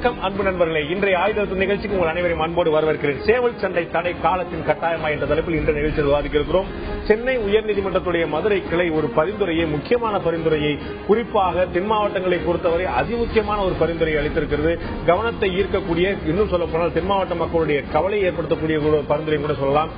வணக்கம் அன்பு நண்பர்களே, இன்றைய ஆயுத நிகழ்ச்சிக்கு உங்கள் அனைவரையும் அன்போடு வரவேற்கிறேன். சேவல் சண்டை தடை காலத்தின் கட்டாயமா என்ற தலைப்பில் இன்றைய நிகழ்ச்சியில் விவாதிக்க இருக்கிறோம். சென்னை உயர்நீதிமன்றத்துடைய மதுரை கிளை ஒரு பரிந்துரையை, முக்கியமான பரிந்துரையை, குறிப்பாக தென் மாவட்டங்களை பொறுத்தவரை அதிமுக்கியமான ஒரு பரிந்துரையை அளித்திருக்கிறது. கவனத்தை ஈர்க்கக்கூடிய, இன்னும் சொல்ல போனால் தென் மாவட்ட மக்களுடைய கவலையை ஏற்படுத்தக்கூடிய ஒரு பரிந்துரை கூட சொல்லலாம்.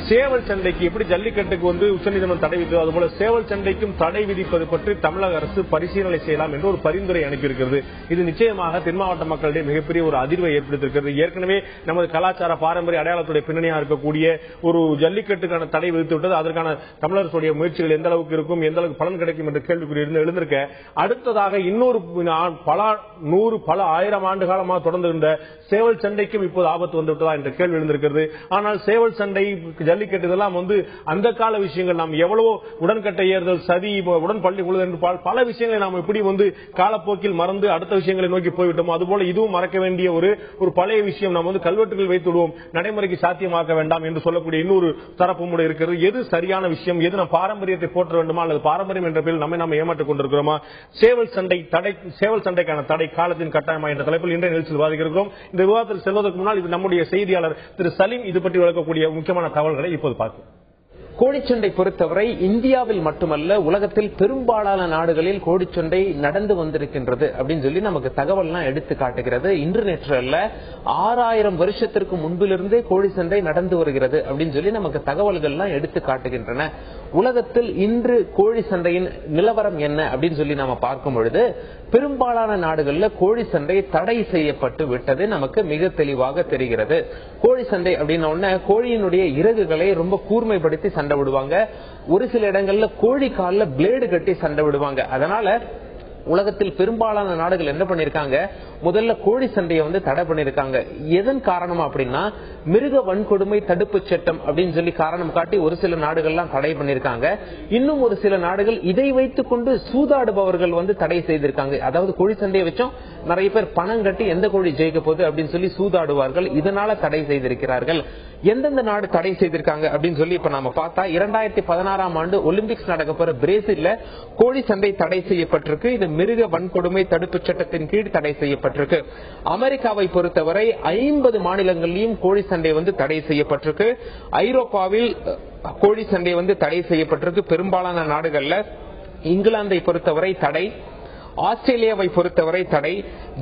சேவல் சண்டைக்கு எப்படி ஜல்லிக்கட்டுக்கு உச்சநீதிமன்றம் தடை விதித்தது, அதுபோல சேவல் சண்டைக்கும் தடை விதிப்பது பற்றி தமிழக அரசு பரிசீலனை செய்யலாம் என்று ஒரு பரிந்துரை அனுப்பியிருக்கிறது. இது நிச்சயமாக தென் மாவட்ட மக்களிடையே மிகப்பெரிய ஒரு அதிர்வை ஏற்படுத்தியிருக்கிறது. ஏற்கனவே நமது கலாச்சார பாரம்பரிய அடையாளத்துடைய பின்னணியாக இருக்கக்கூடிய ஒரு ஜல்லிக்கட்டுக்கான தடை விதித்து விட்டது. அதற்கான தமிழரசுடைய முயற்சிகள் எந்த அளவுக்கு இருக்கும், எந்த அளவுக்கு பலன் கிடைக்கும் என்ற கேள்விக்குறி எழுந்திருக்க, அடுத்ததாக இன்னொரு பல ஆயிரம் ஆண்டு காலமாக தொடர்ந்து இருந்த சேவல் சண்டைக்கும் இப்போது ஆபத்து வந்துவிட்டதா என்ற கேள்வி எழுந்திருக்கிறது. ஆனால் சேவல் சண்டை, ஜல்லிக்கட்டு இதெல்லாம் அந்த கால விஷயங்கள். நாம் எவ்வளவோ உடன்கட்டை ஏறுதல், சதி, உடன்பள்ளி உழுதல் என்று பல விஷயங்களை நாம் எப்படி காலப்போக்கில் மறந்து அடுத்த விஷயங்களை நோக்கி போய்விட்டோம். அதுபோல இதுவும் மறக்க வேண்டிய ஒரு பழைய விஷயம். நாம் கல்வெட்டுகள் வைத்து விடுவோம், நடைமுறைக்கு சாத்தியமாக்க வேண்டாம் என்று சொல்லக்கூடிய இன்னொரு தரப்பும் இருக்கிறது. எது சரியான விஷயம், எது நம் பாரம்பரியத்தை போற்ற வேண்டுமா அல்லது பாரம்பரியம் என்ற பேரில் நம்மை ஏமாற்றிக் கொண்டிருக்கிறோமா? சேவல் சண்டைக்கான தடை காலத்தின் கட்டாயமா என்ற தலைப்பில் இன்றைய நிகழ்ச்சியில் விவாதிக்கிறோம். இந்த விவாதத்தில் செல்வதற்கு முன்னால் இது நம்முடைய செய்தியாளர் திரு சலீம் இது பற்றி விளக்கக்கூடிய முக்கியமான தகவல்களை இப்போது பார்ப்போம். கோழிச்சண்டை பொறுத்தவரை இந்தியாவில் மட்டுமல்ல, உலகத்தில் பெரும்பாலான நாடுகளில் கோழிச்சண்டை நடந்து வந்திருக்கின்றது அப்படின்னு சொல்லி நமக்கு தகவல்லாம் எடுத்து காட்டுகிறது. இன்று நேற்று அல்ல, 6000 வருஷத்திற்கு முன்பிலிருந்தே கோழி சண்டை நடந்து வருகிறது அப்படின்னு சொல்லி நமக்கு தகவல்கள்லாம் எடுத்து காட்டுகின்றன. உலகத்தில் இன்று கோழி சண்டையின் நிலவரம் என்ன அப்படின்னு சொல்லி நாம பார்க்கும் பொழுது, பெரும்பாலான நாடுகளில் கோழி சண்டை தடை செய்யப்பட்டு விட்டது நமக்கு மிக தெளிவாக தெரிகிறது. கோழி சண்டை அப்படின்னா கோழியினுடைய இறகுகளை ரொம்ப கூர்மைப்படுத்தி சண்டை விடுவாங்க. ஒரு சில இடங்கள்ல கோழி கால்ல பிளேடு கட்டி சண்டை விடுவாங்க. அதனால உலகத்தில் பெரும்பாலான நாடுகள் என்ன பண்ணிருக்காங்க, முதல்ல கோழி சண்டையை தடை பண்ணிருக்காங்க. எதன் காரணமா அப்படின்னா, மிருக வன்கொடுமை தடுப்பு சட்டம் அப்படின்னு சொல்லி காரணம் காட்டி ஒரு சில நாடுகள்லாம் தடை பண்ணிருக்காங்க. இன்னும் ஒரு சில நாடுகள் இதை வைத்துக் கொண்டு சூதாடுபவர்கள் தடை செய்திருக்காங்க. அதாவது கோழி சண்டையை வச்சும் நிறைய பேர் பணம் கட்டி எந்த கோழி ஜெயிக்க போகுது அப்படின்னு சொல்லி சூதாடுவார்கள். இதனால தடை செய்திருக்கிறார்கள். எந்தெந்த நாடு தடை செய்திருக்காங்க அப்படின்னு சொல்லி இப்ப நாம பார்த்தா, 2016ஆம் ஆண்டு ஒலிம்பிக்ஸ் நடக்க போற பிரேசில்ல கோழி சண்டை தடை செய்யப்பட்டிருக்கு. இது மிருக வன்கொடுமை தடுப்பு சட்டத்தின் கீழ் தடை செய்யப்பட்டிருக்கு. அமெரிக்காவை பொறுத்தவரை 50 மாநிலங்களிலும் கோழி சண்டை தடை செய்யப்பட்டிருக்கு. ஐரோப்பாவில் கோழி சண்டை தடை செய்யப்பட்டிருக்கு பெரும்பாலான நாடுகள்ல. இங்கிலாந்தை பொறுத்தவரை தடை, ஆஸ்திரேலியாவை பொறுத்தவரை தடை,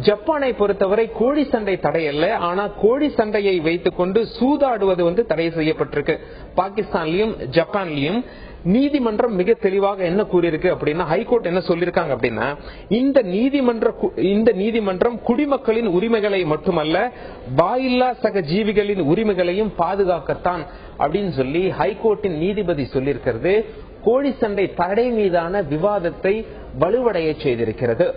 ஜப்பானை பொறுத்தவரை கோழி சண்டை தடை அல்ல, ஆனா கோழி சண்டையை வைத்துக் கொண்டு சூதாடுவது தடை செய்யப்பட்டிருக்கு. பாகிஸ்தான்லயும் ஜப்பான்லயும் நீதிமன்றம் மிக தெளிவாக என்ன கூறியிருக்கு அப்படின்னா, ஹைகோர்ட் என்ன சொல்லிருக்காங்க அப்படின்னா, இந்த நீதிமன்றம் குடிமக்களின் உரிமைகளை மட்டுமல்ல, வாயில்லா சக ஜீவிகளின் உரிமைகளையும் பாதுகாக்கத்தான் அப்படின்னு சொல்லி ஹைகோர்ட்டின் நீதிபதி சொல்லியிருக்கிறது. கோழி சண்டை தடை மீதான விவாதத்தை வலுவடைய செய்திருக்கிறது.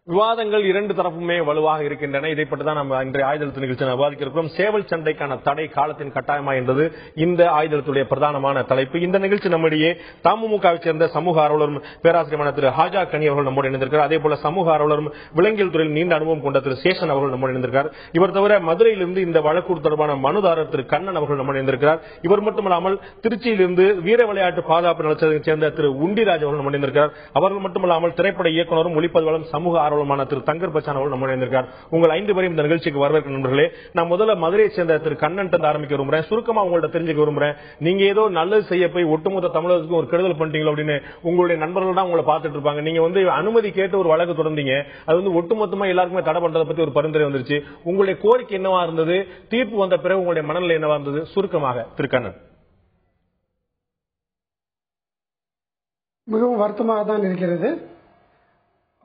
விவாதங்கள் இரண்டு தரப்புமே வலுவாக இருக்கின்றன. இதை பற்றி தான் நம்ம இன்றைய ஆயுத நிகழ்ச்சியில் விவாதிக்க இருக்கிறோம். சேவல் சண்டைக்கான தடை காலத்தின் கட்டாயமா என்பது இந்த ஆயுதத்துடைய பிரதானமான தலைப்பு. இந்த நிகழ்ச்சி நம்முடைய தமுமுகவை சேர்ந்த சமூக ஆர்வலரும் பேராசிரியரான திரு ஹாஜா கனி அவர்கள் நம்மோடு இணைந்திருக்கிறார். அதே போல சமூக ஆர்வலரும் விலங்கியல் துறையில் நீண்ட அனுபவம் கொண்ட திரு சேஷன் அவர்கள் நம்மோடு இணைந்திருக்கிறார். இவர் தவிர மதுரையிலிருந்து இந்த வழக்கு தொடர்பான மனுதாரர் திரு கண்ணன் அவர்கள் நம்மோடு இணைந்திருக்கிறார். இவர் மட்டுமல்லாமல் திருச்சியிலிருந்து வீர விளையாட்டு பாதுகாப்பு நலச்சங்கத்தை சேர்ந்த திரு உண்டிராஜ் அவர்கள் நம்மோடு இணைந்திருக்கிறார். அவர்கள் மட்டுமல்லாமல் திரைப்பட இயக்குநரும் ஒளிப்பதிவாளரும் சமூக திரு தங்கர் பச்சான் அவர்கள் நம்முடைய இருந்திருக்கார். உங்கள் 5 பேரையும் இந்த நிகழ்ச்சிக்கு வரவேற்க நண்பர்களே. நான் முதல்ல மதுரையை சேர்ந்த திரு கண்ணன் ஆரம்பிக்க விரும்புறேன். சுருக்கமா உங்கள்ட்ட தெரிஞ்சுக்க விரும்புறேன். நீங்க ஏதோ நல்லது செய்ய போய் ஒட்டுமொத்த தமிழகத்துக்கும் ஒரு கெடுதல் பண்ணிட்டீங்களோ அப்படின்னு உங்களுடைய நண்பர்கள் தான் உங்களை பார்த்துட்டு இருப்பாங்க. நீங்க அனுமதி கேட்டு ஒரு வழக்கு தொடர்ந்தீங்க. அது ஒட்டுமொத்தமா எல்லாருக்குமே தடை பண்றதை பத்தி ஒரு பரிந்துரை வந்துருச்சு. உங்களுடைய கோரிக்கை என்னவா இருந்தது? தீர்ப்பு வந்த பிறகு உங்களுடைய மனநிலை என்னவா இருந்தது? சுருக்கமாக திரு கண்ணன். மிகவும் வருத்தமாக தான் இருக்கிறது.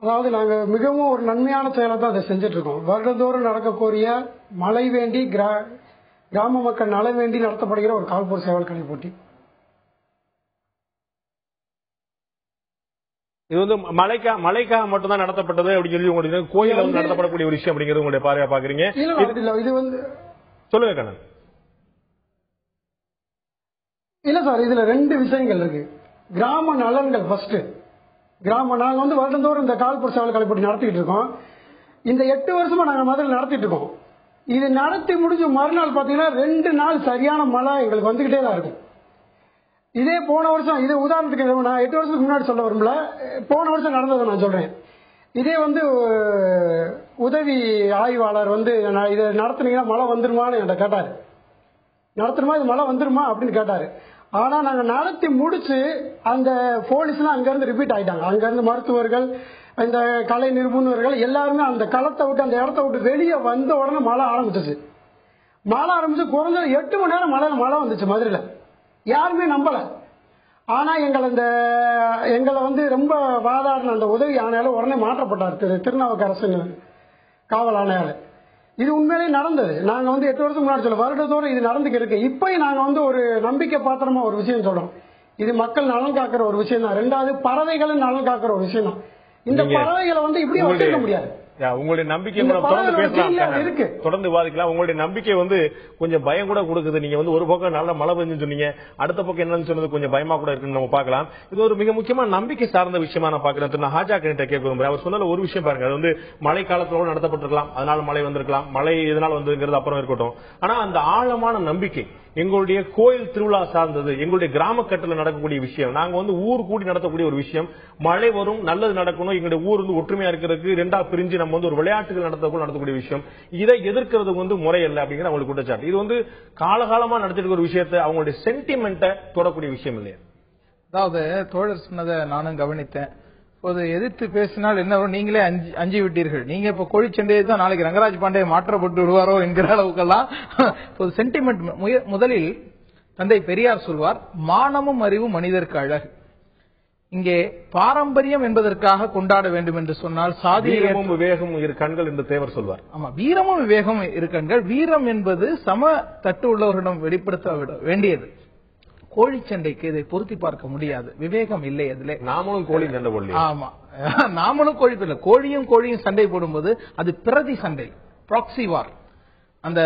அதாவது நாங்கள் மிகவும் ஒரு நன்மையான செயலை தான் அதை செஞ்சுட்டு இருக்கோம். வருடந்தோறும் நடக்கக்கூடிய மழை வேண்டி கிராம மக்கள் நல வேண்டி நடத்தப்படுகிற ஒரு கால்போர் சேவல் கலை போட்டி. இது மழைக்காக மட்டும்தான் நடத்தப்பட்டது அப்படின்னு சொல்லி உங்களுக்கு கோயில் நடத்தப்படக்கூடிய ஒரு விஷயம் அப்படிங்கிறது உங்களுடைய பார்வையா பாக்குறீங்க? இது சொல்லுங்க கண்ணன். இல்ல சார், இதுல 2 விஷயங்கள் இருக்கு. கிராம நலன்கள் ஃபர்ஸ்ட். நாங்க வருடந்தோறும் இந்த கால்போர் சேவல் கலை போட்டி நடத்திட்டு இருக்கோம். இந்த 8 வருஷமா நாங்க முதல்ல நடத்திட்டு இருக்கோம். இது நடத்தி முடிஞ்சு மறுநாள் பாத்தீங்கன்னா 2 நாள் சரியான மழை எங்களுக்கு வந்துகிட்டே தான் இருக்கும். இதே போன வருஷம், இது உதாரணத்துக்கு நான் 8 வருஷத்துக்கு முன்னாடி சொல்ல வரும்ல, போன வருஷம் நடந்ததை நான் சொல்றேன். இதே வந்து உதவி ஆய்வாளர் வந்து இதை நடத்துனீங்கன்னா மழை வந்துருமான்னு என்கிட்ட கேட்டாரு. நடத்துருமா, இது மழை வந்துருமா அப்படின்னு கேட்டாரு. ஆனா நாங்க நடத்தி முடிச்சு அந்த போலீஸ்லாம் அங்கிருந்து ரிப்பீட் ஆயிட்டாங்க. அங்கிருந்து மருத்துவர்கள், இந்த கலை நிபுணர்கள் எல்லாருமே அந்த களத்தை விட்டு அந்த இடத்த விட்டு வெளியே வந்த உடனே மழை ஆரம்பிச்சிச்சு. மழை ஆரம்பிச்சு குறைஞ்சது 8 மணி நேரம் மழை வந்துச்சு மதுரையில. யாருமே நம்பல. ஆனா எங்களை வந்து ரொம்ப வாதாடின அந்த உதவி ஆணையாளர் உடனே மாற்றப்பட்டார், திருநாவுக்கரசு காவல் ஆணையாளர். இது உண்மையிலேயே நடந்தது. நாங்க வந்து 8 வருஷம் முன்னாடி சொல்ல வருடத்தோடு இது நடந்துக்கு இருக்கு. இப்பயும் நாங்க வந்து ஒரு நம்பிக்கை பாத்திரமா ஒரு விஷயம் சொல்றோம். இது மக்கள் நலன் காக்கிற ஒரு விஷயம் தான். 2வது பறவைகளும் நலன் காக்கிற ஒரு விஷயம் தான். இந்த பறவைகளை வந்து இப்படி வச்சிருக்க முடியாது. உங்களுடைய நம்பிக்கை தொடர்ந்து பேசலாம், தொடர்ந்து விவாதிக்கலாம். உங்களுடைய நம்பிக்கை வந்து கொஞ்சம் பயம் கூட கொடுக்குது. நீங்க வந்து ஒரு பக்கம் நல்ல மழை பெஞ்சு சொன்னீங்க, அடுத்த பக்கம் என்னன்னு சொன்னது கொஞ்சம் பயமா கூட இருக்குன்னு நம்ம பார்க்கலாம். இது ஒரு மிக முக்கியமான நம்பிக்கை சார்ந்த விஷயமா நான் பாக்குறேன். நான் ஹாஜா கிட்ட கேட்க விரும்புறேன். அவர் சொன்ன ஒரு விஷயம் பாருங்க, அது வந்து மழை காலத்தோட நடத்தப்பட்டிருக்கலாம், அதனால மழை வந்திருக்கலாம், மழை எதனால் வந்ததுங்கிறது அப்புறம் இருக்கட்டும். ஆனா அந்த ஆழமான நம்பிக்கை எங்களுடைய கோயில் திருவிழா சார்ந்தது, எங்களுடைய கிராம கட்டத்தில் நடக்கக்கூடிய விஷயம், நாங்க வந்து ஊர் கூடி நடத்தக்கூடிய ஒரு விஷயம், மழை வரும், நல்லது நடக்கணும், எங்களுடைய ஊர் வந்து ஒற்றுமையா இருக்கிறதுக்கு 2ஆ பிரிஞ்சு நம்ம வந்து ஒரு விளையாட்டுகள் நடத்தக்கூடிய விஷயம், இதை எதிர்க்கிறது வந்து முறையல்ல அப்படிங்கிற அவங்களுக்கு குற்றச்சாட்டு. இது வந்து காலகாலமா நடத்திட்டு ஒரு விஷயத்தை அவங்களுடைய சென்டிமெண்ட்டை தொடக்கூடிய விஷயம் இல்லையா? அதாவது தோழர் சொன்னதை நானும் கவனித்தேன். இப்போது எதிர்த்து பேசினால் என்ன வரும், நீங்களே அஞ்சு விட்டீர்கள். நீங்க இப்ப கோழிச்சண்டையை தான் நாளைக்கு ரங்கராஜ் பாண்டே மாற்றப்பட்டு விடுவாரோ என்கிற அளவுக்கெல்லாம் இப்போது சென்டிமெண்ட். முதலில் தந்தை பெரியார் சொல்வார், மானமும் அறிவும் மனிதருக்கு அழகு. இங்கே பாரம்பரியம் என்பதற்காக கொண்டாட வேண்டும் என்று சொன்னால் சாதியமும் விவேகம் இரு கண்கள் என்று தேவர் சொல்வார். ஆமா, வீரமும் விவேகம் இரு கண்கள். வீரம் என்பது சம தட்டு உள்ளவர்களிடம் வெளிப்படுத்த வேண்டியது. கோழிச்சண்டைக்கு இதை பொருத்தி பார்க்க முடியாது, விவேகம் இல்லை அதிலே. நாமளும் கோழி சண்டை போடல. ஆமா, நாமளும் கோழி போடல. கோழியும் சண்டை போடும்போது அது பிரதி சண்டை, ப்ராக்சி வார். அந்த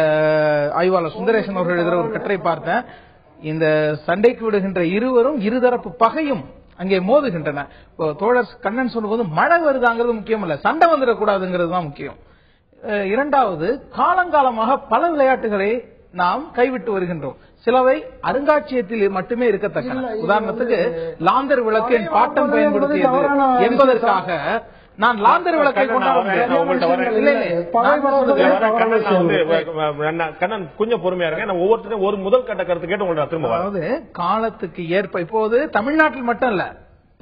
ஆய்வாளர் சுந்தரேசன் அவர்கள் எழுதுற ஒரு கட்டுரை பார்த்தேன். இந்த சண்டைக்கு விடுகின்ற இருவரும் இருதரப்பு பகையும் அங்கே மோதுகின்றன. தோழர் கண்ணன் சொல்லும்போது மழை வருதாங்கிறது முக்கியம் இல்ல, சண்டை வந்துடக்கூடாதுங்கிறது தான் முக்கியம். 2வது, காலங்காலமாக பல விளையாட்டுகளை நாம் கைவிட்டு வருகின்றோம். சிலவை அருங்காட்சியகத்தில் மட்டுமே இருக்கத்தக்க. உதாரணத்துக்கு லாந்தர் விளக்கு என் பாட்டம் பயன்படுத்தியது என்பதற்காக நான் லாந்தர் விளக்கை கண்ணன் கொஞ்சம் பொறுமையா இருங்க. நான் ஒவ்வொருத்தரும் ஒரு முதல் கட்ட கருத்து கேட்டு உங்களை திரும்ப. அதாவது காலத்துக்கு ஏற்ப இப்போது தமிழ்நாட்டில் மட்டும் இல்ல,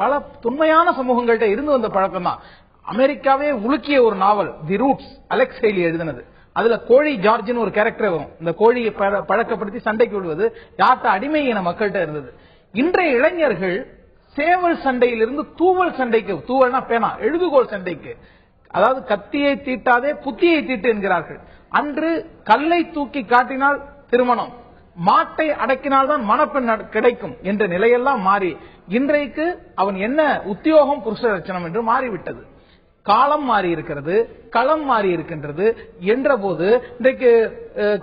பல தொன்மையான சமூகங்கள்ட்ட இருந்து வந்த பழக்கம் தான். அமெரிக்காவே உலுக்கிய ஒரு நாவல் தி ரூட்ஸ், அலெக்ஸ் ஹெய்லி எழுதினது. அதுல கோழி ஜார்ஜ்னு ஒரு கேரக்டர் வரும். இந்த கோழியை பழக்கப்படுத்தி சண்டைக்கு விடுவது யார்கிட்ட அடிமையின மக்கள்கிட்ட இருந்தது. இன்றைய இளைஞர்கள் சேவல் சண்டையிலிருந்து தூவல் சண்டைக்கு, தூவல்னா பேனா, எழுதுகோள் சண்டைக்கு, அதாவது கத்தியை தீட்டாதே புத்தியை தீட்டு என்கிறார்கள். அன்று கல்லை தூக்கி காட்டினால் திருமணம், மாட்டை அடக்கினால்தான் மணப்பெண் கிடைக்கும் என்ற நிலையெல்லாம் மாறி இன்றைக்கு அவன் என்ன உத்தியோகம் புருஷ லட்சணம் என்று மாறிவிட்டது. காலம் மாறி இருக்கிறது, களம் மாறி இருக்கின்றது என்ற போது இன்றைக்கு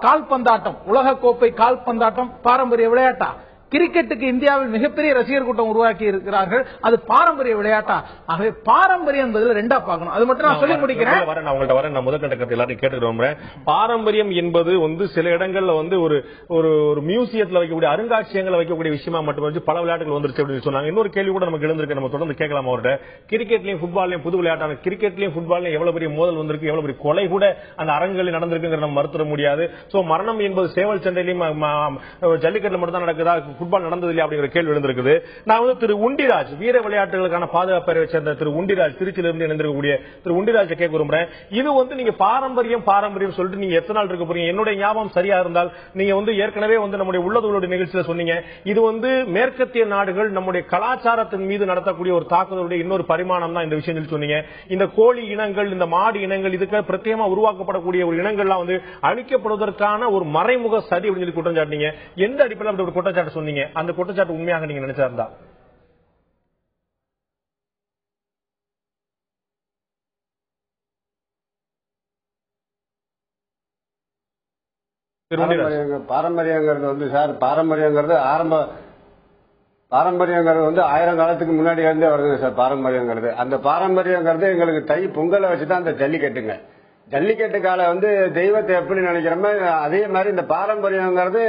கால்பந்தாட்டம், உலக கோப்பை கால்பந்தாட்டம் பாரம்பரிய விளையாட்டா? கிரிக்கெட்டுக்கு இந்தியாவில் மிகப்பெரிய ரசிகர் கூட்டம் உருவாக்கி இருக்கிறார்கள். அது பாரம்பரிய விளையாட்டா? ஆகவே பாரம்பரியம் என்பதில் 2ஆ பார்க்கணும். அது மட்டும் நான் சொல்லி முடிக்கிறேன். நான் முதல் கட்ட எல்லாத்தையும் கேட்டுக்கிறோம். பாரம்பரியம் என்பது வந்து சில இடங்கள்ல வந்து ஒரு மியூசியத்தில் வைக்கக்கூடிய, அருங்காட்சியங்களை வைக்கக்கூடிய விஷயமா மட்டும் பல விளையாட்டுகள் வந்துருச்சு அப்படின்னு சொன்னாங்க. இன்னொரு கேள்வி கூட நமக்கு எழுந்திருக்கு, நம்ம தொடர்ந்து கேட்கலாம் அவர்கிட்ட. கிரிக்கெட்லயும் ஃபுட்பால்லையும் புது விளையாட்டான கிரிக்கெட்லயும் ஃபுட்பால்லையும் எவ்வளவு பெரிய மோதல் வந்திருக்கு, எவ்வளவு பெரிய கொலை கூட அந்த அரங்குகளில் நடந்திருக்கு நம்ம மறுத்துட முடியாது. சோ மரணம் என்பது சேவல் சண்டையிலையும் ஜல்லிக்கட்டுல மட்டும் தான் நடக்குதா, ஃபுட்பால் நடந்தது இல்லையா அப்படிங்கிற கேள்வி எழுந்திருக்குது. நான் வந்து திரு உண்டிராஜ், வீர விளையாட்டுகளுக்கான பாதுகாப்பை சேர்ந்த திரு உண்டிராஜ், திருச்சியிலிருந்து இணைந்திருக்கக்கூடிய திரு உண்டிராஜ் கேட்க விரும்புறேன். இது வந்து நீங்க பாரம்பரியம் சொல்லிட்டு நீங்க எத்தனை நாள் இருக்க போறீங்க? என்னுடைய ஞாபகம் சரியா இருந்தால் நீங்க வந்து ஏற்கனவே வந்து நம்முடைய உள்ளதோடு நிகழ்ச்சியில சொன்னீங்க, இது வந்து மேற்கத்திய நாடுகள் நம்முடைய கலாச்சாரத்தின் மீது நடத்தக்கூடிய ஒரு தாக்குதலுடைய இன்னொரு பரிமாணம் தான் இந்த விஷயம் சொன்னீங்க. இந்த கோழி இனங்கள், இந்த மாடு இனங்கள், இதுக்கு பிரத்யேகமா உருவாக்கப்படக்கூடிய ஒரு இனங்கள்லாம் வந்து அழிக்கப்படுவதற்கான ஒரு மறைமுக சதி அப்படின்னு சொல்லி குற்றம் சாட்டினீங்க. எந்த அடிப்படையில் அப்படி ஒரு குற்றச்சாட்டு சொன்னீங்க? அந்த குற்றச்சாட்டு உண்மையாக நீங்க நினைச்சிருந்தா? பாரம்பரியங்கிறது வந்து சார், பாரம்பரியங்கிறது வந்து 1000 காலத்துக்கு முன்னாடி இருந்தே வருது சார். பாரம்பரியங்கிறது, அந்த பாரம்பரியங்கிறது எங்களுக்கு தை பொங்கலை வச்சுதான் அந்த ஜல்லிக்கட்டுங்க. ஜல்லிக்கட்டு கால வந்து தெய்வத்தை எப்படி நினைக்கிறோமோ அதே மாதிரி இந்த பாரம்பரியங்கிறது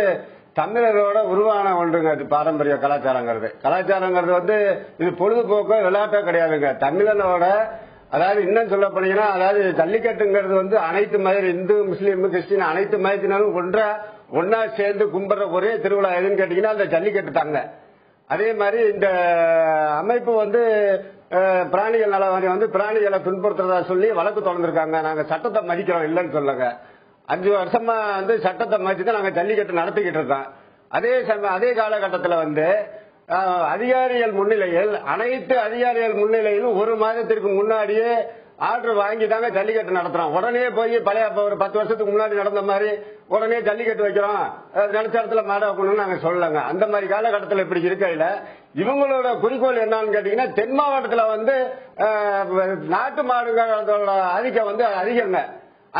தமிழரோட உருவான ஒன்றுங்க. அது பாரம்பரிய கலாச்சாரங்கிறது வந்து இது பொழுதுபோக்கோ விளையாட்டோ கிடையாதுங்க. தமிழனோட அதாவது இன்னும் சொல்ல போனீங்கன்னா, அதாவது ஜல்லிக்கட்டுங்கிறது வந்து அனைத்து மத இந்து முஸ்லீம் கிறிஸ்டின் அனைத்து மதத்தினாலும் ஒன்னா சேர்ந்து கும்பிடுற ஒரே திருவிழா எதுன்னு கேட்டீங்கன்னா அந்த ஜல்லிக்கட்டு தாங்க. அதே மாதிரி இந்த அமைப்பு வந்து பிராணிகள் நலவாரியம் வந்து பிராணிகளை துன்புறுத்துறதா சொல்லி வழக்கு தொடர்ந்திருக்காங்க. நாங்க சட்டத்தை மதிக்கிறோம் இல்லைன்னு சொல்லுங்க. 5 வருஷமா வந்து சட்டத்தை மதிச்சு தான் நாங்க ஜல்லிக்கட்டு நடத்திக்கிட்டு இருக்கோம். அதே காலகட்டத்தில் வந்து அதிகாரிகள் முன்னிலையில் அனைத்து அதிகாரிகள் முன்னிலையிலும் 1 மாதத்திற்கு முன்னாடியே ஆர்டர் வாங்கி தாங்க ஜல்லிக்கட்டு நடத்துறோம். உடனே போய் பழைய ஒரு 10 வருஷத்துக்கு முன்னாடி நடந்த மாதிரி உடனே ஜல்லிக்கட்டு வைக்கிறோம், நினைச்ச இடத்துல மாட வைக்கணும்னு நாங்க சொல்லலங்க. அந்த மாதிரி காலகட்டத்தில் இப்படி இருக்கையில இவங்களோட குறிக்கோள் என்னன்னு கேட்டீங்கன்னா, தென் மாவட்டத்தில் வந்து நாட்டு மாடுகளோட ஆதிக்கம் வந்து அதிகங்க.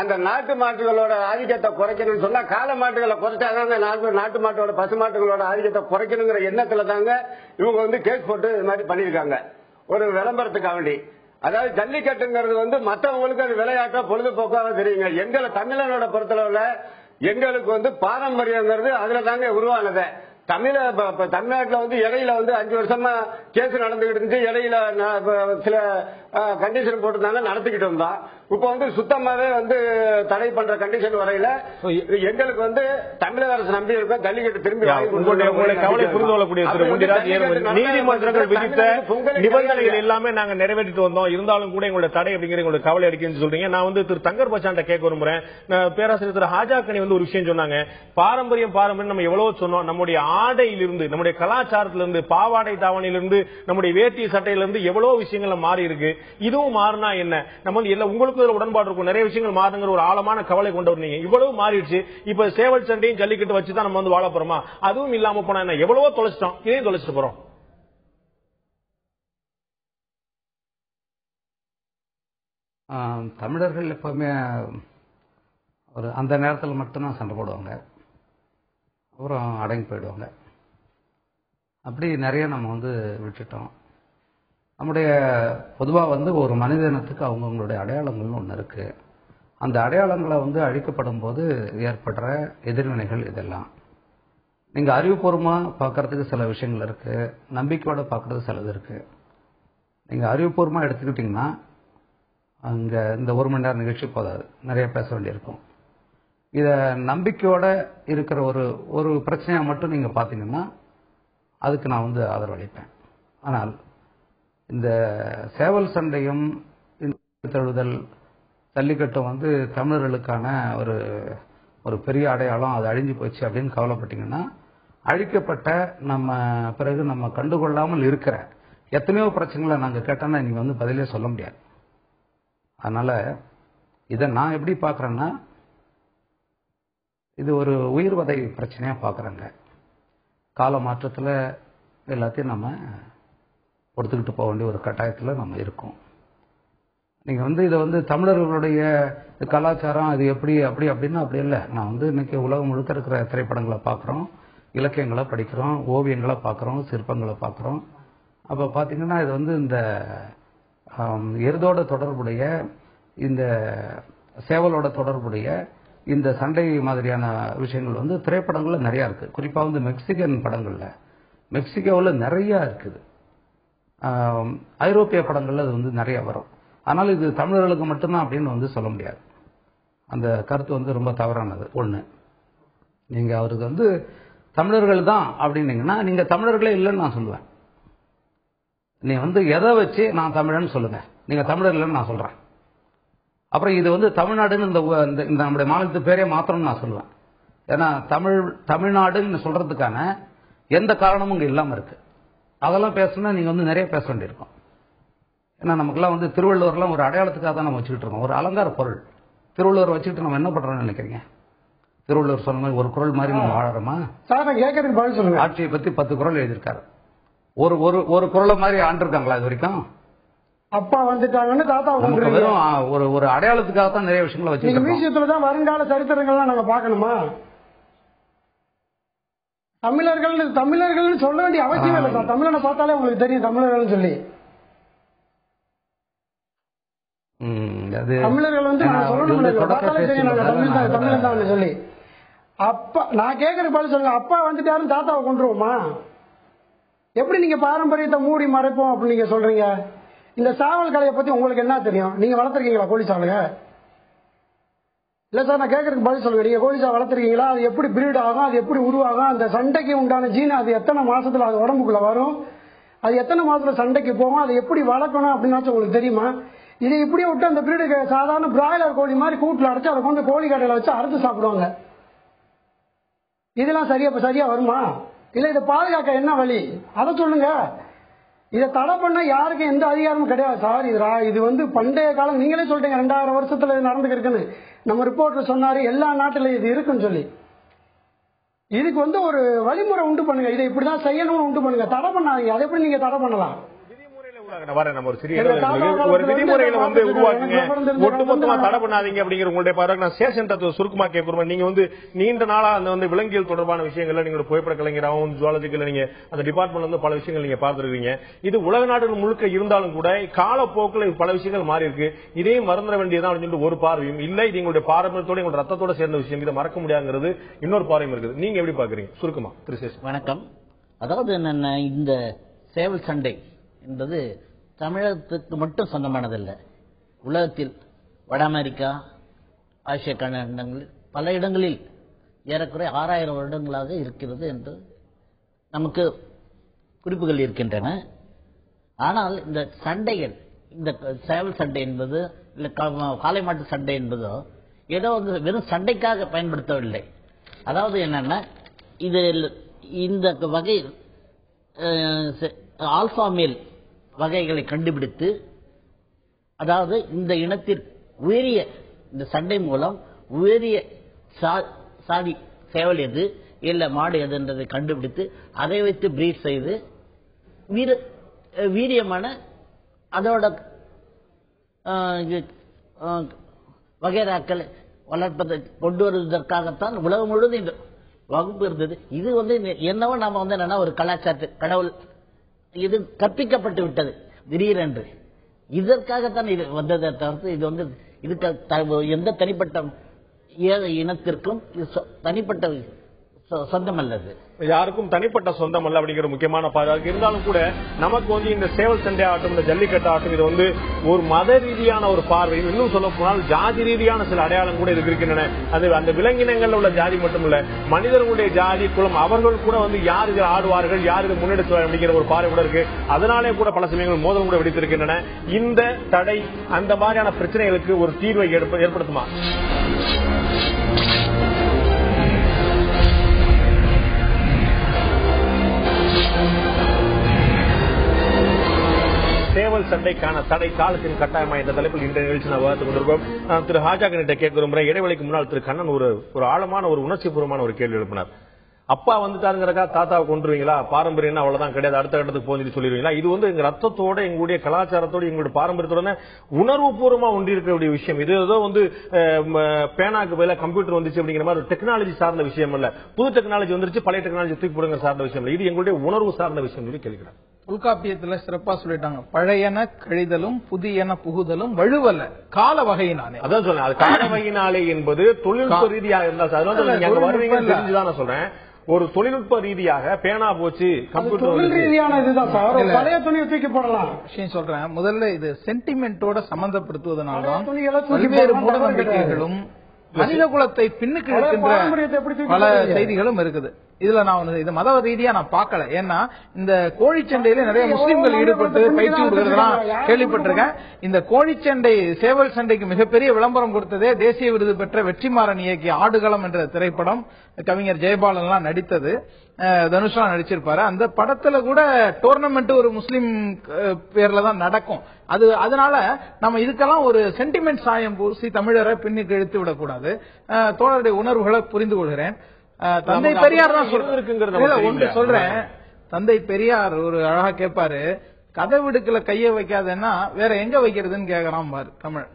அந்த நாட்டு மாட்டுகளோட ஆதிக்கத்தை குறைக்கணும்னு சொன்னா கால மாட்டுகளை குறைச்சாதாங்க நாட்டு மாட்டோட பசு மாட்டுகளோட ஆதிக்கத்தை குறைக்கணுங்கிற எண்ணத்துல தாங்க இவங்க வந்து கேஸ் போட்டு இது மாதிரி பண்ணிருக்காங்க, ஒரு விளம்பரத்துக்காக வேண்டி. அதாவது ஜல்லிக்கட்டுங்கிறது வந்து மற்றவங்களுக்கு அது விளையாட்டா பொழுதுபோக்காக தெரியுங்க. எங்களை தமிழனோட பொறுத்தளவுல எங்களுக்கு வந்து பாரம்பரியங்கிறது அதுல தாங்க உருவானது. தமிழ்நாட்டில் வந்து இடையில வந்து 5 வருஷமா கேஸ் நடந்துகிட்டு இருந்துச்சு. இடையில சில கண்டிஷன் போட்டுருந்தாங்க, நடத்திக்கிட்டு இருந்தோம். இப்ப வந்து சுத்தமாவே வந்து தடை பண்ற கண்டிஷன் வரையில எங்களுக்கு வந்து தமிழக அரசு நம்பி இருக்க ஜல்லிக்கட்டு திரும்பி கவலை புரிந்து கொள்ளக்கூடிய திரு முண்டிராஜ், நீதிமன்றங்கள் விதித்த நிபந்தனைகள் எல்லாமே நாங்க நிறைவேற்றிட்டு வந்தோம், இருந்தாலும் கூட எங்களுடைய தடை அப்படிங்கிற எங்களுடைய கவலை அடிக்குன்னு சொல்றீங்க. நான் வந்து திரு தங்கர் பச்சாண்ட கேட்க விரும்புறேன். பேராசிரியர் திரு ஹாஜாக்கனி வந்து ஒரு விஷயம் சொன்னாங்க. பாரம்பரியம் நம்ம எவ்வளவு சொன்னோம், நம்முடைய ஆடையிலிருந்து நம்முடைய கலாச்சாரத்திலிருந்து பாவாடை தாவணியிலிருந்து நம்முடைய வேட்டி சட்டையிலிருந்து எவ்வளவு விஷயங்கள் மாறி இருக்கு. இதுவும் மாறினா என்ன, நம்ம வந்து எல்லாம் உங்களுக்கு உடன்பாடு இருக்கும், நிறைய விஷயங்கள் மாறுங்கிற ஒரு ஆழமான கவலை கொண்டவர் நீங்க. இவ்வளவு மாறிடுச்சு, இப்ப சேவல் சண்டையும் ஜல்லிக்கட்டு வச்சுதான் நம்ம வந்து வாழ போறோமா? அதுவும் இல்லாம போனா என்ன, எவ்வளவோ தொலைச்சிட்டோம், இதையும் தொலைச்சிட்டு போறோம். தமிழர்கள் எப்பவுமே ஒரு அந்த நேரத்தில் மட்டும்தான் சண்டை போடுவாங்க, அப்புறம் அடங்கி போயிடுவாங்க. அப்படி நிறைய நம்ம வந்து விட்டுட்டோம். நம்முடைய பொதுவாக வந்து ஒரு மனிதனத்துக்கு அவங்கவுங்களுடைய அடையாளங்கள்னு ஒன்று இருக்கு. அந்த அடையாளங்களை வந்து அழிக்கப்படும் போது ஏற்படுற எதிர்வினைகள் இதெல்லாம் நீங்கள் அறிவுபூர்வமாக பார்க்கறதுக்கு சில விஷயங்கள் இருக்கு, நம்பிக்கையோட பார்க்கறது சிலது இருக்கு. நீங்கள் அறிவுபூர்வமாக எடுத்துக்கிட்டிங்கன்னா அங்கே இந்த 1 மணி நேரம் நிகழ்ச்சி போதாது, நிறைய பேச வேண்டியிருக்கும். இதை நம்பிக்கையோட இருக்கிற ஒரு பிரச்சனையாக மட்டும் நீங்கள் பார்த்தீங்கன்னா அதுக்கு நான் வந்து ஆதரவளிப்பேன். ஆனால் இந்த சேவல் சண்டையும் தழுதல் ஜல்லிக்கட்டும் வந்து தமிழர்களுக்கான ஒரு பெரிய அடையாளம், அது அழிஞ்சு போச்சு அப்படின்னு கவலைப்பட்டீங்கன்னா, அழிக்கப்பட்ட நம்ம பிறகு நம்ம கண்டுகொள்ளாமல் இருக்கிற எத்தனையோ பிரச்சனைகளை நாங்கள் கேட்டோன்னா நீங்கள் வந்து பதிலே சொல்ல முடியாது. அதனால இதை நான் எப்படி பார்க்குறேன்னா, இது ஒரு உயிர்வதை பிரச்சனையா பார்க்குறாங்க. கால மாற்றத்தில் எல்லாத்தையும் நம்ம கொடுத்துக்கிட்டு போக வேண்டிய ஒரு கட்டாயத்தில் நம்ம இருக்கோம். நீங்கள் வந்து இதை வந்து தமிழர்களுடைய கலாச்சாரம் அது எப்படி அப்படின்னு அப்படி இல்லை. நான் வந்து இன்னைக்கு உலகம் முழுக்க இருக்கிற திரைப்படங்களை பார்க்குறோம், இலக்கியங்களை படிக்கிறோம், ஓவியங்களை பார்க்குறோம், சிற்பங்களை பார்க்குறோம். அப்போ பார்த்தீங்கன்னா இது வந்து இந்த எருதோட தொடர்புடைய இந்த சேவலோட தொடர்புடைய இந்த சண்டை மாதிரியான விஷயங்கள் வந்து திரைப்படங்கள்ல நிறைய இருக்கு. குறிப்பாக வந்து மெக்சிகன் படங்கள்ல, மெக்சிகோவில் நிறைய இருக்குது. ஐரோப்பிய படங்கள்ல அது வந்து நிறைய வரும். ஆனால் இது தமிழர்களுக்கு மட்டும்தான் அப்படின்னு வந்து சொல்ல முடியாது. அந்த கருத்து வந்து ரொம்ப தவறானது. ஒண்ணு, நீங்க அவருக்கு வந்து தமிழர்கள் தான் அப்படின்னீங்கன்னா நீங்க தமிழர்களே இல்லைன்னு நான் சொல்லுவேன். நீ வந்து எதை வச்சு நான் தமிழன்னு சொல்லுங்க, நீங்க தமிழர் இல்லைன்னு நான் சொல்றேன். அப்புறம் இது வந்து தமிழ்நாடுன்னு இந்த நம்முடைய மாநிலத்து பேரே மாத்திரம்னு நான் சொல்லுவேன். ஏன்னா தமிழ்நாடுன்னு சொல்றதுக்கான எந்த காரணமும் இங்க இல்லாம இருக்கு. அதெல்லாம் பேசணும்னா நீங்க வந்து நிறைய பேச வேண்டியிருக்கும். ஏன்னா நமக்குலாம் வந்து திருவள்ளுவர்லாம் ஒரு அடையாளத்துக்காக தான் நம்ம வச்சுக்கிட்டு இருக்கோம், ஒரு அலங்கார பொருள். திருவள்ளுவர் வச்சுக்கிட்டு நம்ம என்ன பண்றோம்னு நினைக்கிறீங்க? திருவள்ளுவர் சொன்ன மாதிரி ஒரு குறள் மாதிரி நம்ம வாழறோமா? ஆட்சியை பத்தி 10 குறள் எழுதியிருக்காரு. ஒரு குறளை மாதிரி ஆண்டிருக்காங்களா இது வரைக்கும்? அப்பா வந்துட்டாங்கன்னு தாத்தா வெறும் ஒரு அடையாளத்துக்காக தான் நிறைய விஷயங்களை வச்சு மியூசியத்துலதான் வருங்கால சரித்திரங்கள்லாம் நாங்க பாக்கணுமா? தமிழர்கள் சொல்ல வேண்டிய அவசியம் இல்லை சார். தமிழனை பார்த்தாலே உங்களுக்கு தெரியும் தமிழர்கள் சொல்லி. தமிழர்கள் வந்து தமிழன் தான் சொல்லி. அப்பா நான் கேட்கறது பதில் சொல்லுங்க. அப்பா வந்துட்டாருன்னு தாத்தாவை கொண்டுருவோமா? எப்படி நீங்க பாரம்பரியத்தை மூடி மறைப்போம் அப்படின்னு நீங்க சொல்றீங்க? இந்த சேவல் கலையை பத்தி உங்களுக்கு என்ன தெரியும்? நீங்க வளர்த்துருக்கீங்களா கோழி சேவலுங்க? இல்ல சார், நான் கேட்கறதுக்கு பதில் சொல்லுங்க. நீங்க கோழி சேவல் வளர்த்துருக்கீங்களா? அது எப்படி பிரீட் ஆகும், அது எப்படி உருவாகும், அந்த சண்டைக்கு உண்டான ஜீன் அது எத்தனை மாசத்துல அது உடம்புக்குள்ள வரும், அது எத்தனை மாசத்துல சண்டைக்கு போகும், அது எப்படி வளர்க்கணும் அப்படின்னாச்சும் உங்களுக்கு தெரியுமா? இதை இப்படியே விட்டு அந்த பிரீடு சாதாரண பிராய்லர் கோழி மாதிரி கூட்டுல அடைச்சு அதை கொண்டு கோழி கடையில வச்சு அறுத்து சாப்பிடுவாங்க. இதெல்லாம் சரியா வருமா? இல்ல இதை பாதுகாக்க என்ன வழி அதை சொல்லுங்க. இதை தடை பண்ண யாருக்கும் எந்த அதிகாரமும் கிடையாது சார். இது வந்து பண்டைய காலம், நீங்களே சொல்லிட்டீங்க 2000 வருஷத்துல இது நடந்துருக்குன்னு. நம்ம ரிப்போர்ட்ல சொன்னாரு எல்லா நாட்டிலும் இது இருக்குன்னு சொல்லி. இதுக்கு வந்து ஒரு வழிமுறை உண்டு பண்ணுங்க. இதை இப்படிதான் செய்யணும்னு உண்டு பண்ணுங்க. தடை பண்ணாதீங்க. அதை எப்படி நீங்க தடை பண்ணலாம்? ஒரு விதிமுறையில வந்து உருவாக்குங்க, ஒட்டுமொத்தமா தடை பண்ணாதீங்க அப்படிங்கிற உங்களுடைய பார்வை. நான் சேஷன் தத்துவ சுருக்கமா கேட்கிறோம். நீங்க வந்து நீண்ட நாளா அந்த வந்து விலங்கியல் தொடர்பான விஷயங்கள்ல நீங்க புகைப்பட கலைஞராகவும் ஜுவாலஜிக்கல் நீங்க அந்த டிபார்ட்மெண்ட்ல வந்து பல விஷயங்கள் நீங்க பார்த்துருக்கீங்க. இது உலக நாடுகள் முழுக்க இருந்தாலும் கூட காலப்போக்கில் பல விஷயங்கள் மாறி இருக்கு. இதையும் மறந்துட வேண்டியதான் அப்படின்னு சொல்லிட்டு ஒரு பார்வையும் இல்ல. இது எங்களுடைய பாரம்பரியத்தோட எங்களுடைய ரத்தத்தோட சேர்ந்த விஷயம், இதை மறக்க முடியாதுங்கிறது இன்னொரு பார்வையும் இருக்குது. நீங்க எப்படி பாக்குறீங்க சுருக்கமா திரு சேஷன்? வணக்கம். அதாவது என்னன்னா, இந்த சேவல் சண்டை என்பது தமிழகத்துக்கு மட்டும் சொந்தமானதல்ல. உலகத்தில் வட அமெரிக்கா, ஆசிய கண்டங்கள் பல இடங்களில் ஏறக்குறைய 6000 வருடங்களாக இருக்கிறது என்று நமக்கு குறிப்புகள் இருக்கின்றன. ஆனால் இந்த சண்டைகள், இந்த சேவல் சண்டை என்பது இல்லை காளை மாட்டு சண்டை என்பதோ ஏதோ வந்து வெறும் சண்டைக்காக பயன்படுத்தவில்லை. அதாவது என்னன்னா, இது இந்த வகை ஆல்பா மேல் வகைகளை கண்டுபிடித்து, அதாவது இந்த இனத்திற்கு உயரிய, இந்த சண்டை மூலம் உயரிய சாதி சேவல் எது இல்ல மாடு எது என்றதை கண்டுபிடித்து அதை வைத்து பிரீட் செய்து வீரியமான அதோட வகைராக்கள் வளர்ப்பதை கொண்டு வருவதற்காகத்தான் உலகம் முழுவதும் இந்த வகுப்பு இருந்தது. இது வந்து என்னவோ நாம வந்து என்னன்னா ஒரு கலாச்சாரத்து கடவுள் இது கற்பிக்கப்பட்டு விட்டது திடீரென்று. இதற்காகத்தான் இது வந்ததை தவிர்த்து இது வந்து இதுக்கு எந்த தனிப்பட்ட இனத்திற்கும் தனிப்பட்ட சொந்தம் அல்லது யாருக்கும் தனிப்பட்ட சொந்தம் அல்ல அப்படிங்கிற முக்கியமான பாதுகாப்பு இருந்தாலும் கூட நமக்கு வந்து இந்த சேவல் சண்டை ஆட்டம், இந்த ஜல்லிக்கட்டு ஆட்டம், இது வந்து ஒரு மத ரீதியான ஒரு பார்வை, இன்னும் சொல்ல போனால் ஜாதி ரீதியான சில அடையாளம் கூட இதுக்கு இருக்கின்றன. அது அந்த விலங்கினங்கள் உள்ள ஜாதி மட்டுமல்ல, மனிதர்களுடைய ஜாதி குலம் அவர்கள் கூட வந்து யார் இதில் ஆடுவார்கள், யார் இதை முன்னெடுத்து அப்படிங்கிற ஒரு பார்வை கூட இருக்கு. அதனாலே கூட பல சமயங்கள் மோதல் கூட வெடித்திருக்கின்றன. இந்த தடை அந்த மாதிரியான பிரச்சனைகளுக்கு ஒரு தீர்வை ஏற்படுத்துமா? சேவல் சண்டைக்கான தடை காலத்தின் கட்டாயமா என்ற தலைப்பில் இன்றைய நிகழ்ச்சி நான் பார்த்துக் கொண்டிருக்கோம். திரு ஹாஜாக்கிட்ட கேட்கிறோம். இடைவெளிக்கு முன்னால் திரு கண்ணன் ஒரு ஆழமான ஒரு உணர்ச்சி பூர்வமான ஒரு கேள்வி எழுப்பினார். அப்பா வந்துட்டாருங்கிறக்கா தாத்தாவை கொண்டுருவீங்களா? பாரம்பரியம் அவ்வளவுதான் கிடையாது, அடுத்த கட்டத்துக்கு போய் சொல்லிடுவீங்களா? இது வந்து எங்க ரத்தத்தோட, எங்களுடைய கலாச்சாரத்தோட, எங்களுடைய பாரம்பரியத்தோட உணர்வு பூர்வமா ஒன்றி இருக்கக்கூடிய விஷயம். இது ஏதோ வந்து பேனாக்கு பதிலா கம்ப்யூட்டர் வந்துச்சு அப்படிங்கிற மாதிரி டெக்னாலஜி சார்ந்த விஷயம் இல்ல. புது டெக்னாலஜி வந்துருச்சு, பழைய டெக்னாலஜி தூக்கி போடுங்க சார்ந்த விஷயம் இல்ல. இது எங்களுடைய உணர்வு சார்ந்த விஷயம் சொல்லி கேட்கிறேன். தொல்காப்பியத்துல சிறப்பா சொல்லிட்டாங்க, பழையன கழிதலும் புதியன புகுதலும் வழுவல்ல கால வகையினாலே. அதான் சொன்னேன், அது கால வகையினாலே என்பது தொழில்நுட்ப ரீதியாக இருந்தால் தெரிஞ்சுதான் நான் சொல்றேன். ஒரு தொழில்நுட்ப ரீதியாக பேனா போச்சு, கம்ப்யூட்டர் ரீதியான இதுதான் சார். பழைய துணியை தூக்கி போடலாம் விஷயம் சொல்றேன். முதல்ல இது சென்டிமெண்டோட சம்பந்தப்படுத்துவதனால்தான் பல்வேறு மூட நம்பிக்கைகளும் மனித குலத்தை பின்னுக்கு இழுக்கின்ற பல செய்திகளும் இருக்குது. இதுல நான் இது மத ரீதியா நான் பார்க்கல. ஏன்னா இந்த கோழிச்சண்டையில நிறைய முஸ்லிம்கள் ஈடுபட்டு பயிற்சி கொடுக்கறதெல்லாம் கேள்விப்பட்டிருக்கேன். இந்த கோழிச்சண்டை சேவல் சண்டைக்கு மிகப்பெரிய விளம்பரம் கொடுத்ததே தேசிய விருது பெற்ற வெற்றிமாறன் இயக்கிய ஆடுகளம் என்ற திரைப்படம். கவிஞர் ஜெயபாலன் எல்லாம் நடித்தது, தனுஷா நடிச்சிருப்பாரு. அந்த படத்துல கூட டோர்னமெண்ட் ஒரு முஸ்லிம் பேர்ல தான் நடக்கும். அதனால நம்ம இதுக்கெல்லாம் ஒரு சென்டிமெண்ட் சாயம் பூசி தமிழரை பின்னுக்கு இழுத்து விடக்கூடாது. தோழருடைய உணர்வுகளை புரிந்து கொள்கிறேன். தந்தை பெரியார் தான் சொல்றேன். தந்தை பெரியார் ஒரு அழகா கேட்பாரு, கதவிடுக்குல கைய வைக்காதன்னா வேற எங்க வைக்கிறதுன்னு கேக்குறான் பாரு தமிழ்.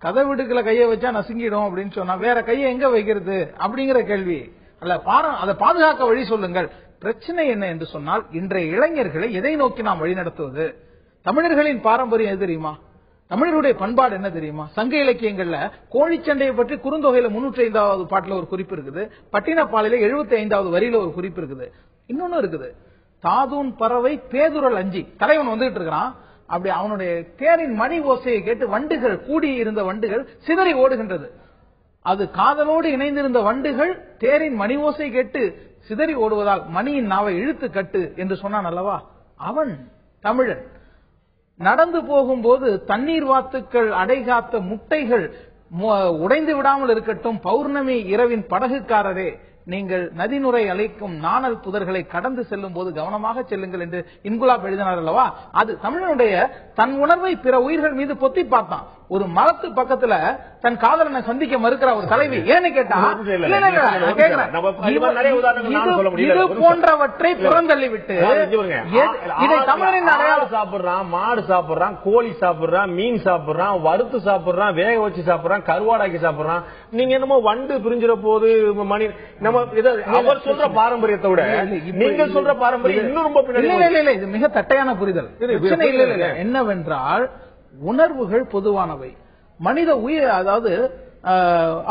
கதவிடுக்குல கைய வச்சா நசுங்கிடும் அப்படின்னு சொன்னா வேற கைய எங்க வைக்கிறது அப்படிங்கிற கேள்வி அல்ல. அதை பாதுகாக்க வழி சொல்லுங்கள். பிரச்சனை என்ன என்று சொன்னால், இன்றைய இளைஞர்களை எதை நோக்கி நாம் வழிநடத்துவது? தமிழர்களின் பாரம்பரியம் எது தெரியுமா? தமிழருடைய பண்பாடு என்ன தெரியுமா? சங்க இலக்கியங்கள்ல கோழிச்சண்டையை பற்றி குறுந்தொகையில 305வது பாட்டுல ஒரு குறிப்பு இருக்குது. பட்டினப்பாலையில 75வது வரியில ஒரு குறிப்பு இருக்குது. இன்னொன்னு இருக்குது, தாதூன் பறவை பேதுரல் அஞ்சி. தலைவன் வந்துட்டு இருக்கிறான், அப்படி அவனுடைய தேரின் மணி ஓசையை கேட்டு வண்டுகள் கூடி இருந்த வண்டுகள் சிதறி ஓடுகின்றது. அது காதலோடு இணைந்திருந்த வண்டுகள் தேரின் மணி ஓசை கேட்டு சிதறி ஓடுவதால் மணியின் நாவை இழுத்து கட்டு என்று சொன்னான் அல்லவா, அவன் தமிழன். நடந்து போகும்போது தண்ணீர் வாத்துக்கள் அடைகாத்த முட்டைகள் உடைந்து விடாமல் இருக்கட்டும், பௌர்ணமி இரவின் படகுக்காரரே நீங்கள் நதிநுரை அழைக்கும் நாணல் புதர்களை கடந்து செல்லும் போது கவனமாக செல்லுங்கள் என்று இன்குலாப் எழுதினார் அல்லவா. அது தமிழனுடைய தன் உணர்வை பிற உயிர்கள் மீது பொத்தி பார்த்தான். ஒரு மரத்து பக்கத்துல தன் காதலனை சந்திக்க மறுக்கிற ஒரு தலைவி ஏன்னு கேட்டா, இது போன்றவற்றை புறந்தள்ளி விட்டு இதை தமிழரின் அடையாளம் சாப்பிடுறான், மாடு சாப்பிடுறான், கோழி சாப்பிடுறான், மீன் சாப்பிடுறான், வறுத்து சாப்பிடுறான், வேக வச்சு சாப்பிடுறான், கருவாடாக்கி சாப்பிடுறான். நீங்க என்னமோ வண்டு பிரிஞ்சிட போது மணி நம்ம அவர் சொல்ற பாரம்பரியத்தை விட நீங்க சொல்ற பாரம்பரியம் இன்னும் ரொம்ப பின்னாடி. இது மிக தட்டையான புரிதல். பிரச்சனை இல்லை என்னவென்றால் உணர்வுகள் பொதுவானவை. மனித உயிர், அதாவது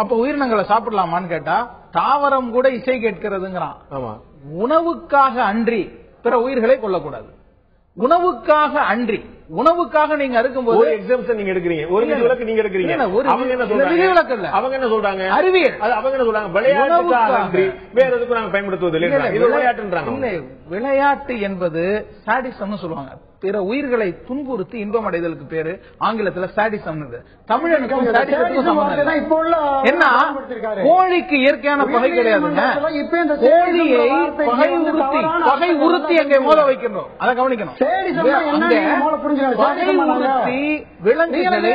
அப்ப உயிரினங்களை சாப்பிடலாமான்னு கேட்டா தாவரம் கூட இசை கேட்கிறதுங்கிறான். உணவுக்காக அன்றி பிற உயிர்களை கொல்லக்கூடாது. உணவுக்காக அன்றி, உணவுக்காக நீங்க இருக்கும்போது எக்ஸாம்ஷன் நீங்க எடுக்கிறீங்க, ஒரு விலக்கு நீங்க எடுக்கிறீங்க. அவங்க என்ன சொல்றாங்க? அவங்க என்ன சொல்றாங்க? அறிவியல். அவங்க என்ன சொல்றாங்க? விளையாட்டுக்காக அன்றி வேற எதுக்கும் நாங்க பயன்படுத்துவது இல்லை, இது விளையாட்டுன்றாங்க. விளையாட்டு என்பது சாடிசம்னு சொல்லுவாங்க. பிற உயிர்களை துன்புறுத்தி இன்பம் அடைதலுக்கு பேரு ஆங்கிலத்துல சாடிசம். தமிழனுக்கும் என்ன, கோழிக்கு இயற்கையான பகை கிடையாதுங்க. கோழியை பகை உறுத்தி அங்கே மோத வைக்கணும், அதை கவனிக்கணும். பகை உறுத்தி விலங்குகளை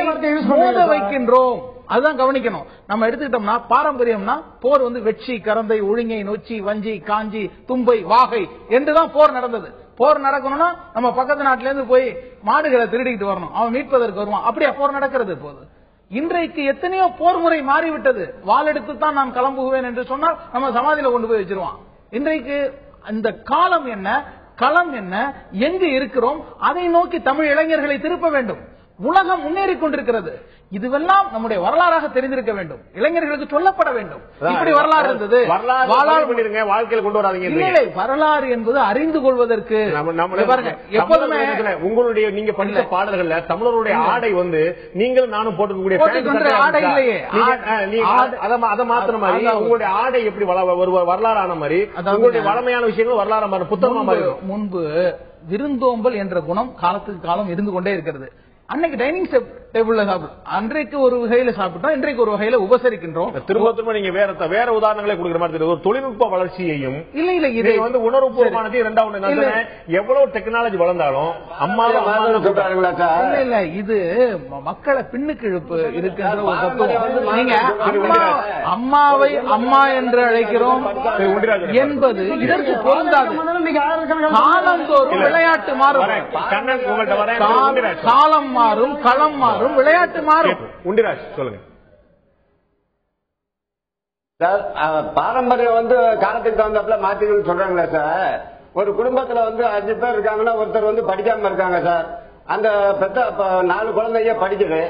மோத வைக்கின்றோம், அதுதான் கவனிக்கணும். நம்ம எடுத்துக்கிட்டோம்னா பாரம்பரியம்னா போர் வெட்சி, கரந்தை, ஒழுங்கை, நொச்சி, வஞ்சி, காஞ்சி, தும்பை, வாகை என்றுதான் போர் நடந்தது. போர் நடக்கணும்னா நம்ம பக்கத்து நாட்டில இருந்து போய் மாடுகளை திருடிக்கிட்டு வரணும், அவன் மீட்பதற்கு வருவான். அப்படியே போர் நடக்கிறது. போது இன்றைக்கு எத்தனையோ போர் முறை மாறிவிட்டது. வாள் எடுத்துத்தான் நான் கிளம்புவேன் என்று சொன்னால் நம்ம சமாதியில கொண்டு போய் வச்சிருவான். இன்றைக்கு இந்த காலம் என்ன, களம் என்ன, எங்கு இருக்கிறோம், அதை நோக்கி தமிழ் இளைஞர்களை திருப்ப வேண்டும். உலகம் முன்னேறி கொண்டிருக்கிறது. இதுவெல்லாம் நம்முடைய வரலாறாக தெரிந்திருக்க வேண்டும், இளைஞர்களுக்கு சொல்லப்பட வேண்டும். இப்படி வரலாறு இருந்தது, வாழ்க்கையில் கொண்டு வராதீங்க. இல்லை, வரலாறு என்பது அறிந்து கொள்வதற்கு. எப்போதுமே உங்களுடைய நீங்க படித்த பாடல்கள்ல தமிழருடைய ஆடை நீங்களும் நானும் போட்டுக்கூடிய ஆடை இல்லையே, அதை மாத்திர மாதிரி உங்களுடைய ஆடை எப்படி வரலாறான மாதிரி உங்களுடைய வளமையான விஷயங்கள் வரலாறு புத்தகமா மாதிரி. முன்பு விருந்தோம்பல் என்ற குணம் காலத்துக்கு காலம் இருந்து கொண்டே இருக்கிறது. அன்னைக்கு டைனிங் டேபிள்ல சாப்பிடும், அன்றைக்கு ஒரு வகையில சாப்பிட்டோம், இன்றைக்கு ஒரு வகையில உபசரிக்கின்றோம். திரும்ப திரும்ப நீங்க வேற உதாரணங்களை கொடுக்கிற மாதிரி தெரியுது. ஒரு தொழில்நுட்ப வளர்ச்சியையும் இல்ல இதை உணர்வுபூர்வமானது. இரண்டாவது எவ்வளவு டெக்னாலஜி வளர்ந்தாலும் இல்ல இது மக்களை பின்னுக்கு இழுப்பு இருக்கின்ற ஒரு தத்துவம். நீங்க அம்மாவை அம்மா என்று அழைக்கிறோம் என்பது இதற்கு பொருந்தாது. காலந்தோறும் விளையாட்டு மாறும், காலம் மாறும், களம் மாறும், விளையாட்டு மாறும். உண்டிராஜ் சொல்லுங்க சார். பாரம்பரியம் காலத்துக்கு தகுந்தாப்புல மாத்திக்கணும்னு சொல்றாங்களா சார்? ஒரு குடும்பத்துல 5 பேர் இருக்காங்கன்னா ஒருத்தர் படிக்காம இருக்காங்க சார். அந்த பெத்த 4 குழந்தைங்க படிக்குது.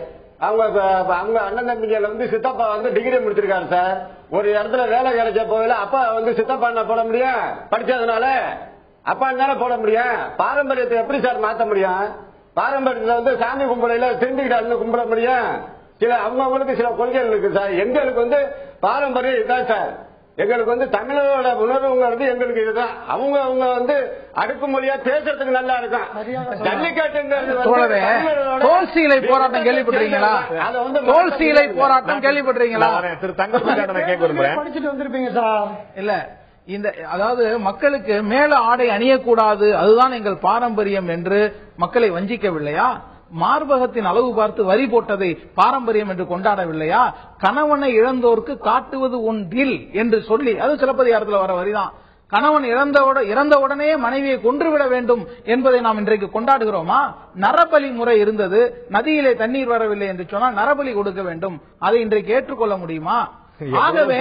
அவங்க அண்ணன் தம்பிகள் சித்தப்பா டிகிரி முடிச்சிருக்காரு சார். ஒரு இடத்துல வேலை கிடைச்ச போகல அப்பா சித்தப்பா என்ன போட முடியும்? படிச்சதுனால அப்பா என்ன போட முடியும்? பாரம்பரியத்தை எப்படி சார் மாத்த முடியும்? பாரம்பரியத்துல சாமி கும்பிடையில திருந்திக்கிட்டு கும்பிட முடியும்? சில அவங்களுக்கு சில கொள்கைகள் இருக்கு சார். எங்களுக்கு பாரம்பரியம் இதுதான் சார். எங்களுக்கு தமிழரோட உணர்வுங்கிறது எங்களுக்கு இதுதான். அவங்க அடுக்குமொழியா பேசுறதுக்கு நல்லா இருக்கும். ஜல்லிக்கட்டுங்கிறது தோல்சீலை போராட்டம் கேள்விப்பட்டிருக்கீங்களா? தோல்சீலை போராட்டம் கேள்விப்பட்டிருக்கீங்களா? திரு தங்கராஜ் கேட்க விரும்புறேன். படிச்சுட்டு வந்திருப்பீங்க சார். இல்ல அதாவது மக்களுக்கு மேல ஆடை அணியக்கூடாது, அதுதான் எங்கள் பாரம்பரியம் என்று மக்களை வஞ்சிக்கவில்லையா? மார்பகத்தின் அளவு பார்த்து வரி போட்டதை பாரம்பரியம் என்று கொண்டாடவில்லையா? கணவனை இழந்தோருக்கு காட்டுவது ஒன்றில் என்று சொல்லி, அது சிலப்பதிகாரத்தில் வர வரிதான். கணவன் இறந்த உடனே மனைவியை கொன்றுவிட வேண்டும் என்பதை நாம் இன்றைக்கு கொண்டாடுகிறோமா? நரபலி முறை இருந்தது. நதியிலே தண்ணீர் வரவில்லை என்று சொன்னால் நரபலி கொடுக்க வேண்டும். அதை இன்றைக்கு ஏற்றுக்கொள்ள முடியுமா? ஆகவே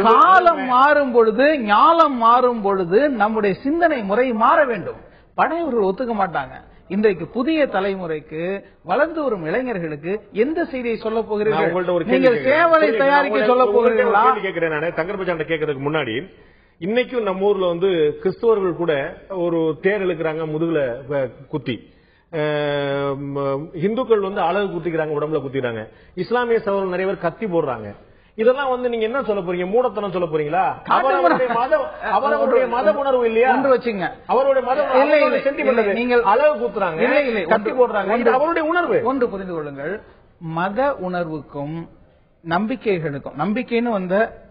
காலம் மாறும் பொழுது, ஞானம் மாறும் பொழுது நம்முடைய சிந்தனை முறை மாற வேண்டும். பழையவர்கள் ஒத்துக்க மாட்டாங்க. இன்றைக்கு புதிய தலைமுறைக்கு, வளர்ந்து வரும் இளைஞர்களுக்கு எந்த செய்தியை சொல்ல போகிறீர்கள்? நீங்கள் சேவலை தயாரிக்க சொல்ல போகிறீர்களா? கேட்கிறேன். தங்கர்பச்சான் கேட்கறதுக்கு முன்னாடி இன்னைக்கும் நம்ம ஊர்ல வந்து கிறிஸ்தவர்கள் கூட ஒரு தேர் இழுக்கிறாங்க முதுகுல குத்தி, இந்துக்கள் வந்து அழகு குத்திக்கிறாங்க, உடம்புல குத்திக்கிறாங்க, இஸ்லாமிய சகோதரர்கள் நிறைய பேர் கத்தி போடுறாங்க. இதெல்லாம் வந்து நீங்க என்ன சொல்ல போறீங்க? மூடத்தனம் சொல்ல போறீங்களா? அவருடைய மத உணர்வு இல்லையா? வச்சுங்க, அவருடைய மத சென்டிமெண்ட். நீங்கள் அழகு குத்துறாங்க, கத்தி போடுறாங்க, இது அவருடைய உணர்வு. ஒன்று புரிந்து கொள்ளுங்கள், மத உணர்வுக்கும் நம்பிக்கைகளுக்கும், நம்பிக்கைன்னு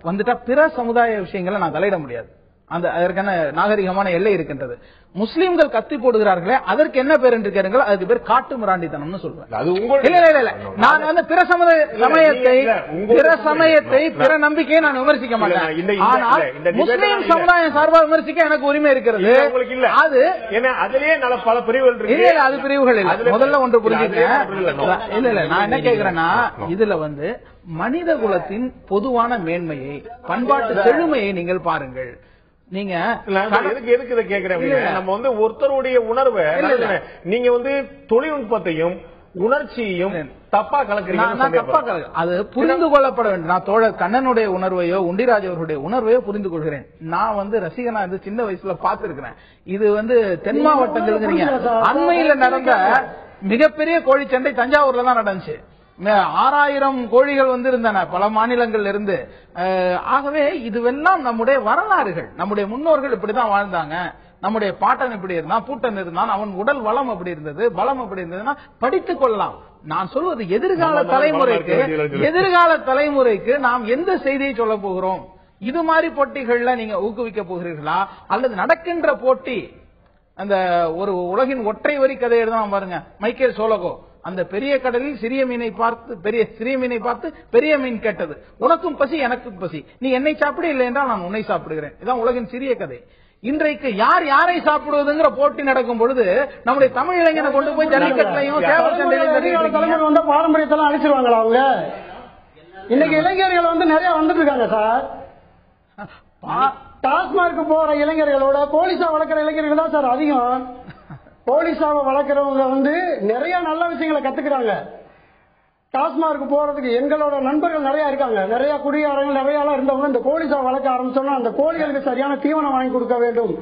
வந்துட்டா பிற சமுதாய விஷயங்களை நான் தலையிட முடியாது, அதற்கான நாகரிகமான எல்லை இருக்கின்றது. முஸ்லிம்கள் கத்தி போடுகிறார்களே அதற்கு என்ன பேர் என்று கேளுங்கள், அதுக்கு பேர் காட்டு மிராண்டித்தனம்னு சொல்றேன். இல்ல நான் வந்து பிற சமயத்தை பிற நம்பிக்கையை நான் விமர்சிக்க மாட்டேன். ஆனால் முஸ்லிம் சமுதாயம் சார்பாக விமர்சிக்க எனக்கு உரிமை இருக்கிறது. அது அதிலேயே பல பிரிவுகள் இருக்கு. இல்ல அது பிரிவுகள் இல்ல. முதல்ல ஒன்று புரிஞ்சுக்க. இல்ல நான் என்ன கேட்கிறேன்னா, இதுல வந்து மனித குலத்தின் பொதுவான மேன்மையை, பண்பாட்டு செழுமையை நீங்கள் பாருங்கள். நீங்க எதுக்கு இதை கேக்குறேன்? நம்ம வந்து ஒருத்தருடைய உணர்வை நீங்க வந்து தொழில்நுட்பத்தையும் உணர்ச்சியையும் தப்பா கலக்குறீங்க. அது புரிந்து கொள்ளப்பட வேண்டும். நான் தோழர் கண்ணனுடைய உணர்வையோ உண்டிராஜ் அவருடைய உணர்வையோ புரிந்து கொள்கிறேன். நான் வந்து ரசிகனா இருந்து சின்ன வயசுல பாத்துருக்கிறேன். இது வந்து தென் மாவட்டங்கள் அண்மையில நடந்த மிகப்பெரிய கோழிச்சண்டை தஞ்சாவூர்ல தான் நடந்துச்சு. 6000 கோழிகள் வந்து இருந்தன பல மாநிலங்கள்ல இருந்து. ஆகவே இதுவெல்லாம் நம்முடைய வரலாறுகள். நம்முடைய முன்னோர்கள் இப்படிதான் வாழ்ந்தாங்க, நம்முடைய பாட்டன் இப்படி இருந்தான், பூட்டன் இருந்தான், அவன் உடல் வளம் அப்படி இருந்தது, பலம் அப்படி இருந்ததுன்னா படித்துக் கொள்ளலாம். நான் சொல்வது எதிர்கால தலைமுறைக்கு நாம் எந்த செய்தியை சொல்ல போகிறோம்? இது மாதிரி போட்டிகள்ல நீங்க ஊக்குவிக்க போகிறீர்களா, அல்லது நடக்கின்ற போட்டி அந்த ஒரு உலகின் ஒற்றை வரி கதை எழுதலாம் பாருங்க, மைக்கேல் சோலகோ. அந்த பெரிய கடலில் சிறிய மீனை பார்த்து பெரிய மீன் கேட்டது, உனக்கும் பசி எனக்கும் பசி, நீ என்னை சாப்பிட இல்லை என்றால் நான் உன்னை சாப்பிடுகிறேன். இதான் உலகின் சிறிய கதை. இன்றைக்கு யாரை சாப்பிடுவதுங்கிற போட்டி நடக்கும் பொழுது நம்முடைய தமிழ் இளைஞனை கொண்டு போய் ஜல்லிக்கட்டையும் சேவல் சண்டையிலும் பாரம்பரியத்தெல்லாம் அழிச்சிருவாங்களா அவங்க? இன்னைக்கு இளைஞர்கள் வந்து நிறைய வந்துட்டு இருக்காங்க சார். டாஸ்மார்க்கு போற இளைஞர்களோட போலீஸா வளர்க்கிற இளைஞர்கள் தான் சார் அதிகம். போலீஸாவை வளர்க்கிறவங்க வந்து நிறைய நல்ல விஷயங்களை கத்துக்கிறாங்க. டாஸ்மார்க்கு போறதுக்கு எங்களோட நண்பர்கள் நிறைய இருக்காங்க, நிறைய குடியாரங்கள் நிறைய இருந்தவங்க இந்த போலீஸா வளர்க்க ஆரம்பிச்சோம்னா அந்த கோழிகளுக்கு சரியான தீவனம் வாங்கி கொடுக்க வேண்டும்,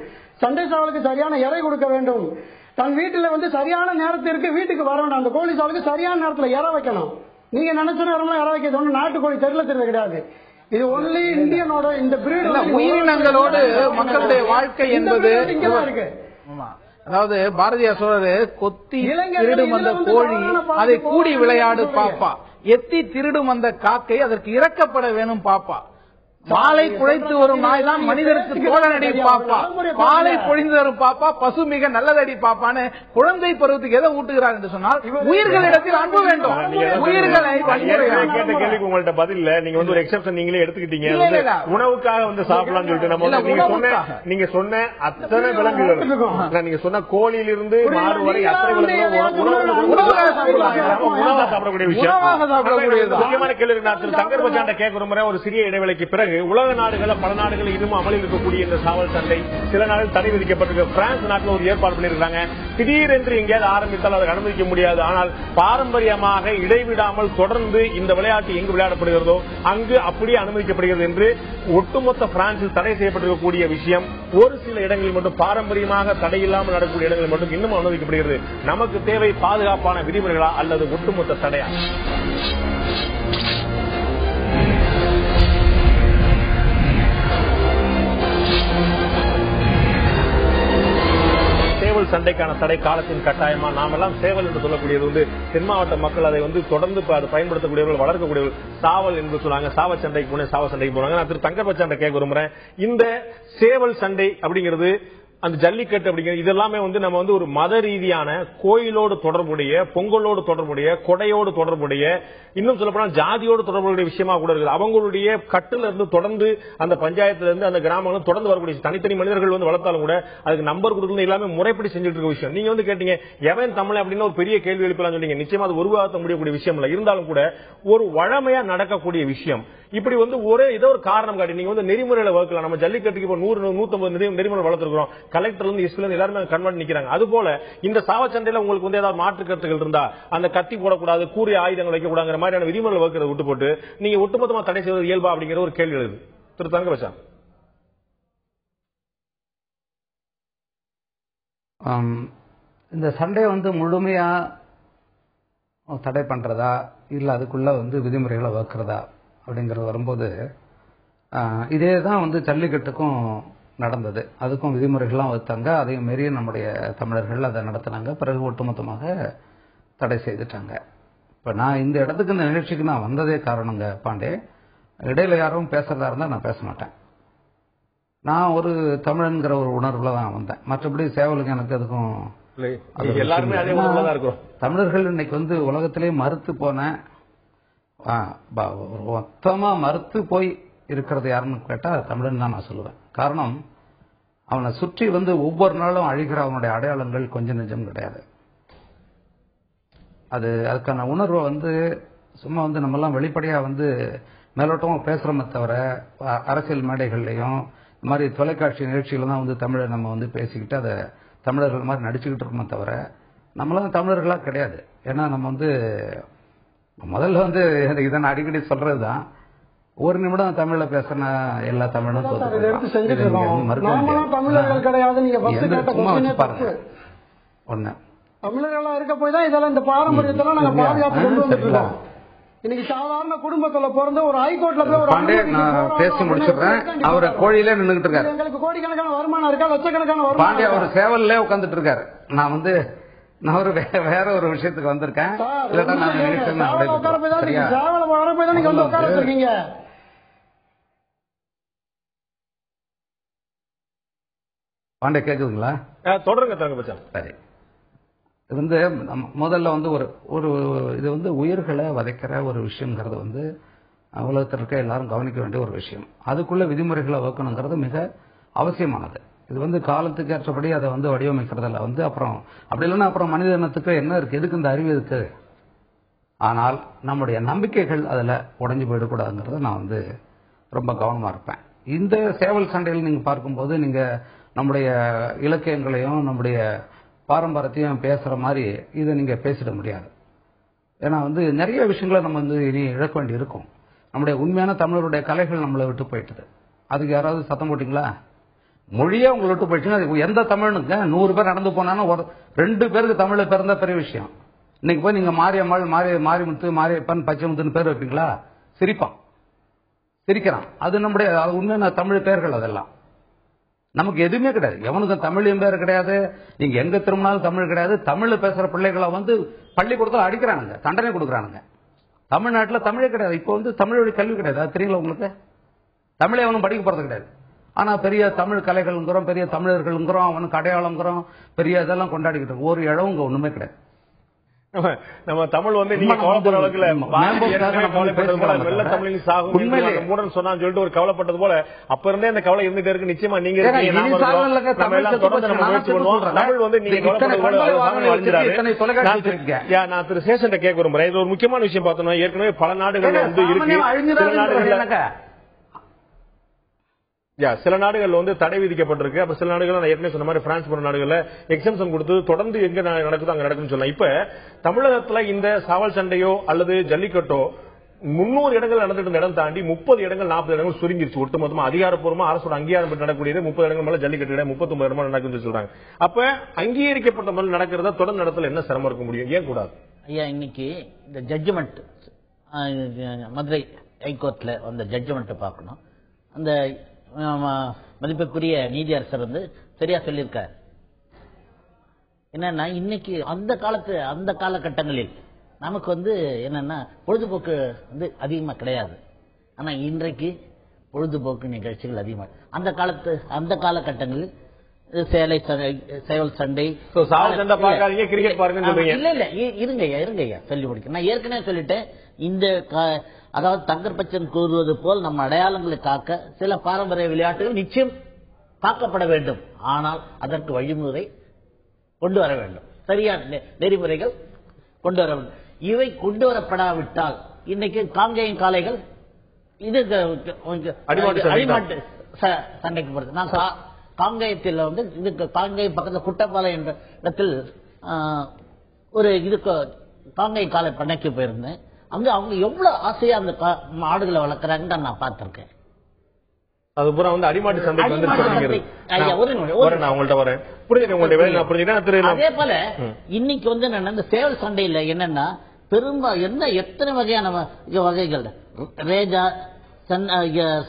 சண்டை சாவலுக்கு சரியான இறை கொடுக்க வேண்டும், தன் வீட்டுல வந்து சரியான நேரத்திற்கு வீட்டுக்கு வர வேண்டும், அந்த கோழி சாவலுக்கு சரியான நேரத்தில் இற வைக்கணும். நீங்க நினைச்ச நேரம்லாம் இற வைக்க நாட்டுக்கோழி தெருல கிடையாது. இது ஒன்லி இந்தியனோட இந்த பிரீட் உயிரினங்களோடு மக்களுடைய வாழ்க்கை என்பது இருக்கு. அதாவது பாரதியார் சொல்றது, கொத்தி திருடும் அந்த கோழி அதை கூடி விளையாடு பாப்பா, எத்தி திருடும் அந்த காக்கை அதற்கு இறக்கப்பட வேணும் பாப்பா, பாலை குழைத்து வரும் நாய் தான் மனிதருக்கு தோழனடி பாப்பா, பாலை பொழிந்து வரும் பாப்பா பசு மிக நல்லதடி பாப்பான்னு குழந்தை பருவத்துக்கு எதை ஊட்டுகிறார் என்று சொன்னால் உயிர்களிடத்தில் அன்பு வேண்டும். உயிர்களை கேட்ட கேள்விக்கு உங்கள்ட்ட பதில் இல்ல. நீங்க வந்து ஒரு எக்ஸப்ஷன் நீங்களே எடுத்துக்கிட்டீங்க, உணவுக்காக வந்து சாப்பிடலாம் சொல்லிட்டு. நம்ம நீங்க சொன்ன அத்தனை விலங்குகள், நீங்க சொன்ன கோழியிலிருந்து மாடு வரை அத்தனை உணவாக சாப்பிடக்கூடிய விஷயம். முக்கியமான கேள்வி நான் திரு தங்கர் பச்சாண்ட கேட்க விரும்புறேன். ஒரு சிறிய இடைவெளிக்கு பிறகு உலக நாடுகள் பல நாடுகள் இன்னும் அமலில் இருக்கக்கூடிய இந்த சாவல் சண்டை சில நாடுகள் தடை விதிக்கப்பட்டிருக்கு. பிரான்ஸ் நாட்டில் ஒரு ஏற்பாடு பண்ணியிருக்காங்க. திடீரென்று எங்கேயாவது ஆரம்பித்தால் அதை அனுமதிக்க முடியாது. ஆனால் பாரம்பரியமாக இடைவிடாமல் தொடர்ந்து இந்த விளையாட்டு எங்கு விளையாடப்படுகிறதோ அங்கு அப்படியே அனுமதிக்கப்படுகிறது என்று ஒட்டுமொத்த பிரான்சில் தடை செய்யப்பட்டிருக்கக்கூடிய விஷயம் ஒரு சில இடங்களில் மட்டும் பாரம்பரியமாக தடையில்லாமல் நடக்கக்கூடிய இடங்களில் மட்டும் இன்னும் அனுமதிக்கப்படுகிறது. நமக்கு தேவை பாதுகாப்பான விதிமுறைகளா அல்லது ஒட்டுமொத்த தடையா? சேவல் சண்டைக்கான தடை காலத்தின் கட்டாயமா? நாமெல்லாம் சேவல் என்று சொல்லக்கூடியது வந்து தென் மாவட்ட மக்கள் அதை வந்து தொடர்ந்து பயன்படுத்தக்கூடியவர்கள், வளர்க்கக்கூடியவர்கள் சாவல் என்று சொல்லுவாங்க. சாவல் சண்டைக்கு போனேன், சாவல் சண்டைக்கு போனாங்க. நான் திரு தங்கர் பச்சாண்ட கேட்க விரும்புறேன், இந்த சேவல் சண்டை அப்படிங்கிறது, அந்த ஜல்லிக்கட்டு அப்படிங்கிறது இதெல்லாமே வந்து நம்ம வந்து ஒரு மத ரீதியான கோயிலோடு தொடர்புடைய, பொங்கலோடு தொடர்புடைய, கொடையோடு தொடர்புடைய, இன்னும் சொல்லப்போனால் ஜாதியோடு தொடர்புடைய விஷயமா கூட இருக்குது. அவங்களுடைய கட்டுல இருந்து தொடர்ந்து அந்த பஞ்சாயத்துல இருந்து அந்த கிராமங்களும் தொடர்ந்து வரக்கூடிய தனித்தனி மனிதர்கள் வந்து வளர்த்தாலும் கூட அதுக்கு நம்பர் கொடுத்து எல்லாமே முறைப்படி செஞ்சுட்டு இருக்க விஷயம். நீங்க வந்து கேட்டீங்க எவன் தமிழ் அப்படின்னு ஒரு பெரிய கேள்வி எழுப்பலாம் சொன்னீங்க. நிச்சயமா அது ஒரு வாரத்தை முடியக்கூடிய விஷயம் இல்ல. இருந்தாலும் கூட ஒரு வழமையா நடக்கக்கூடிய விஷயம். இப்படி வந்து ஏதோ ஒரு காரணம் காட்டி நீங்க வந்து நெறிமுறையில வளர்க்கலாம். நம்ம ஜல்லிக்கட்டுக்கு இப்போ 100-150 நெறிமுறை வளர்த்துருக்கோம். கலெக்டர்ல இருந்து எஸ்பில இருந்து எல்லாருமே கன்வெர்ட் நிக்கிறாங்க. அது போல இந்த சாவச்சண்டையில உங்களுக்கு வந்து ஏதாவது மாற்று கருத்துகள் இருந்தா, அந்த கத்தி போடக்கூடாது, கூறிய ஆயுதங்கள் வைக்கக்கூடாதுங்கிற மாதிரியான விதிமுறை வகுக்கிறத விட்டு போட்டு நீங்க ஒட்டுமொத்தமா தடை செய்வது இயல்பா அப்படிங்கிற ஒரு கேள்வி எழுது திரு தங்கர் பச்சான். இந்த சண்டை வந்து முழுமையா தடை பண்றதா இல்ல அதுக்குள்ள வந்து விதிமுறைகளை வகுக்கிறதா அப்படிங்கிறது வரும்போது இதே தான் வந்து ஜல்லிக்கட்டுக்கும் நடந்தது. அதுக்கும் விதிமுறைகள்லாம் வகுத்தாங்க. அதையும் மீறி நம்முடைய தமிழர்கள் அதை நடத்தினாங்க. பிறகு ஒட்டுமொத்தமாக தடை செய்துட்டாங்க. இப்ப நான் இந்த இடத்துக்கு இந்த நிகழ்ச்சிக்கு நான் வந்ததே காரணங்க பாண்டே. இடையில யாரும் பேசுறதா இருந்தா நான் பேச மாட்டேன். நான் ஒரு தமிழன்கிற ஒரு உணர்வுல தான் வந்தேன். மற்றபடி சேவலுக்கு எனக்கு அதுக்கும் எல்லாருமே அதே உணர்வுல தான் இருக்கும். தமிழர்கள் இன்னைக்கு வந்து உலகத்திலே மறுத்து போன மொத்தமா மறுத்து போய் இருக்கிறது யாருன்னு கேட்டா தமிழன் தான் நான் சொல்லுவேன். காரணம், அவனை சுற்றி வந்து ஒவ்வொரு நாளும் அழிகிற அவனுடைய அடையாளங்கள் கொஞ்சம் நிஜம் கிடையாது. அதுக்கான உணர்வை வந்து சும்மா வந்து நம்ம எல்லாம் வெளிப்படையா வந்து மேலோட்டமா பேசுறோமே தவிர அரசியல் மேடைகள்லையும் இந்த மாதிரி தொலைக்காட்சி நிகழ்ச்சியில தான் வந்து தமிழை நம்ம வந்து பேசிக்கிட்டு அதை தமிழர்கள் மாதிரி நடிச்சுக்கிட்டு இருக்கோமே தவிர நம்மளாம் தமிழர்களா கிடையாது. ஏன்னா நம்ம வந்து முதல்ல வந்து இதை நான் அடிக்கடி சொல்றதுதான், ஒரு நிமிடம் தமிழ்ல பேசின எல்லா தமிழும் சும்மா வச்சு பாருங்க. ஒண்ணு தமிழர்களா இருக்க போய் தான் இதெல்லாம் இந்த பாரம்பரியத்தெல்லாம் நாங்க பாதுகாத்து கொண்டு வந்துருக்கோம். இன்னைக்கு சாதாரண குடும்பத்துல பிறந்த ஒரு ஹைகோர்ட்ல போய் ஒரு நான் பேசி முடிச்சிடுறேன். அவரு கோழியில நின்றுட்டு இருக்காரு. எங்களுக்கு கோடிக்கணக்கான வருமானம் இருக்கா, லட்சக்கணக்கான வருமானம். பாண்டிய அவர் சேவல்ல உட்காந்துட்டு இருக்காரு. நான் வந்து நான் ஒரு வேற ஒரு விஷயத்துக்கு வந்திருக்கேன். பாண்டே கேக்குதுங்களா? தொடருங்க. சரி, இது வந்து முதல்ல வந்து ஒரு இது வந்து உயிர்களை வதைக்கிற ஒரு விஷயம்ங்கிறது வந்து உலகத்தில் இருக்க எல்லாரும் கவனிக்க வேண்டிய ஒரு விஷயம். அதுக்குள்ள விதிமுறைகளை வகுக்கணுங்கிறது மிக அவசியமானது. இது வந்து காலத்துக்கு ஏற்றபடி அதை வந்து வடிவமைக்கிறதுல வந்து அப்புறம் அப்படி இல்லைன்னா அப்புறம் மனித இனத்துக்கு என்ன இருக்கு, எதுக்கு இந்த அறிவு இருக்கு. ஆனால் நம்முடைய நம்பிக்கைகள் அதுல உடைஞ்சு போயிடக்கூடாதுங்கிறத நான் வந்து ரொம்ப கவனமா இருப்பேன். இந்த சேவல் சண்டையில் நீங்க பார்க்கும்போது நீங்க நம்முடைய இலக்கியங்களையும் நம்முடைய பாரம்பரியத்தையும் பேசுற மாதிரி இதை நீங்க பேசிட முடியாது. ஏன்னா வந்து நிறைய விஷயங்களை நம்ம வந்து இனி இழக்க வேண்டி இருக்கும். நம்முடைய உண்மையான தமிழருடைய கலைகள் நம்மளை விட்டு போயிட்டது. அதுக்கு யாராவது சத்தம் போட்டீங்களா? மொழியே உங்களை விட்டு போயிடுச்சுன்னா எந்த தமிழுங்க 100 பேர் நடந்து போனாலும் 2 பேருக்கு தமிழ்ல பிறந்த பெரிய விஷயம். இன்னைக்கு போய் நீங்க மாரியம்மாள், மாரிமுத்து, மாரியப்பன், பச்சைமுத்துன்னு பேர் வைப்பீங்களா? சிரிக்கிறான். அது நம்முடைய உண்மையான தமிழ் பேர்கள். அதெல்லாம் நமக்கு எதுவுமே கிடையாது. எவனுக்கும் தமிழையும் பேர் கிடையாது. நீங்க எங்க திரும்பினாலும் தமிழ் கிடையாது. தமிழ்ல பேசுற பிள்ளைகளை வந்து பள்ளிக்கூடத்தில் அடிக்கிறானுங்க, தண்டனை கொடுக்குறானுங்க. தமிழ்நாட்டில் தமிழே கிடையாது. இப்போ வந்து தமிழ் வழி கல்வி கிடையாது. அது தெரியல உங்களுக்கு? தமிழை அவனும் படிக்க போறது கிடையாது. ஆனா பெரிய தமிழ் கலைகள்ங்கிறோம், பெரிய தமிழர்கள்ங்கிறோம், அவனுக்கு அடையாளங்கிறோம், பெரிய இதெல்லாம் கொண்டாடிக்கிட்டு ஒரு இழவுங்க ஒண்ணுமே கிடையாது. நம்ம தமிழ் வந்து நீங்க கவலைப்படுற அளவுக்கு வெள்ள தமிழின் சாகும் மூடன் சொன்னான்னு சொல்லிட்டு ஒரு கவலைப்பட்டது போல அப்ப இருந்தே அந்த கவலை இருந்துட்டே இருக்கு. நிச்சயமா நீங்க நம்ம எல்லாம் தொடர்ந்து நம்ம முயற்சி பண்ணுவோம். தமிழ் வந்து நீங்க நான் திரு சேஷன் கேட்க விரும்புறேன். இது ஒரு முக்கியமான விஷயம் பார்த்தோம்னா, ஏற்கனவே பல நாடுகள் வந்து இருக்கு. சில நாடுகள் வந்து தடை விதிக்கப்பட்டிருக்கு. அப்ப சில நாடுகள் நான் ஏற்கனவே சொன்ன மாதிரி பிரான்ஸ் போன்ற நாடுகள்ல எக்ஸம்ஷன் கொடுத்து தொடர்ந்து எங்க நடக்குதோ அங்க நடக்குன்னு சொன்னா, இப்ப தமிழகத்துல இந்த சாவல் சண்டையோ அல்லது ஜல்லிக்கட்டோ 300 இடங்கள் நடந்துட்டு இருந்த இடம் தாண்டி 30 இடங்கள் 40 இடங்கள் சுருங்கிருச்சு. ஒட்டுமொத்தமா அதிகாரப்பூர்வமா அரசோட அங்கீகாரம் பெற்று நடக்கக்கூடியது 30 இடங்கள் மேல ஜல்லிக்கட்டு இடம் 39 இடமா நடக்குன்னு சொல்றாங்க. அப்ப அங்கீகரிக்கப்பட்ட முறையில் நடக்கிறதா தொடர்ந்து நடத்தல என்ன சிரமம் இருக்க முடியும்? ஏன் கூடாது? ஐயா, இன்னைக்கு இந்த ஜட்ஜ்மெண்ட் மதுரை ஹைகோர்ட்ல அந்த ஜட்ஜ்மெண்ட் பார்க்கணும். அந்த மதிப்புக்குரிய நீதியரசர் வந்து சரியா சொல்லியிருக்காரு. என்னன்னா, இன்னைக்கு அந்த காலகட்டங்களில் நமக்கு வந்து என்னன்னா பொழுதுபோக்கு வந்து அதிகமா கிடையாது. ஆனா இன்றைக்கு பொழுதுபோக்கு நிகழ்ச்சிகள் அதிகமா. அந்த காலகட்டங்களில் சேவல் சண்டை, கிரிக்கெட் பாருங்க. இல்ல இருங்கய்யா சொல்லி முடிக்க. நான் ஏற்கனவே சொல்லிட்டேன். இந்த அதாவது தங்கர் பச்சன் கூறுவது போல் நம்ம அடையாளங்களை காக்க சில பாரம்பரிய விளையாட்டுகள் நிச்சயம் காக்கப்பட வேண்டும். ஆனால் அதற்கு வழிமுறை கொண்டு வர வேண்டும், சரியான நெறிமுறைகள் கொண்டு வர வேண்டும். இவை கொண்டு வரப்படாவிட்டால் இன்னைக்கு காங்கேயம் காளைகள் இது அடிமாட்டு சண்டைக்கு போறது. நான் காங்கேயத்தில் வந்து இதுக்கு காங்கேயம் பக்கத்தில் குட்டப்பாலை என்ற இடத்தில் ஒரு இதுக்கு காங்கேயம் காளை பண்ணைக்கு போயிருந்தேன். அங்க அவங்க எவ்வளவு ஆசையா அந்த மாடுகளை வளர்க்கறாங்கன்னு நான் பார்த்திருக்கேன். அது பூரா வந்து அடிமாட்டு சந்தைக்கு வந்து உங்கள்ட்ட வரேன். புரியுது உங்களுடைய வேலை நான் புரிஞ்சுக்கிறேன். அதே போல இன்னைக்கு வந்து இந்த சேவல் சண்டையில என்னன்னா பெரும்பாலும் எத்தனை வகையான வகைகள் ரேஜா,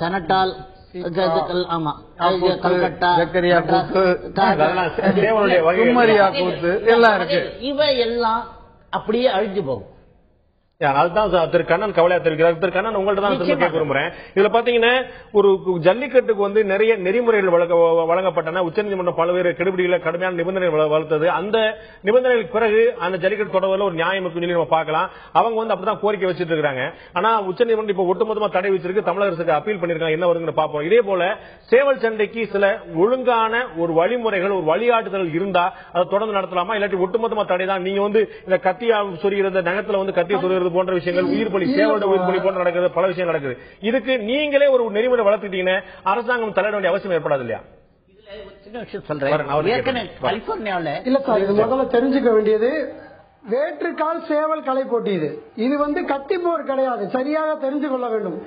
சனட்டால், ஆமா கல்கட்டா, இவை எல்லாம் அப்படியே அழிஞ்சு போகும். அதுதான் திரு கண்ணன் கவலையா தெரிவிக்கிறார். திரு கண்ணன் உங்கள்ட்ட தான் கேட்க விரும்புறேன். இதுல பாத்தீங்கன்னா ஒரு ஜல்லிக்கட்டுக்கு வந்து நிறைய நெறிமுறைகள் வழங்கப்பட்டன. உச்சநீதிமன்றம் பல்வேறு கெடுபிடிகளை கடுமையான நிபந்தனைகள் வளர்த்தது. அந்த நிபந்தனைகளுக்கு பிறகு அந்த ஜல்லிக்கட்டு தொடர்பில் ஒரு நியாயம் சொல்லி நம்ம பார்க்கலாம். அவங்க வந்து அப்படிதான் கோரிக்கை வச்சிட்டு இருக்காங்க. ஆனா உச்சநீதிமன்றம் இப்ப ஒட்டுமொத்தமா தடை வச்சிருக்கு. தமிழக அரசுக்கு அப்பீல் பண்ணிருக்காங்க. என்ன வருங்க பார்ப்போம். இதே போல சேவல் சண்டைக்கு சில ஒழுங்கான ஒரு வழிமுறைகள், ஒரு வழிகாட்டுதல் இருந்தா அதை தொடர்ந்து நடத்தலாமா, இல்லாட்டி ஒட்டுமொத்தமா தடை தான்? நீங்க வந்து இந்த கத்தியா சொருகிறது, நகத்துல வந்து கத்திய சொருகிறது போன்ற விஷயங்கள், உயிர் பலி, சேவலோட உயிர் பலி போன்ற நடக்குது, பல விஷயம் நடக்குது. இதுக்கு நீங்களே ஒரு நெறிமுறை வளர்த்துட்டீங்கன்னா அரசாங்கம் தலையிட வேண்டிய அவசியம் ஏற்படாது இல்லையா? சின்ன விஷயம் சொல்றேன். கலிபோர்னியாவில் இல்ல சார், இது முதல்ல தெரிஞ்சுக்க வேண்டியது வேற்றுக்கால் சேவல் கலை போட்டி. இது வந்து கத்தி போர் கிடையாது, சரியாக தெரிஞ்சு கொள்ள வேண்டும்.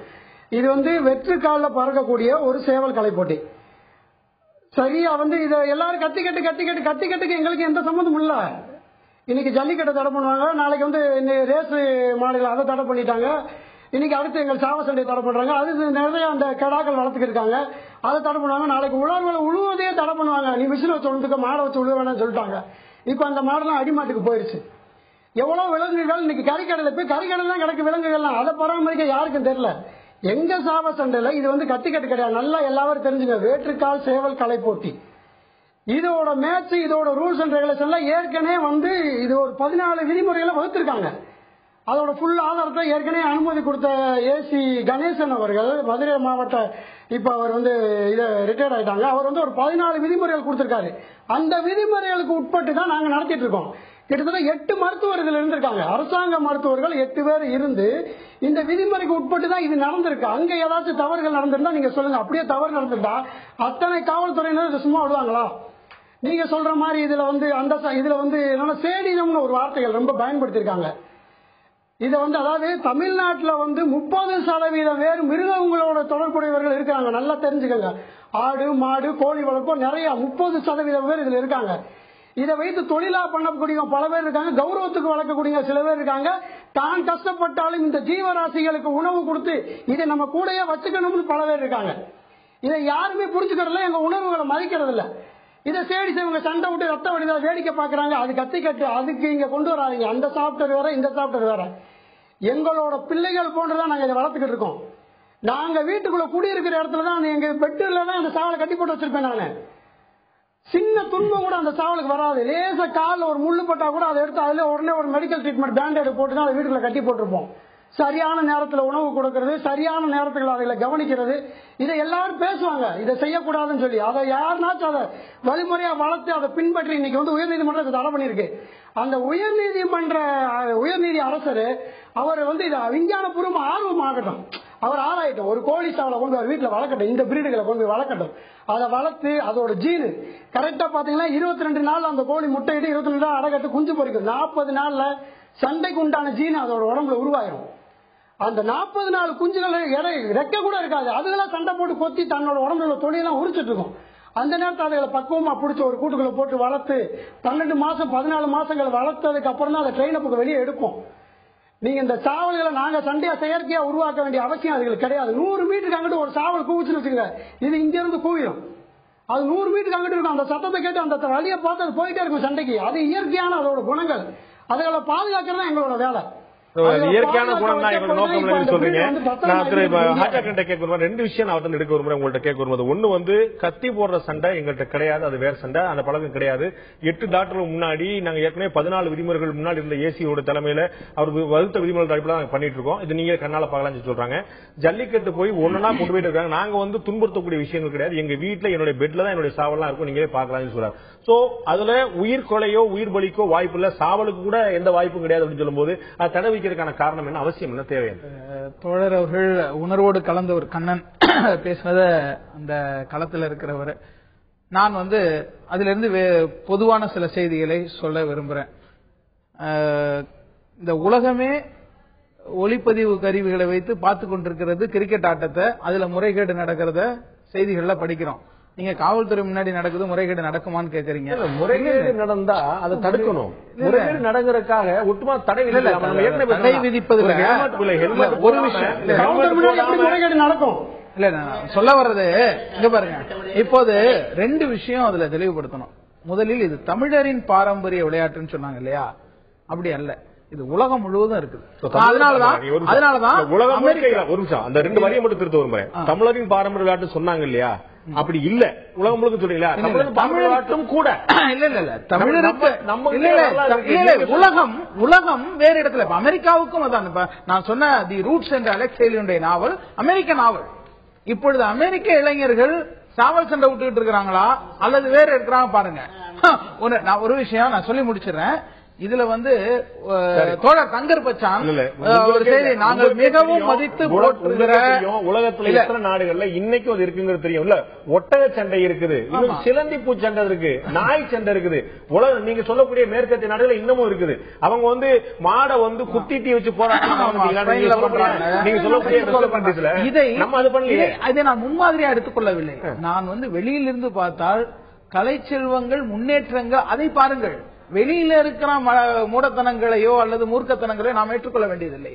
இது வந்து வெற்றுக்கால பறக்கக்கூடிய ஒரு சேவல் கலை போட்டி. சரியா வந்து இதை எல்லாரும் கத்திக்கட்டுக்கு எங்களுக்கு எந்த சம்மந்தமும் இல்ல. இன்னைக்கு ஜல்லிக்கட்டை தடை பண்ணுவாங்க, நாளைக்கு வந்து ரேஸ் மாடுகள் அதை தடை பண்ணிட்டாங்க, இன்னைக்கு அடுத்து எங்கள் சாவ சண்டையை தடை பண்றாங்க, அது நிறைய அந்த கடாக்கள் வளர்த்துக்கு இருக்காங்க, அதை தடை பண்ணுவாங்க. நாளைக்கு உழவுகளை உழுவதையே தடை பண்ணுவாங்க. நீ விசில் வச்சு உழுதுக்க, மாடை வச்சு உழுவ வேணாம்னு சொல்லிட்டாங்க. இப்ப அந்த மாடெல்லாம் அடிமாட்டுக்கு போயிருச்சு. எவ்வளவு விலங்குகள் இன்னைக்கு கறிக்கடையில போய் கறிக்கடையில் தான் கிடக்கு விலங்குகள்லாம், அதை பராமரிக்க யாருக்கும் தெரியல. எங்க சாவ சண்டையில இது வந்து கத்திக்கட்டு கிடையாது. நல்லா எல்லாரும் தெரிஞ்சுங்க, வேற்றுக்கால் சேவல் கலை போட்டி. இதோட மேட்ச், இதோட ரூல்ஸ் அண்ட் ரெகுலேஷன்ல ஏற்கனவே வந்து இது ஒரு 14 விதிமுறைகளை வகுத்திருக்காங்க. அதோட ஃபுல் ஆதாரத்தை ஏற்கனவே அனுமதி கொடுத்த ஏசி கணேசன் அவர்கள், மதுரை மாவட்ட, இப்ப அவர் வந்து ரிட்டையர்ட் ஆயிட்டாங்க. அவர் வந்து ஒரு 14 விதிமுறைகள் கொடுத்திருக்காரு. அந்த விதிமுறைகளுக்கு உட்பட்டு தான் நாங்க நடத்திட்டு இருக்கோம். கிட்டத்தட்ட 8 மருத்துவர்கள் இருந்திருக்காங்க. அரசாங்க மருத்துவர்கள் 8 பேர் இருந்து இந்த விதிமுறைக்கு உட்பட்டு தான் இது நடந்திருக்கு. அங்க ஏதாச்சும் தவறுகள் நடந்திருந்தா நீங்க சொல்லுங்க. அப்படியே தவறு நடந்திருந்தா அத்தனை காவல்துறையினர் சும்மா விடுவாங்களா? நீங்க சொல்ற மாதிரி இதுல வந்து இதுல வந்து சேடினம்னு ஒரு வார்த்தைகள் ரொம்ப பயன்படுத்திருக்காங்க. இத வந்து அதாவது தமிழ்நாட்டில் வந்து 30% வேறு மிருகங்களோட தொடர்புடையவர்கள் இருக்காங்க. நல்லா தெரிஞ்சுக்கங்க. ஆடு, மாடு, கோழி வளர்ப்பு நிறைய 30% பேர் இதுல இருக்காங்க. இதை வைத்து தொழிலா பண்ணக்கூடிய பல பேர் இருக்காங்க. கௌரவத்துக்கு வளர்க்கக்கூடிய சில பேர் இருக்காங்க. தான் கஷ்டப்பட்டாலும் இந்த ஜீவராசிகளுக்கு உணவு கொடுத்து இதை நம்ம கூடயே வச்சுக்கணும்னு பல பேர் இருக்காங்க. இதை யாருமே புரிஞ்சுக்கிறதுல, எங்க உணர்வுகளை மதிக்கிறது இல்ல. இதை சேடி இவங்க சண்டை விட்டு ரத்த வடிதா வேடிக்கை பாக்குறாங்க. அது கத்திக்கட்டு, அதுக்கு இங்க கொண்டு வராங்க. அந்த சாப்டர் வேற, இந்த சாப்டர் வேற. எங்களோட பிள்ளைகள் போன்றதான் நாங்க இதை வளர்த்துக்கிட்டு இருக்கோம். நாங்க வீட்டுக்குள்ள குடியிருக்கிற இடத்துலதான், எங்க பெட்டுல தான் அந்த சாவலை கட்டி போட்டு வச்சிருப்பேன் நானு. சின்ன துன்பம் கூட அந்த சாவலுக்கு வராது. லேச கால ஒரு முள்ளு பட்டா கூட அதை எடுத்து அதுல உடனே ஒரு மெடிக்கல் ட்ரீட்மெண்ட் பேண்டேட் போட்டு தான் அதை வீட்டுக்குள்ள கட்டி போட்டிருப்போம். சரியான நேரத்தில் உணவு கொடுக்கறது, சரியான நேரத்தில் அதை கவனிக்கிறது, இதை எல்லாரும் பேசுவாங்க. இதை செய்யக்கூடாதுன்னு சொல்லி அதை யாருனாச்சும் அதை வழிமுறையா வளர்த்து அதை பின்பற்றி இன்னைக்கு வந்து உயர்நீதிமன்றம் தடை பண்ணிருக்கு. அந்த உயர்நீதி அரசர் அவர் வந்து இதை விஞ்ஞானபூர்வமா ஆர்வமாகட்டும், அவர் ஆராயட்டும். ஒரு கோழி சாவலை கொண்டு அவர் வீட்டில் வளர்க்கட்டும், இந்த பிரீடுகளை கொண்டு வளர்க்கட்டும். அதை வளர்த்து அதோட ஜீனு கரெக்டா பாத்தீங்கன்னா 22 நாள் அந்த கோழி முட்டையிட்டு 22 நாள் அடகட்டு குஞ்சு பொறிக்கும். 40 நாள்ல சண்டைக்கு உண்டான ஜீனு அதோட உடம்புல உருவாயிரும். அந்த 40 நாள் குஞ்சுகள் ரெக்க கூட இருக்காது. அதுக்கெல்லாம் சண்டை போட்டு கொத்தி தன்னோட உடம்புல தொழிலாம் உரிச்சிட்டு இருக்கும். அந்த நேரத்தில் அதுகளை பக்குவமா பிடிச்ச ஒரு கூட்டுக்குள்ள போட்டு வளர்த்து 12 மாசம் 14 மாசங்கள் வளர்த்ததுக்கு அப்புறம் தான் அதை ட்ரெயின் அப்புக்கு வெளியே எடுப்போம். நீங்க இந்த சாவல்களை நாங்க சண்டையா செயற்கையா உருவாக்க வேண்டிய அவசியம் அதுகளுக்கு கிடையாது. 100 மீட்டருக்கு அங்கிட்டு ஒரு சாவல் கூவுச்சுன்னு வச்சுங்க, இது இங்க இருந்து கூவிடும். அது 100 மீட்டருக்கு அங்கிட்டு இருக்கும். அந்த சத்தத்தை கேட்டு அந்த வழியை பார்த்து அது போயிட்டே இருக்கும் சண்டைக்கு. அது இயற்கையான அதோட குணங்கள். அதுகளை பாதுகாக்கிறது தான் எங்களோட வேலை. இயற்கையான குணம் தான் எங்களோட நோக்கம் சொல்றீங்க. நான் கேட்க 2 விஷயம் நான் அவர்கிட்ட எடுக்க விரும்புறேன், உங்கள்ட்ட கேட்க விரும்புறது. ஒண்ணு வந்து கத்தி போடுற சண்டை எங்கள்கிட்ட கிடையாது, அது வேற சண்டை, அந்த பழக்கம் கிடையாது. 8 டாக்டர்கள் முன்னாடி நாங்க ஏற்கனவே 14 விதிமுறைகள் முன்னாடி இருந்த ஏசியோட தலைமையில அவர் வகுத்த விதிமுறைகள் அடிப்படையில் பண்ணிட்டு இருக்கோம். இது நீங்க கண்ணால பார்க்கலாம் சொல்றாங்க. ஜல்லிக்கட்டு போய் ஒன்னா கொண்டு போயிட்டு இருக்காங்க. நாங்க வந்து துன்புறுத்தக்கூடிய விஷயங்கள் கிடையாது. எங்க வீட்டுல என்னுடைய பெட்ல தான் என்னுடைய சாவல்லாம் இருக்கும், நீங்களே பார்க்கலாம்னு சொல்றாரு. சோ அதுல உயிர் கொலையோ உயிர் பலிக்கோ வாய்ப்பு இல்ல, சாவலுக்கு கூட எந்த வாய்ப்பும் கிடையாது அப்படின்னு சொல்லும் போது அது தடை வைக்கிறதுக்கான காரணம் என்ன, அவசியம் என்ன, தேவை? தோழர் அவர்கள் உணர்வோடு கலந்த ஒரு கண்ணன் பேசுனத அந்த களத்தில் இருக்கிறவர். நான் வந்து அதுல இருந்து பொதுவான சில செய்திகளை சொல்ல விரும்புறேன். இந்த உலகமே ஒளிப்பதிவு கருவிகளை வைத்து பார்த்து கொண்டிருக்கிறது கிரிக்கெட் ஆட்டத்தை. அதுல முறைகேடு நடக்கிறத செய்திகள்ல படிக்கிறோம். நீங்க காவல்துறை முன்னாடி நடக்குது, முறைகேடு நடக்குமான்னு கேக்குறீங்க. முறைகேடு நடந்தா அதை தடுக்கணும். முறைகேடு நடக்கிறதுக்காக ஒட்டுமா தடை விதிப்பது ஒரு விஷயம் முறைகேடு நடக்கும். இல்ல நான் சொல்ல வர்றது இங்க பாருங்க. இப்போது 2 விஷயம் அதுல தெளிவுபடுத்தணும். முதலில் இது தமிழரின் பாரம்பரிய விளையாட்டுன்னு சொன்னாங்க இல்லையா, அப்படி அல்ல. இது உலகம் முழுவதும் இருக்குது. அதனாலதான் உலகம் ஒரு நிமிஷம் அந்த 2 வரியை மட்டும் திருத்த விரும்புறேன். தமிழரின் பாரம்பரிய விளையாட்டு சொன்னாங்க இல்லையா, அப்படி இல்ல. உலகம் முழுக்க சொல்றீங்களா தமிழ்நாட்டும் கூட இல்ல தமிழருக்கு உலகம் வேற இடத்துல. அமெரிக்காவுக்கும் அதான் நான் சொன்ன தி ரூட்ஸ் என்ற அலெக்ஸ் ஹேலியுடைய நாவல் அமெரிக்க நாவல். இப்பொழுது அமெரிக்க இளைஞர்கள் சாவல் சண்டை விட்டுக்கிட்டு இருக்கிறாங்களா அல்லது வேற இருக்கிறாங்க பாருங்க. நான் ஒரு விஷயம் நான் சொல்லி முடிச்சிடறேன். இதுல தோழர் தங்கர் பச்சான் ஒரு செய்தி நாங்கள் மிகவும் மதித்து போட்டுகிற உலகத்துல எத்தனை நாடுகள்ல இன்னைக்கும் அது இருக்குங்கிறது தெரியும் இல்ல. ஒட்டக சண்டை இருக்குது, சிலந்தி பூ சண்டை இருக்குது, நாய் சண்டை இருக்குது. உலகம் நீங்க சொல்லக்கூடிய மேற்கத்திய நாடுகள் இன்னமும் இருக்குது. அவங்க மாடை குத்தி தீ வச்சு போராட்டம் நீங்க சொல்லக்கூடிய இதை நம்ம அது பண்ணல. இதை நான் முன்மாதிரியா எடுத்துக்கொள்ளவில்லை. நான் வெளியிலிருந்து பார்த்தால் கலை செல்வங்கள் முன்னேற்றங்கள் அதை பாருங்கள். வெளியில இருக்கிற மூடத்தனங்களையோ அல்லது மூர்க்கத்தனங்களையோ நாம் ஏற்றுக்கொள்ள வேண்டியதில்லை.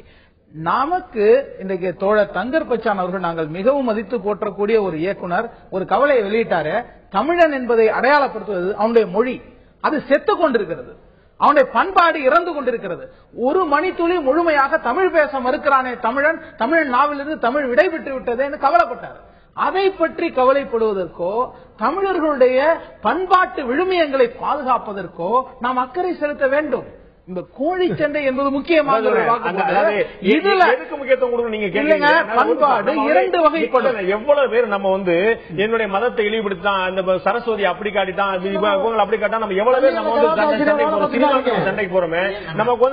நமக்கு இன்றைக்கு தோழர் தங்கர் பச்சான் அவர்கள் நாங்கள் மிகவும் மதித்து போற்றக்கூடிய ஒரு இயக்குனர் ஒரு கவலையை வெளியிட்டாரு. தமிழன் என்பதை அடையாளப்படுத்துவது அவனுடைய மொழி, அது செத்து கொண்டிருக்கிறது. அவனுடைய பண்பாடு இறந்து கொண்டிருக்கிறது. ஒரு மணித்துளி முழுமையாக தமிழ் பேச மறுக்கிறானே தமிழன், தமிழ் நாவிலிருந்து தமிழ் விடைபெற்று விட்டதே என்று கவலைப்பட்டார். அதை பற்றி கவலைப்படுவதற்கோ தமிழர்களுடைய பண்பாட்டு விழுமியங்களை பாதுகாப்பதற்கோ நாம் அக்கறை செலுத்த வேண்டும். இந்த கோழி சண்டை என்பது முக்கியமாக பண்பாடு 2 வகைப்படும். எவ்வளவு பேர் நம்ம என்னுடைய மதத்தை இழிவுபடுத்தான், அந்த சரஸ்வதி அப்படி காட்டிட்டான், அப்படி காட்டா நம்ம எவ்வளவு பேர் நம்ம சண்டைக்கு போறோமே. நமக்கு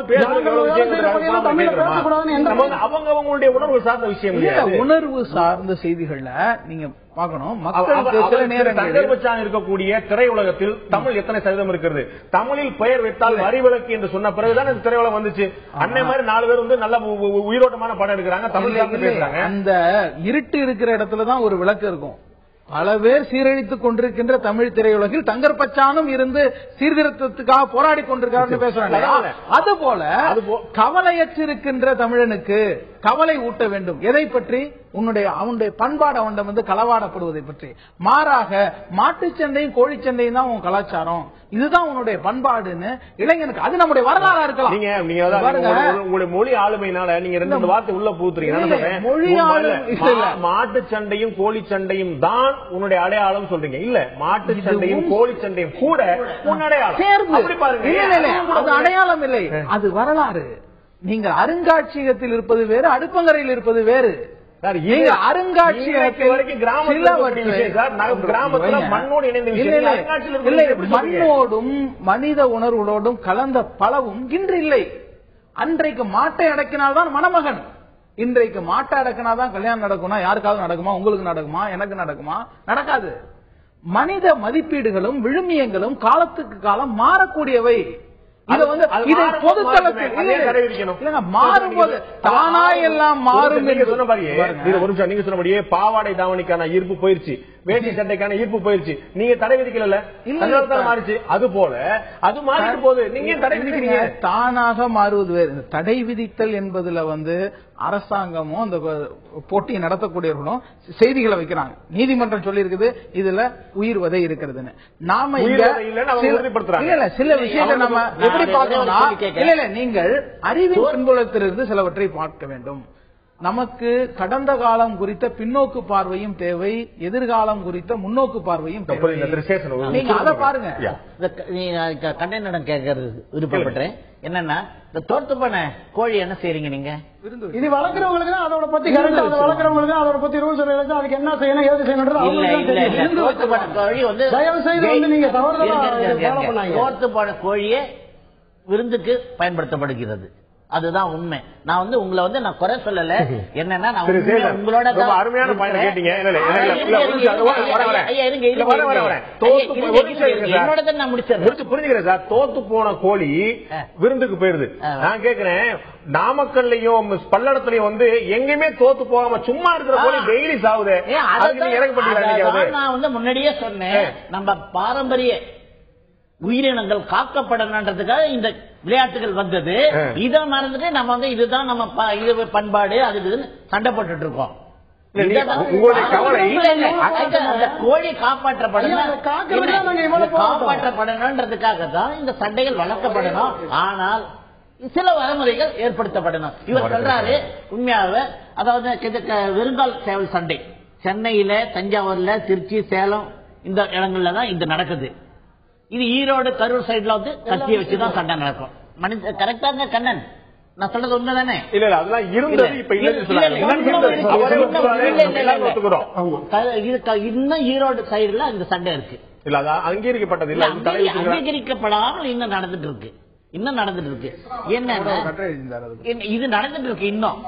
அவங்க அவங்களுடைய உணர்வு சார்ந்த விஷயம், உணர்வு சார்ந்த செய்திகள்ல நீங்க பார்க்கணும். மக்களுக்கு சில நேரங்களில் இருக்கக்கூடிய திரையுலகத்தில் தமிழ் எத்தனை சதவீதம் இருக்கிறது? தமிழில் பெயர் வைத்தால் வரிவிலக்கு என்று சொன்ன பிறகுதான் இந்த திரையுலகம் வந்துச்சு. அன்னை மாதிரி 4 பேர் நல்ல உயிரோட்டமான படம் எடுக்கிறாங்க, தமிழ் பேசுறாங்க. அந்த இருட்டு இருக்கிற இடத்துலதான் ஒரு விளக்கு இருக்கும். பல பேர் சீரழித்துக் கொண்டிருக்கின்ற தமிழ் திரையுலகில் தங்கர் பச்சானும் இருந்து சீர்திருத்தத்துக்காக போராடி கொண்டிருக்காரு பேசுறாங்க. அதுபோல கவலையற்றிருக்கின்ற தமிழனுக்கு கவலை ஊட்ட வேண்டும். எதை பற்றி? அவனுடைய பண்பாடு அவன் களவாடப்படுவதை பற்றி. மாறாக மாட்டுச்சண்டையும் கோழிச்சண்டையும் தான் உன் கலாச்சாரம், இதுதான் உன்னுடைய பண்பாடுன்னு இளைஞனுக்கு அது நம்முடைய வரலாறா இருக்கலாம். உங்களுடைய மொழி ஆளுமையினால நீங்க 2 வார்த்தை உள்ள பூத்துறீங்க. மொழி மாட்டு சண்டையும் கோழி சண்டையும் தான் உன்னுடைய அடையாளம் சொல்றீங்க. இல்ல, மாட்டு சண்டையும் கோழி சண்டையும் கூட அது அடையாளம் இல்லை, அது வரலாறு. நீங்க அருங்காட்சியகத்தில் இருப்பது வேறு, அடுப்பங்கரையில் இருப்பது வேறு. மண்ணோடும் மனித உணர்வுகளோடும் கலந்த பலவும் இன்று இல்லை. அன்றைக்கு மாட்டை அடக்கினால்தான் மணமகன், இன்றைக்கு மாட்டை அடக்கினாதான் கல்யாணம் நடக்கும்னா யாருக்காவது நடக்குமா? உங்களுக்கு நடக்குமா? எனக்கு நடக்குமா? நடக்காது. மனித மதிப்பீடுகளும் விழுமியங்களும் காலத்துக்கு காலம் மாறக்கூடியவை. மாறும்போது தானா எல்லாம் மாறும். நீங்க சொன்னபடியே பாவாடை தாவணிக்கான ஈர்ப்பு போயிருச்சு, வேட்டி சட்டைக்கான ஈர்ப்பு போயிருச்சு. நீங்க தடை விதிக்கல, மாறிச்சு. அது போல அது மாறிட்டு போகுது, நீங்க தடை விதிக்கிறீங்க. தானாக மாறுவது வேறு. தடை விதித்தல் என்பதுல அரசாங்கமும் அந்த போட்டியை நடத்தக்கூடியவர்களும் செய்திகளை வைக்கிறாங்க. நீதிமன்றம் சொல்லி இருக்குது இதுல உயிர் வதை இருக்கிறதுன்னு. நாம சில விஷயத்தை நம்ம எப்படி பார்க்கணும்னா, இல்ல நீங்கள் அறிவின் பின்புலத்திலிருந்து சிலவற்றை பார்க்க வேண்டும். நமக்கு கடந்த காலம் குறித்த பின்னோக்கு பார்வையும் தேவை, எதிர்காலம் குறித்த முன்னோக்கு பார்வையும் தேவை. நீங்க அதை பாருங்க. கண்டனம் கேட்கறது விருப்பப்பட்டேன். என்னன்னா, இந்த தோத்து போன கோழி என்ன செய்றீங்க நீங்க? இது வளர்க்கிறவங்களுக்கு தான் அதோட பத்தி கரெக்டா, அதை வளர்க்கிறவங்களுக்கு அதோட பத்தி ரூல்ஸ் ரெகுலேஷன், அதுக்கு என்ன செய்யணும் ஏது செய்யணும். தோத்து போன கோழி தயவு செய்து நீங்க தவறு தோத்து போன கோழியே விருந்துக்கு பயன்படுத்தப்படுகிறது. அதுதான் உண்மை. நான் வந்து உங்களை வந்து நான் குறை சொல்லல. என்னன்னா நான் உங்களோட அருமையான பாயிண்ட் கேட்டீங்க. என்னோட நான் முடிச்சு புரிஞ்சுக்கிறேன் சார். தோத்து போன கோழி விருந்துக்கு போயிருது. நான் கேக்குறேன், நாமக்கல்லையும் பல்லடத்துலயும் வந்து எங்கேயுமே தோத்து போகாம சும்மா இருக்கிற கோழி டெய்லி சாவுது. நான் வந்து முன்னாடியே சொன்னேன், நம்ம பாரம்பரிய உயிரினங்கள் காக்கப்படணுன்றதுக்காக இந்த விளையாட்டுகள் வந்தது. இதை மறந்துட்டு நம்ம வந்து இதுதான் நம்ம இது பண்பாடு அதுக்கு சண்டை போட்டுட்டு இருக்கோம். கோழி காப்பாற்றப்படணும்ன்றதுக்காக தான் இந்த சண்டைகள் வளர்க்கப்படணும். ஆனால் சில வரைமுறைகள் ஏற்படுத்தப்படணும். இவர் சொல்றாரு உண்மையாக, அதாவது வெறுங்கால் சேவல் சண்டை சென்னையில, தஞ்சாவூர்ல, திருச்சி, சேலம் இந்த இடங்கள்ல தான் இது நடக்குது. இது ஈரோடு, கரூர் சைடுல வந்து கத்தியை வச்சுதான் சண்டை நடக்கும். கரெக்டாங்க கண்ணன்? நான் சொல்றது உண்மைதானே? இல்ல அதெல்லாம் இருந்தது, இப்ப இன்னும் ஈரோடு சைடுல இந்த சண்டை இருக்கு. இல்ல அது அங்கீகரிக்கப்பட்டது இல்ல, அங்கீகரிக்கப்படாமல் இன்னும் நடந்துட்டு இருக்கு. என்ன இது நடந்துட்டு இருக்கு இன்னும்.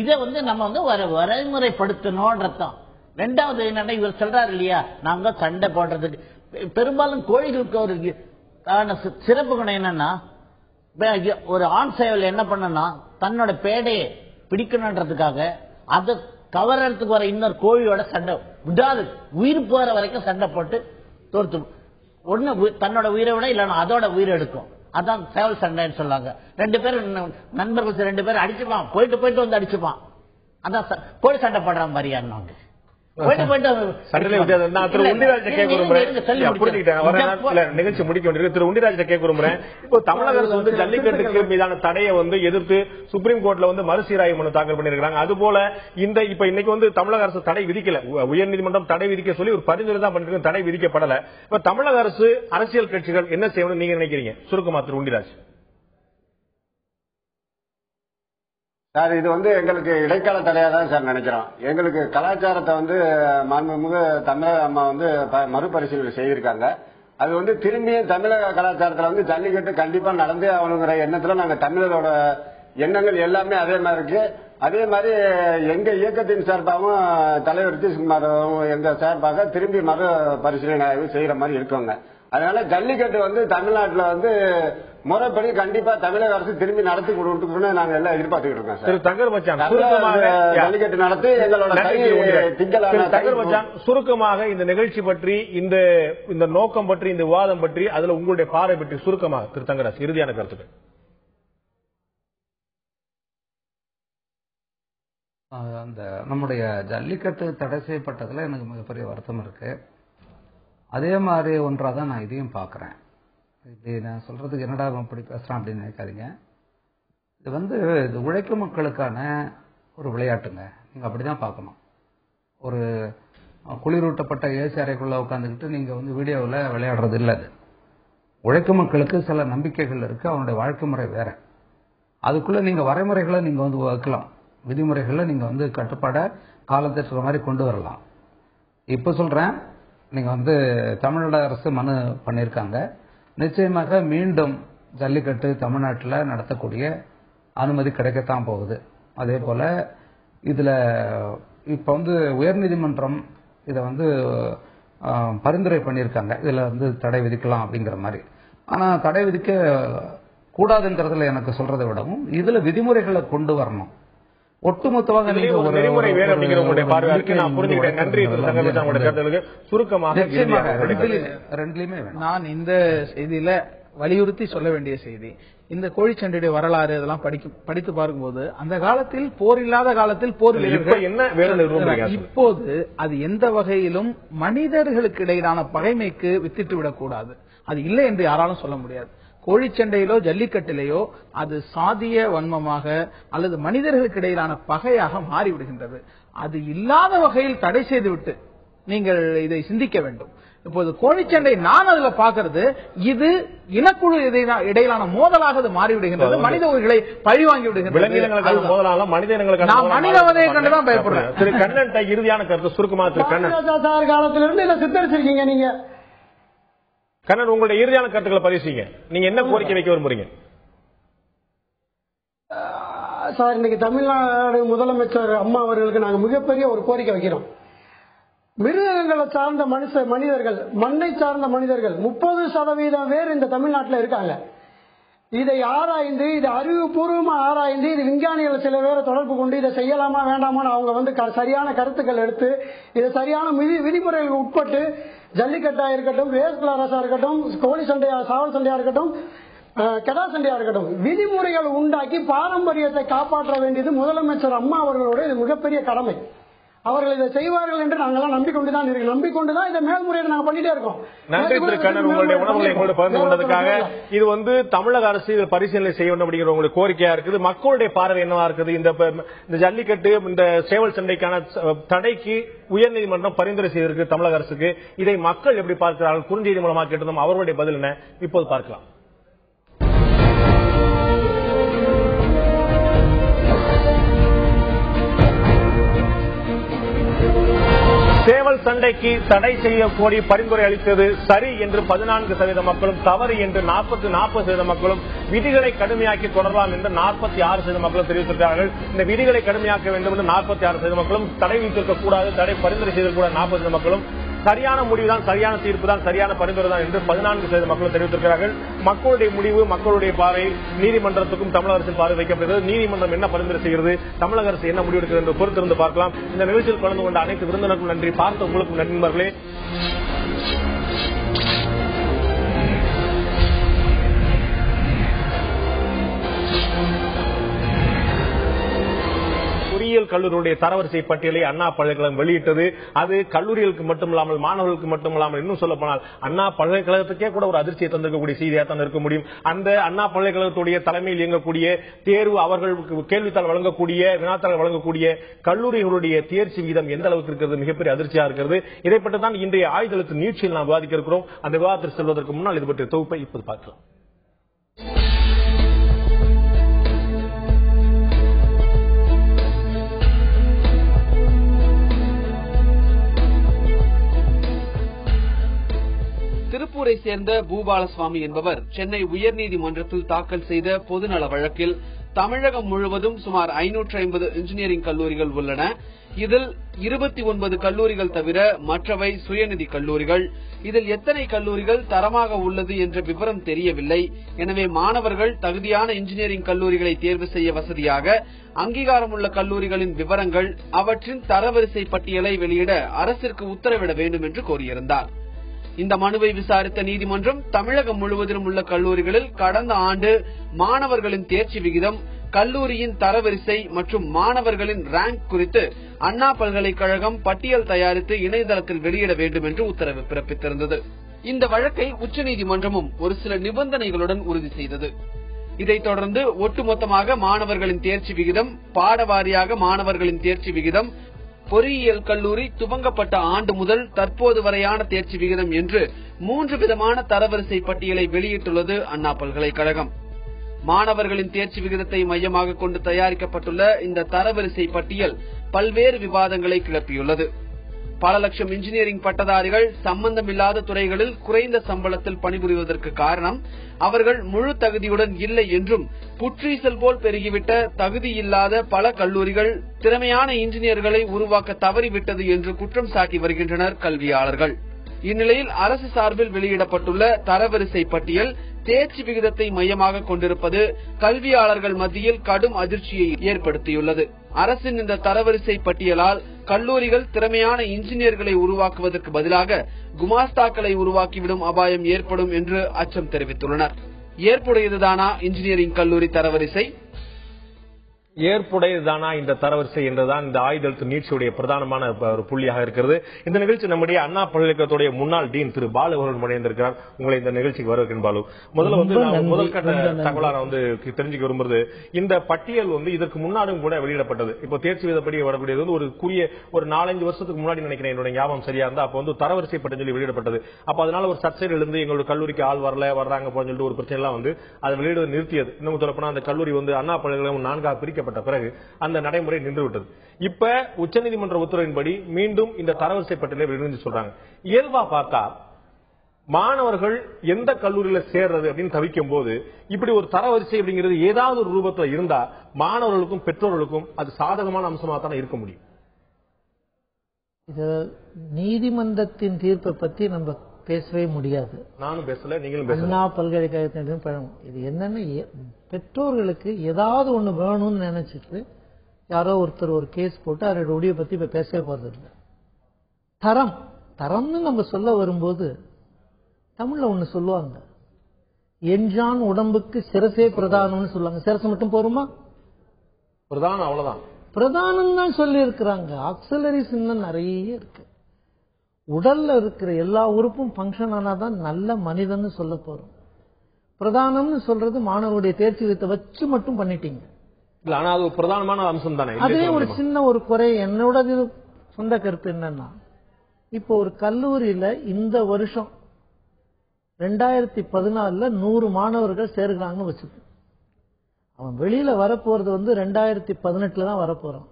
இதை வந்து நம்ம வந்து வரைமுறைப்படுத்தணும்ன்றதான். ரெண்டாவது என்னன்னா, இவர் சொல்றாரு இல்லையா, நாங்க சண்டை போடுறதுக்கு பெரும்பாலும் கோழிகளுக்கு ஒரு சிறப்பு குணம் என்னன்னா, ஒரு ஆண் சேவல் என்ன பண்ணனா தன்னோட பேடையை பிடிக்கணுன்றதுக்காக அதை கவர்றதுக்கு வர இன்னொரு கோழியோட சண்டை விடாது, உயிர் போற வரைக்கும் சண்டை போட்டு தோர்த்து ஒண்ணு தன்னோட உயிரை விட இல்லைன்னா அதோட உயிரை எடுக்கும். அதான் சேவல் சண்டைன்னு சொல்லாங்க. ரெண்டு பேரும் நண்பர்கள் ரெண்டு பேரும் அடிச்சுப்பான், போயிட்டு வந்து அடிச்சுப்பான். அதான் கோழி சண்டை போடுற மாதிரியாங்க. நிகழ்ச்சி முடிக்க வேண்டியது. திரு உண்டிராஜ கேட்க விரும்புறேன். இப்போ தமிழக அரசு வந்து ஜல்லிக்கட்டுக்கு மீதான தடையை வந்து எதிர்த்து சுப்ரீம் கோர்ட்ல வந்து மறுசீராய்வு மனு தாக்கல் பண்ணிருக்காங்க. அது போல இப்ப இன்னைக்கு வந்து தமிழக அரசு தடை விதிக்கல, உயர்நீதிமன்றம் தடை விதிக்க சொல்லி ஒரு பரிந்துரை தான் பண்ணிருக்கு, தடை விதிக்கப்படல. இப்ப தமிழக அரசு, அரசியல் கட்சிகள் என்ன செய்யணும் நீங்க நினைக்கிறீங்க? சுருக்கமா திரு உண்டிராஜ். சார், இது வந்து எங்களுக்கு இடைக்கால தடையா தான் சார் நினைக்கிறோம். எங்களுக்கு கலாச்சாரத்தை வந்து மாண்புமிகு தமிழக அம்மா வந்து மறுபரிசீலனை செய்திருக்காங்க. அது வந்து திரும்பியும் தமிழக கலாச்சாரத்துல வந்து ஜல்லிக்கட்டு கண்டிப்பா நடந்தே ஆகணுங்கிற எண்ணத்துல நாங்க தமிழரோட எண்ணங்கள் எல்லாமே அதே மாதிரி இருக்கு. அதே மாதிரி எங்க இயக்கத்தின் சார்பாகவும் தலைவர் நிதிஷ்குமார் எங்க சார்பாக திரும்பி மறுபரிசீலனை செய்யற மாதிரி இருக்கோங்க. அதனால ஜல்லிக்கட்டு வந்து தமிழ்நாட்டுல வந்து முறைப்படி கண்டிப்பா தமிழக அரசு திரும்பி நடத்தி கொடுக்கணும்னு நாங்க எல்லாம் எதிர்பார்த்துக்கிட்டு இருக்கோம் சார். ஜல்லிக்கட்டு நடத்தி எங்களோட சுருக்கமாக இந்த நிகழ்ச்சி பற்றி, இந்த நோக்கம் பற்றி, இந்த விவாதம் பற்றி, அதுல உங்களுடைய பார்வை பற்றி சுருக்கமாக திரு தங்கராஜ் இறுதியான கருத்துக்கள். அந்த நம்முடைய ஜல்லிக்கட்டு தடை செய்யப்பட்டதுல எனக்கு மிகப்பெரிய வருத்தம் இருக்கு. அதே மாதிரி ஒன்றாதான் நான் இதையும் பார்க்கிறேன். இப்படி நான் சொல்றதுக்கு என்னடா இப்படி பேசுறான் அப்படின்னு நினைக்காதீங்க. இது வந்து இது உழைக்கும் மக்களுக்கான ஒரு விளையாட்டுங்க. நீங்க அப்படிதான் பார்க்கணும். ஒரு குளிரூட்டப்பட்ட ஏசி அறைக்குள்ள உட்காந்துக்கிட்டு நீங்க வந்து வீடியோவில் விளையாடுறது இல்லை. அது உழைக்கும் மக்களுக்கு சில நம்பிக்கைகள் இருக்கு, அவனுடைய வாழ்க்கை முறை வேற. அதுக்குள்ள நீங்க வரைமுறைகளை நீங்க வந்து வைக்கலாம், விதிமுறைகளை நீங்க வந்து கட்டுப்பாட காலத்திற்கு மாதிரி கொண்டு வரலாம். இப்ப சொல்றேன், நீங்க வந்து தமிழ்நாடு அரசு மனு பண்ணியிருக்காங்க. நிச்சயமாக மீண்டும் ஜல்லிக்கட்டு தமிழ்நாட்டில் நடத்தக்கூடிய அனுமதி கிடைக்கத்தான் போகுது. அதே போல இதுல இப்ப வந்து உயர்நீதிமன்றம் இதை வந்து பரிந்துரை பண்ணியிருக்காங்க, இதுல வந்து தடை விதிக்கலாம் அப்படிங்கிற மாதிரி. ஆனா தடை விதிக்க கூடாதுங்கிறதுல எனக்கு சொல்றதை விடவும் இதுல விதிமுறைகளை கொண்டு வரணும். ஒட்டுமொத்தமாக நெறிமுறை வேறு அப்படிங்கிற உங்களுடைய பார்வை இருக்கு. நான் புரிஞ்சுக்கிட்டேன். நன்றி சுருக்கமாக. ரெண்டுலயுமே நான் இந்த செய்தியில வலியுறுத்தி சொல்ல வேண்டிய செய்தி, இந்த கோழிச்சண்டையுடைய வரலாறு இதெல்லாம் படித்து பார்க்கும்போது அந்த காலத்தில் போர் இல்லாத காலத்தில் போர் என்ன இப்போது அது எந்த வகையிலும் மனிதர்களுக்கு இடையிலான பகைமைக்கு வித்திட்டு விடக்கூடாது. அது இல்லை என்று யாராலும் சொல்ல முடியாது. கோழிச்சண்டையிலோ ஜல்லிக்கட்டிலேயோ அது சாதிய வன்மமாக அல்லது மனிதர்களுக்கு இடையிலான பகையாக மாறிவிடுகின்றது. அது இல்லாத வகையில் தடை செய்துவிட்டு நீங்கள் இதை சிந்திக்க வேண்டும். இப்போது கோழிச்சண்டை நான் அதுல பாக்குறது, இது இனக்குழு இடையிலான மோதலாக அது மாறிவிடுகின்றது. மனித உயிர்களை பழிவாங்கி விடுகின்றது. மனித வதையை கண்டுதான் பயப்படுறேன். திரு கண்ணன் இறுதியான கருத்து சுருக்கமா. திரு கண்ணன் காலத்திலிருந்து இதை சித்தரிச்சிருக்கீங்க நீங்க. கண்ணன், உங்களுடைய இறுதியான கருத்துக்களை பதிவு செய்யுங்க. நீங்க என்ன கோரிக்கை வைக்க விரும்புறீங்க? சார் இன்னைக்கு தமிழ்நாடு முதலமைச்சர் அம்மா அவர்களுக்கு நாங்கள் மிகப்பெரிய ஒரு கோரிக்கை வைக்கிறோம். மிருகங்களை சார்ந்த மனிதர்கள், மண்ணை சார்ந்த மனிதர்கள் 30% பேர் இந்த தமிழ்நாட்டில் இருக்காங்க. இதை ஆராய்ந்து, இதை அறிவுபூர்வமா ஆராய்ந்து, இது விஞ்ஞானிகள் சில பேரை தொடர்பு கொண்டு இதை செய்யலாமா வேண்டாமான்னு அவங்க சரியான கருத்துக்கள் எடுத்து இதை சரியான விதிமுறைகளுக்கு உட்பட்டு ஜல்லிக்கட்டா இருக்கட்டும், ரேஸ் கிளாரஸா இருக்கட்டும், கோழி சண்டையா, சாவல் சண்டையா இருக்கட்டும், கெடா சண்டையா இருக்கட்டும், விதிமுறைகள் உண்டாக்கி பாரம்பரியத்தை காப்பாற்ற வேண்டியது முதலமைச்சர் அம்மா அவர்களோட இது மிகப்பெரிய கடமை. அவர்கள் இதை செய்வார்கள் என்று நாங்கெல்லாம் நம்பிக்கொண்டுதான் இருக்கோம். நம்பிக்கொண்டுதான் இதை மேல்முறையை நாங்கள் பண்ணிட்டே இருக்கோம். நன்றி திரு கண்ணன், உங்களுடைய உணவுகளை எங்களோட பகிர்ந்து கொண்டதுக்காக. இது தமிழக அரசு இதை பரிசீலனை செய்ய வேண்டும் அப்படிங்கிற உங்களுக்கு கோரிக்கையா இருக்குது. மக்களுடைய பார்வை என்னவா இருக்குது? இந்த ஜல்லிக்கட்டு, இந்த சேவல் சண்டைக்கான தடைக்கு உயர்நீதிமன்றம் பரிந்துரை செய்திருக்கு தமிழக அரசுக்கு. இதை மக்கள் எப்படி பார்க்கிறார்கள்? குறுஞ்செய்தி மூலமாக கேட்டதும் அவர்களுடைய பதில் என்ன? இப்போது பார்க்கலாம். சேவல் சண்டைக்கு தடை செய்ய கோரி பரிந்துரை அளித்தது சரி என்று 14% மக்களும், தவறு என்று 40% மக்களும், விதிகளை கடுமையாக்கி தொடரலாம் என்று 46% மக்களும் தெரிவித்திருக்கிறார்கள். இந்த விதிகளை கடுமையாக்க வேண்டும் என்று 46% மக்களும், தடை விதித்திருக்க கூடாது, தடை பரிந்துரை செய்திருக்கூடாது 40% மக்களும், சரியான முடிவுதான், சரியான தீர்ப்பு தான், சரியான பரிந்துரை தான் என்று 14% மக்களும் தெரிவித்திருக்கிறார்கள். மக்களுடைய முடிவு, மக்களுடைய பார்வை நீதிமன்றத்துக்கும் தமிழக அரசின் பார்வை வைக்கப்படுகிறது. நீதிமன்றம் என்ன பரிந்துரை செய்கிறது, தமிழக அரசு என்ன முடிவெடுக்கிறது என்று பொறுத்திருந்து பார்க்கலாம். இந்த நிகழ்ச்சியில் கலந்து கொண்ட அனைத்து விருந்தினருக்கும் நன்றி. பார்த்த உங்களுக்கும் நண்பர்களே. பொறியியல் கல்லூரியுடைய தரவரிசை பட்டியலை அண்ணா பல்கலைக்கழகம் வெளியிட்டது. அது கல்லூரிகளுக்கு மட்டுமில்லாமல், மாணவர்களுக்கு மட்டுமில்லாமல், இன்னும் சொல்ல போனால் அண்ணா பல்கலைக்கழகத்துக்கே கூட ஒரு அதிர்ச்சியை தந்திருக்கக்கூடிய செய்தியாக தான் இருக்க முடியும். அந்த அண்ணா பல்கலைக்கழகத்துடைய தலைமையில் இயங்கக்கூடிய தேர்வு, அவர்களுக்கு கேள்வித்தாள் வழங்கக்கூடிய, வினாத்தாள் வழங்கக்கூடிய கல்லூரிகளுடைய தேர்ச்சி விகிதம் எந்த அளவுக்கு இருக்கிறது, மிகப்பெரிய அதிர்ச்சியாக இருக்கிறது. இதை பற்றி தான் இன்றைய ஆய்தெழுத்து நீட்சியில் நாம் விவாதிக்க இருக்கிறோம். அந்த விவாதத்தில் செல்வதற்கு முன்னால் இது பற்றிய தொகுப்பை இப்போது பார்க்கலாம். திருப்பூரை சேர்ந்த பூபாலசுவாமி என்பவர் சென்னை உயர்நீதிமன்றத்தில் தாக்கல் செய்த பொதுநல வழக்கில் தமிழகம் முழுவதும் சுமார் 550 இன்ஜினியரிங் கல்லூரிகள் உள்ளன. இதில் 29 கல்லூரிகள் தவிர மற்றவை சுயநிதி கல்லூரிகள். இதில் எத்தனை கல்லூரிகள் தரமாக உள்ளது என்ற விவரம் தெரியவில்லை. எனவே மாணவர்கள் தகுதியான இன்ஜினியரிங் கல்லூரிகளை தேர்வு செய்ய வசதியாக அங்கீகாரம் உள்ள கல்லூரிகளின் விவரங்கள், அவற்றின் தரவரிசை பட்டியலை வெளியிட அரசிற்கு உத்தரவிட வேண்டும் என்று கோரியிருந்தார். இந்த மனுவை விசாரித்த நீதிமன்றம் தமிழகம் முழுவதிலும் உள்ள கல்லூரிகளில் கடந்த ஆண்டு மாணவர்களின் தேர்ச்சி விகிதம், கல்லூரியின் தரவரிசை மற்றும் மாணவர்களின் ரேங்க் குறித்து அண்ணா பல்கலைக்கழகம் பட்டியல் தயாரித்து இணையதளத்தில் வெளியிட வேண்டும் என்று உத்தரவு பிறப்பித்திருந்தது. இந்த வழக்கை உச்சநீதிமன்றமும் ஒரு சில நிபந்தனைகளுடன் உறுதி செய்தது. இதைத் தொடர்ந்து ஒட்டுமொத்தமாக மாணவர்களின் தேர்ச்சி விகிதம், பாடவாரியாக மாணவர்களின் தேர்ச்சி விகிதம், பொறியியல் கல்லூரி துவங்கப்பட்ட ஆண்டு முதல் தற்போது வரையான தேர்ச்சி விகிதம் என்று 3 விதமான தரவரிசை பட்டியலை வெளியிட்டுள்ளது அண்ணா பல்கலைக்கழகம். மாணவர்களின் தேர்ச்சி விகிதத்தை மையமாக கொண்டு தயாரிக்கப்பட்டுள்ள இந்த தரவரிசை பட்டியல் பல்வேறு விவாதங்களை கிளப்பியுள்ளது. பல லட்சம் இன்ஜினியரிங் பட்டதாரிகள் சம்பந்தமில்லாத துறைகளில் குறைந்த சம்பளத்தில் பணிபுரிவதற்கு காரணம் அவர்கள் முழு தகுதியுடன் இல்லை என்றும், புற்றீசல் போல் பெருகிவிட்ட தகுதியில்லாத பல கல்லூரிகள் திறமையான இன்ஜினியர்களை உருவாக்க தவறிவிட்டது என்று குற்றம் சாட்டி வருகின்றனர் கல்வியாளர்கள். இந்நிலையில் அரசு சார்பில் வெளியிடப்பட்டுள்ள தரவரிசை பட்டியல் தேர்ச்சி விகிதத்தை மையமாக கொண்டிருப்பது கல்வியாளர்கள் மத்தியில் கடும் அதிர்ச்சியை ஏற்படுத்தியுள்ளது. அரசின் இந்த தரவரிசை பட்டியலால் கல்லூரிகள் திறமையான இன்ஜினியர்களை உருவாக்குவதற்கு பதிலாக குமாஸ்தாக்களை உருவாக்கிவிடும் அபாயம் ஏற்படும் என்று அச்சம் தெரிவித்துள்ளனர். ஏற்புடையதுதானா இன்ஜினியரிங் கல்லூரி தரவரிசை? ஏற்புடையதானா இந்த தரவரிசை என்றுதான் இந்த ஆய்தெழுத்து நீட்சியுடைய பிரதானமான ஒரு புள்ளியாக இருக்கிறது. இந்த நிகழ்ச்சி நம்முடைய அண்ணா பல்கலைக்கழகத்துடைய முன்னாள் டீன் திரு பாலு அவர்கள் முனைந்திருக்கிறார். உங்களை இந்த நிகழ்ச்சிக்கு வரவேற்கிறேன் பாலு. முதல் கட்ட தகவலான தெரிஞ்சுக்க விரும்புறது, இந்த பட்டியல் இதற்கு முன்னாடும் கூட வெளியிடப்பட்டது. இப்போ தேர்ச்சி விதப்படி வரக்கூடியது ஒரு 4-5 வருஷத்துக்கு முன்னாடி நினைக்கிறேன், என்னோட ஞாபகம் சரியா இருந்தா. அப்போ தரவரிசை பட்டியல் சொல்லி வெளியிடப்பட்டது. அப்ப அதனால ஒரு சர்ச்சைகள் இருந்து எங்களோட கல்லூரிக்கு ஆள் வர்றாங்க போன்னு சொல்லிட்டு ஒரு பிரச்சனை எல்லாம் அதை வெளியிடுவது நிறுத்தியது. இன்னும் சொல்லப்போனா அந்த கல்லூரி அண்ணா பல்கலைக்கழகம் 4ஆக பிரிக்கப்பட்ட பிறகு அந்த நடைமுறை நின்றுவிட்டது. இப்ப உச்சநீதிமன்ற உத்தரவின்படி மீண்டும் இந்த தரவரிசை பட்டியலை வெளியிட்டு சொல்றாங்க. இயல்பா பார்த்தா மாணவர்கள் எந்த கல்லூரியில சேர்றது அப்படின்னு தவிக்கும் போது இப்படி ஒரு தரவரிசை அப்படிங்கிறது ஏதாவது ஒரு ரூபத்துல இருந்தா மாணவர்களுக்கும் பெற்றோர்களுக்கும் அது சாதகமான அம்சமா தானே இருக்க முடியும். இது நீதிமன்றத்தின் தீர்ப்பை பத்தி நம்ம பேசவே முடியாது. நானும் பேசல, நீங்களும் பேசல. அண்ணா பல்கலைக்கழகத்தின் இது என்னன்னு பெற்றோர்களுக்கு ஏதாவது ஒண்ணு வேணும்னு நினைச்சிட்டு யாரோ ஒருத்தர் ஒரு கேஸ் போட்டு அவரோட ஒடியை பத்தி இப்ப பேசவே போறது இல்லை. தரம்னு நம்ம சொல்ல வரும்போது தமிழ்ல ஒண்ணு சொல்லுவாங்க, எஞ்சான் உடம்புக்கு சிரசே பிரதானம்னு சொல்லுவாங்க. சிரசு மட்டும் போருமா? பிரதானம் அவ்வளவுதான். பிரதானம் தான் சொல்லி இருக்கிறாங்க. ஆக்சிலரிஸ் இன்னும் நிறைய இருக்கு. உடல்ல இருக்கிற எல்லா உறுப்பும் பங்கன் ஆனாதான் நல்ல மனிதன்னு சொல்ல போறோம். பிரதானம்னு சொல்றது மாணவருடைய தேர்ச்சி விகிதத்தை வச்சு மட்டும் பண்ணிட்டீங்க. இல்ல, ஆனா அது ஒரு பிரதானமான அம்சம் தானே. அதே ஒரு சின்ன ஒரு குறை என்னோட சொந்த கருத்து என்னன்னா, இப்போ ஒரு கல்லூரியில இந்த வருஷம் 2014 100 மாணவர்கள் சேர்க்கிறாங்கன்னு வச்சுக்கோ. அவன் வெளியில வரப்போறது 2018 தான் வரப்போறான்.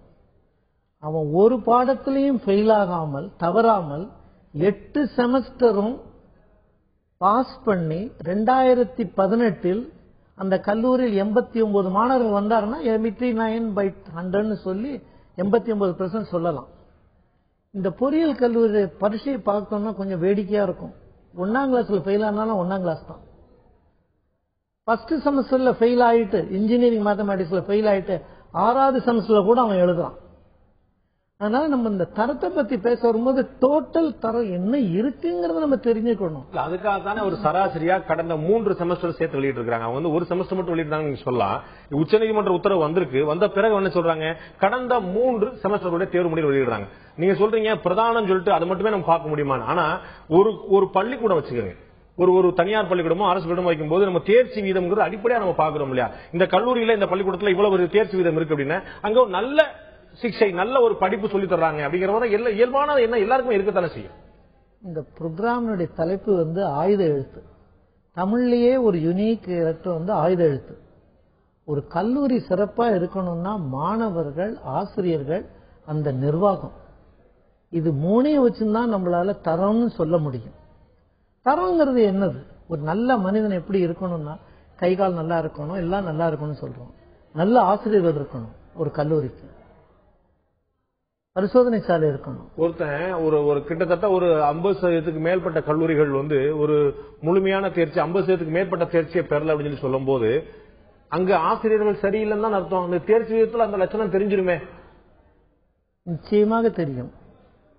அவன் ஒரு பாடத்திலையும் ஃபெயில் ஆகாமல் தவறாமல் 8 செமஸ்டரும் பாஸ் பண்ணி 2018 அந்த கல்லூரியில் 89 மாணவர்கள் வந்தாருன்னா 89/100 சொல்லி 89% சொல்லலாம். இந்த பொறியியல் கல்லூரி பரீட்சையை பார்க்கணும்னா கொஞ்சம் வேடிக்கையா இருக்கும். 1ஆம் கிளாஸ்ல ஃபெயில் ஆனாலும் 1ஆம் கிளாஸ் தான். ஃபர்ஸ்ட் செமஸ்டர்ல ஃபெயில் ஆயிட்டு இன்ஜினியரிங் மேத்தமேட்டிக்ஸ்ல ஃபெயில் ஆயிட்டு 6வது செமஸ்டர்ல கூட அவன் எழுதுறான். அதனால நம்ம இந்த தரத்தை பத்தி பேச வரும்போது டோட்டல் தரம் என்ன இருக்குங்கிறத நம்ம தெரிஞ்சுக்கணும். அதுக்காக தானே ஒரு சராசரியா கடந்த 3 செமஸ்டர் சேர்த்து வெளியிட்டு இருக்காங்க. அவங்க ஒரு செமஸ்டர் மட்டும் வெளியிட்டாங்க நீங்க சொல்லலாம். உச்சநீதிமன்ற உத்தரவு வந்திருக்கு. வந்த பிறகு என்ன சொல்றாங்க, கடந்த 3 செமஸ்டருடைய தேர்வு முடிவு வெளியிடுறாங்க. நீங்க சொல்றீங்க பிரதானம் சொல்லிட்டு அதை மட்டுமே நம்ம பார்க்க முடியுமா? ஆனா ஒரு பள்ளிக்கூடம் வச்சுக்கோங்க, ஒரு தனியார் பள்ளிக்கூடமோ அரசு பள்ளிக்கூடமோ வைக்கும் போது நம்ம தேர்ச்சி வீதம் அடிப்படையா நம்ம பாக்குறோம் இல்லையா? இந்த கல்லூரியில இந்த பள்ளிக்கூடத்துல இவ்வளவு ஒரு தேர்ச்சி வீதம் இருக்கு அப்படின்னா அங்க ஒரு நல்ல சிக்ஷை நல்ல ஒரு படிப்பு சொல்லி தர்றாங்க அப்படிங்கிற இயல்பான என்ன எல்லாருக்குமே இருக்கத்தானே செய்யும். இந்த ப்ரோக்ராமுடைய தலைப்பு ஆயுத எழுத்து. தமிழ்லயே ஒரு யுனிக் எழுத்து ஆயுத எழுத்து. ஒரு கல்லூரி சிறப்பா இருக்கணும்னா மாணவர்கள், ஆசிரியர்கள், அந்த நிர்வாகம், இது 3ஐயும் வச்சுதான் நம்மளால தரம்னு சொல்ல முடியும். தரங்கிறது என்னது? ஒரு நல்ல மனிதன் எப்படி இருக்கணும்னா கை கால் நல்லா இருக்கணும், எல்லாம் நல்லா இருக்கணும்னு சொல்றோம். நல்ல ஆசிரியர்கள் இருக்கணும், ஒரு கல்லூரிக்கு பரிசோதனை சாலை இருக்கணும். ஒருத்தன் ஒரு கிட்டத்தட்ட ஒரு 50% மேற்பட்ட கல்லூரிகள் ஒரு முழுமையான தேர்ச்சி 50% மேற்பட்ட தேர்ச்சியை பெறல அப்படின்னு சொல்லி சொல்லும் போது அங்க ஆசிரியர்கள் சரியில்லைன்னு தான் அர்த்தம். அந்த தேர்ச்சி விதத்துல அந்த லட்சணம் தெரிஞ்சிருமே. நிச்சயமாக தெரியும்.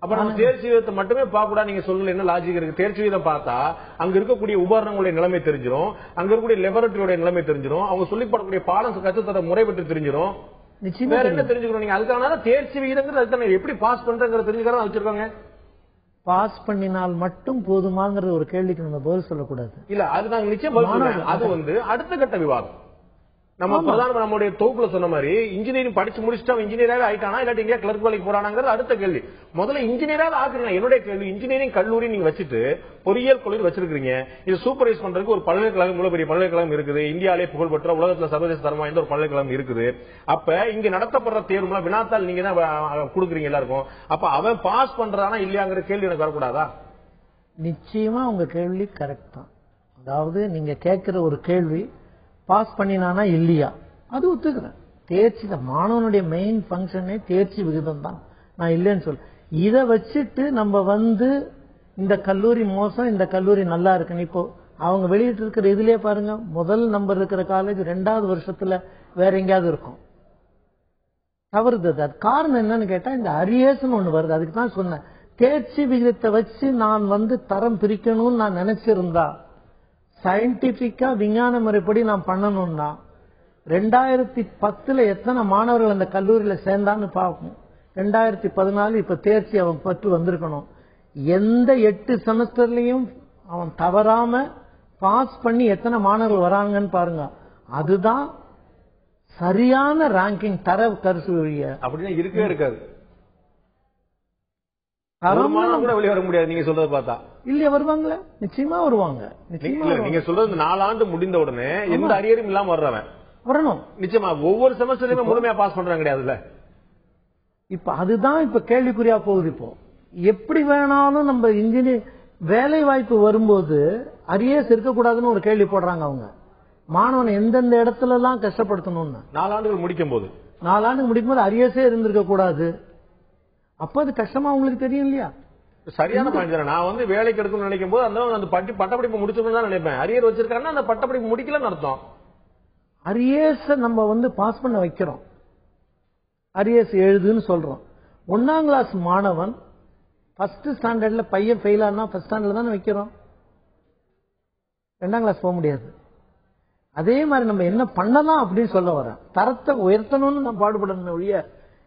அப்ப நம்ம தேர்ச்சி விதத்தை மட்டுமே பார்க்க கூடாது. நீங்க சொல்லல என்ன லாஜிக் இருக்கு? தேர்ச்சி விதம் பார்த்தா அங்க இருக்கக்கூடிய உபகரணங்களுடைய நிலைமை தெரிஞ்சிடும், அங்க இருக்கக்கூடிய லெபரட்டரியோட நிலைமை தெரிஞ்சிடும், அவங்க சொல்லி படக்கூடிய பாடம் கற்றுத்தர முறை பற்றி தெரிஞ்சிடும். வேற என்ன தெரிஞ்சுக்கணும்? நீங்க அதுக்கான தேர்ச்சி விகிதங்கிறது எப்படி பாஸ் பண்றங்கிறது தெரிஞ்சுக்கிறதா வச்சிருக்காங்க. பாஸ் பண்ணினால் மட்டும் போதுமாங்கிற ஒரு கேள்விக்கு நம்ம பதில் சொல்லக்கூடாது. இல்ல, அது நாங்க நிச்சயம் அது அடுத்த கட்ட விவாதம். நம்ம பிரதான நம்முடைய தொகுப்புல சொன்ன மாதிரி இன்ஜினியரிங் படிச்சு முடிச்சுட்டு அவன் இன்ஜினியராக ஆயிட்டானா இல்லாட்டி எங்கேயா கிளர்க் வேலைக்கு போறானாங்கிறது அடுத்த கேள்வி. முதல்ல இன்ஜினியராக ஆக்குறீங்க. என்னுடைய கேள்வி, இன்ஜினியரிங் கல்லூரி நீங்க வச்சுட்டு பொறியியல் கல்லூரி வச்சிருக்கீங்க, இது சூப்பர்வைஸ் பண்றதுக்கு ஒரு பல்கலைக்கழகம், இவ்வளவு பெரிய பல்கலைக்கழகம் இருக்குது, இந்தியாவிலே புகழ்பெற்ற உலகத்துல சர்வதேச தரம் வாய்ந்த ஒரு பல்கலைக்கழகம் இருக்குது. அப்ப இங்க நடத்தப்படுற தேர்வுல வினாத்தால் நீங்க தான் கொடுக்குறீங்க எல்லாருக்கும். அப்ப அவன் பாஸ் பண்றானா இல்லையாங்கிற கேள்வி எனக்கு வரக்கூடாதா? நிச்சயமா உங்க கேள்வி கரெக்ட் தான். அதாவது நீங்க கேட்கிற ஒரு கேள்வி பாஸ் பண்ணினானா இல்லையா, அது ஒத்துக்கிறேன். தேர்ச்சி மாணவனுடைய மெயின் பங்கனே தேர்ச்சி விகிதம் தான். நான் இல்லைன்னு சொல்ல. இதை வச்சுட்டு நம்ம இந்த கல்லூரி மோசம், இந்த கல்லூரி நல்லா இருக்குன்னு இப்போ அவங்க வெளியிட்டு இருக்கிற இதுலயே பாருங்க, முதல் நம்பர் இருக்கிற காலேஜ் 2வது வருஷத்துல வேற எங்கேயாவது இருக்கும். தவறுது. அது காரணம் என்னன்னு கேட்டா இந்த அரியர்ஸ்னு ஒண்ணு வருது. அதுக்கு தான் சொன்னேன், தேர்ச்சி விகிதத்தை வச்சு நான் தரம் பிரிக்கணும்னு நான் நினைச்சிருந்தா சயின்டிபிக்கா விஞ்ஞான முறைப்படி நான் பண்ணணும்னா 2010 எத்தனை மாணவர்கள் அந்த கல்லூரியில சேர்ந்தான்னு பார்ப்போம். 2014 இப்ப தேர்ச்சி அவன் பட்டு வந்திருக்கணும். எந்த 8 செமஸ்டர்லயும் அவன் தவறாம பாஸ் பண்ணி எத்தனை மாணவர்கள் வராங்கன்னு பாருங்க. அதுதான் சரியான ரேங்கிங் தர கருத்து. அப்படின்னா இருக்கவே இருக்காது. கூட வெளியே வர முடியாது. நீங்க சொல்றத பார்த்தா இல்லையா? வருவாங்களே, நிச்சயமா வருவாங்க. நீங்க சொல்றது 4 ஆண்டு முடிந்த உடனே எந்த அரியரும் இல்லாம வர்றவன் வரணும். நிச்சயமா ஒவ்வொரு செமஸ்டர்லயுமே முழுமையா பாஸ் பண்றாங்க கிடையாதுல்ல. இப்ப அதுதான் இப்ப கேள்விக்குறியா போகுது. இப்போ எப்படி வேணாலும் நம்ம இன்ஜினியர் வேலை வாய்ப்பு வரும்போது அரியர்ஸ் இருக்கக்கூடாதுன்னு ஒரு கேள்வி போடுறாங்க அவங்க. மாணவன் எந்தெந்த இடத்துல எல்லாம் கஷ்டப்படுத்தணும்னு 4 ஆண்டுகள் முடிக்கும் போது 4 ஆண்டுக்கு முடிக்கும் போது அரியர்ஸே இருந்திருக்க கூடாது. அப்ப அது கஷ்டமா உங்களுக்கு தெரியும் இல்லையா? சரியான பாயிண்ட். நான் வந்து வேலைக்கு எடுக்கணும்னு நினைக்கும் போது அந்த பட்டப்படிப்பு முடிச்சிருக்கணும் தான் நினைப்பேன். அரியர் வச்சிருக்காங்கன்னா அந்த பட்டப்படிப்பு முடிக்கலன்னு அர்த்தம். அரியர்ஸ் நம்ம வந்து பாஸ் பண்ண வைக்கிறோம், அரியர்ஸ் எழுதுன்னு சொல்றோம். 1ஆம் கிளாஸ் மாணவன் ஃபர்ஸ்ட் ஸ்டாண்டர்ட்ல பையன் ஃபெயில் ஆனா ஃபர்ஸ்ட் ஸ்டாண்டர்ட்ல தானே வைக்கிறோம், 2ஆம் கிளாஸ் போக முடியாது. அதே மாதிரி நம்ம என்ன பண்ணலாம் அப்படின்னு சொல்ல வரேன். தரத்தை உயர்த்தணும்னு நம்ம பாடுபடணும் ஒழிய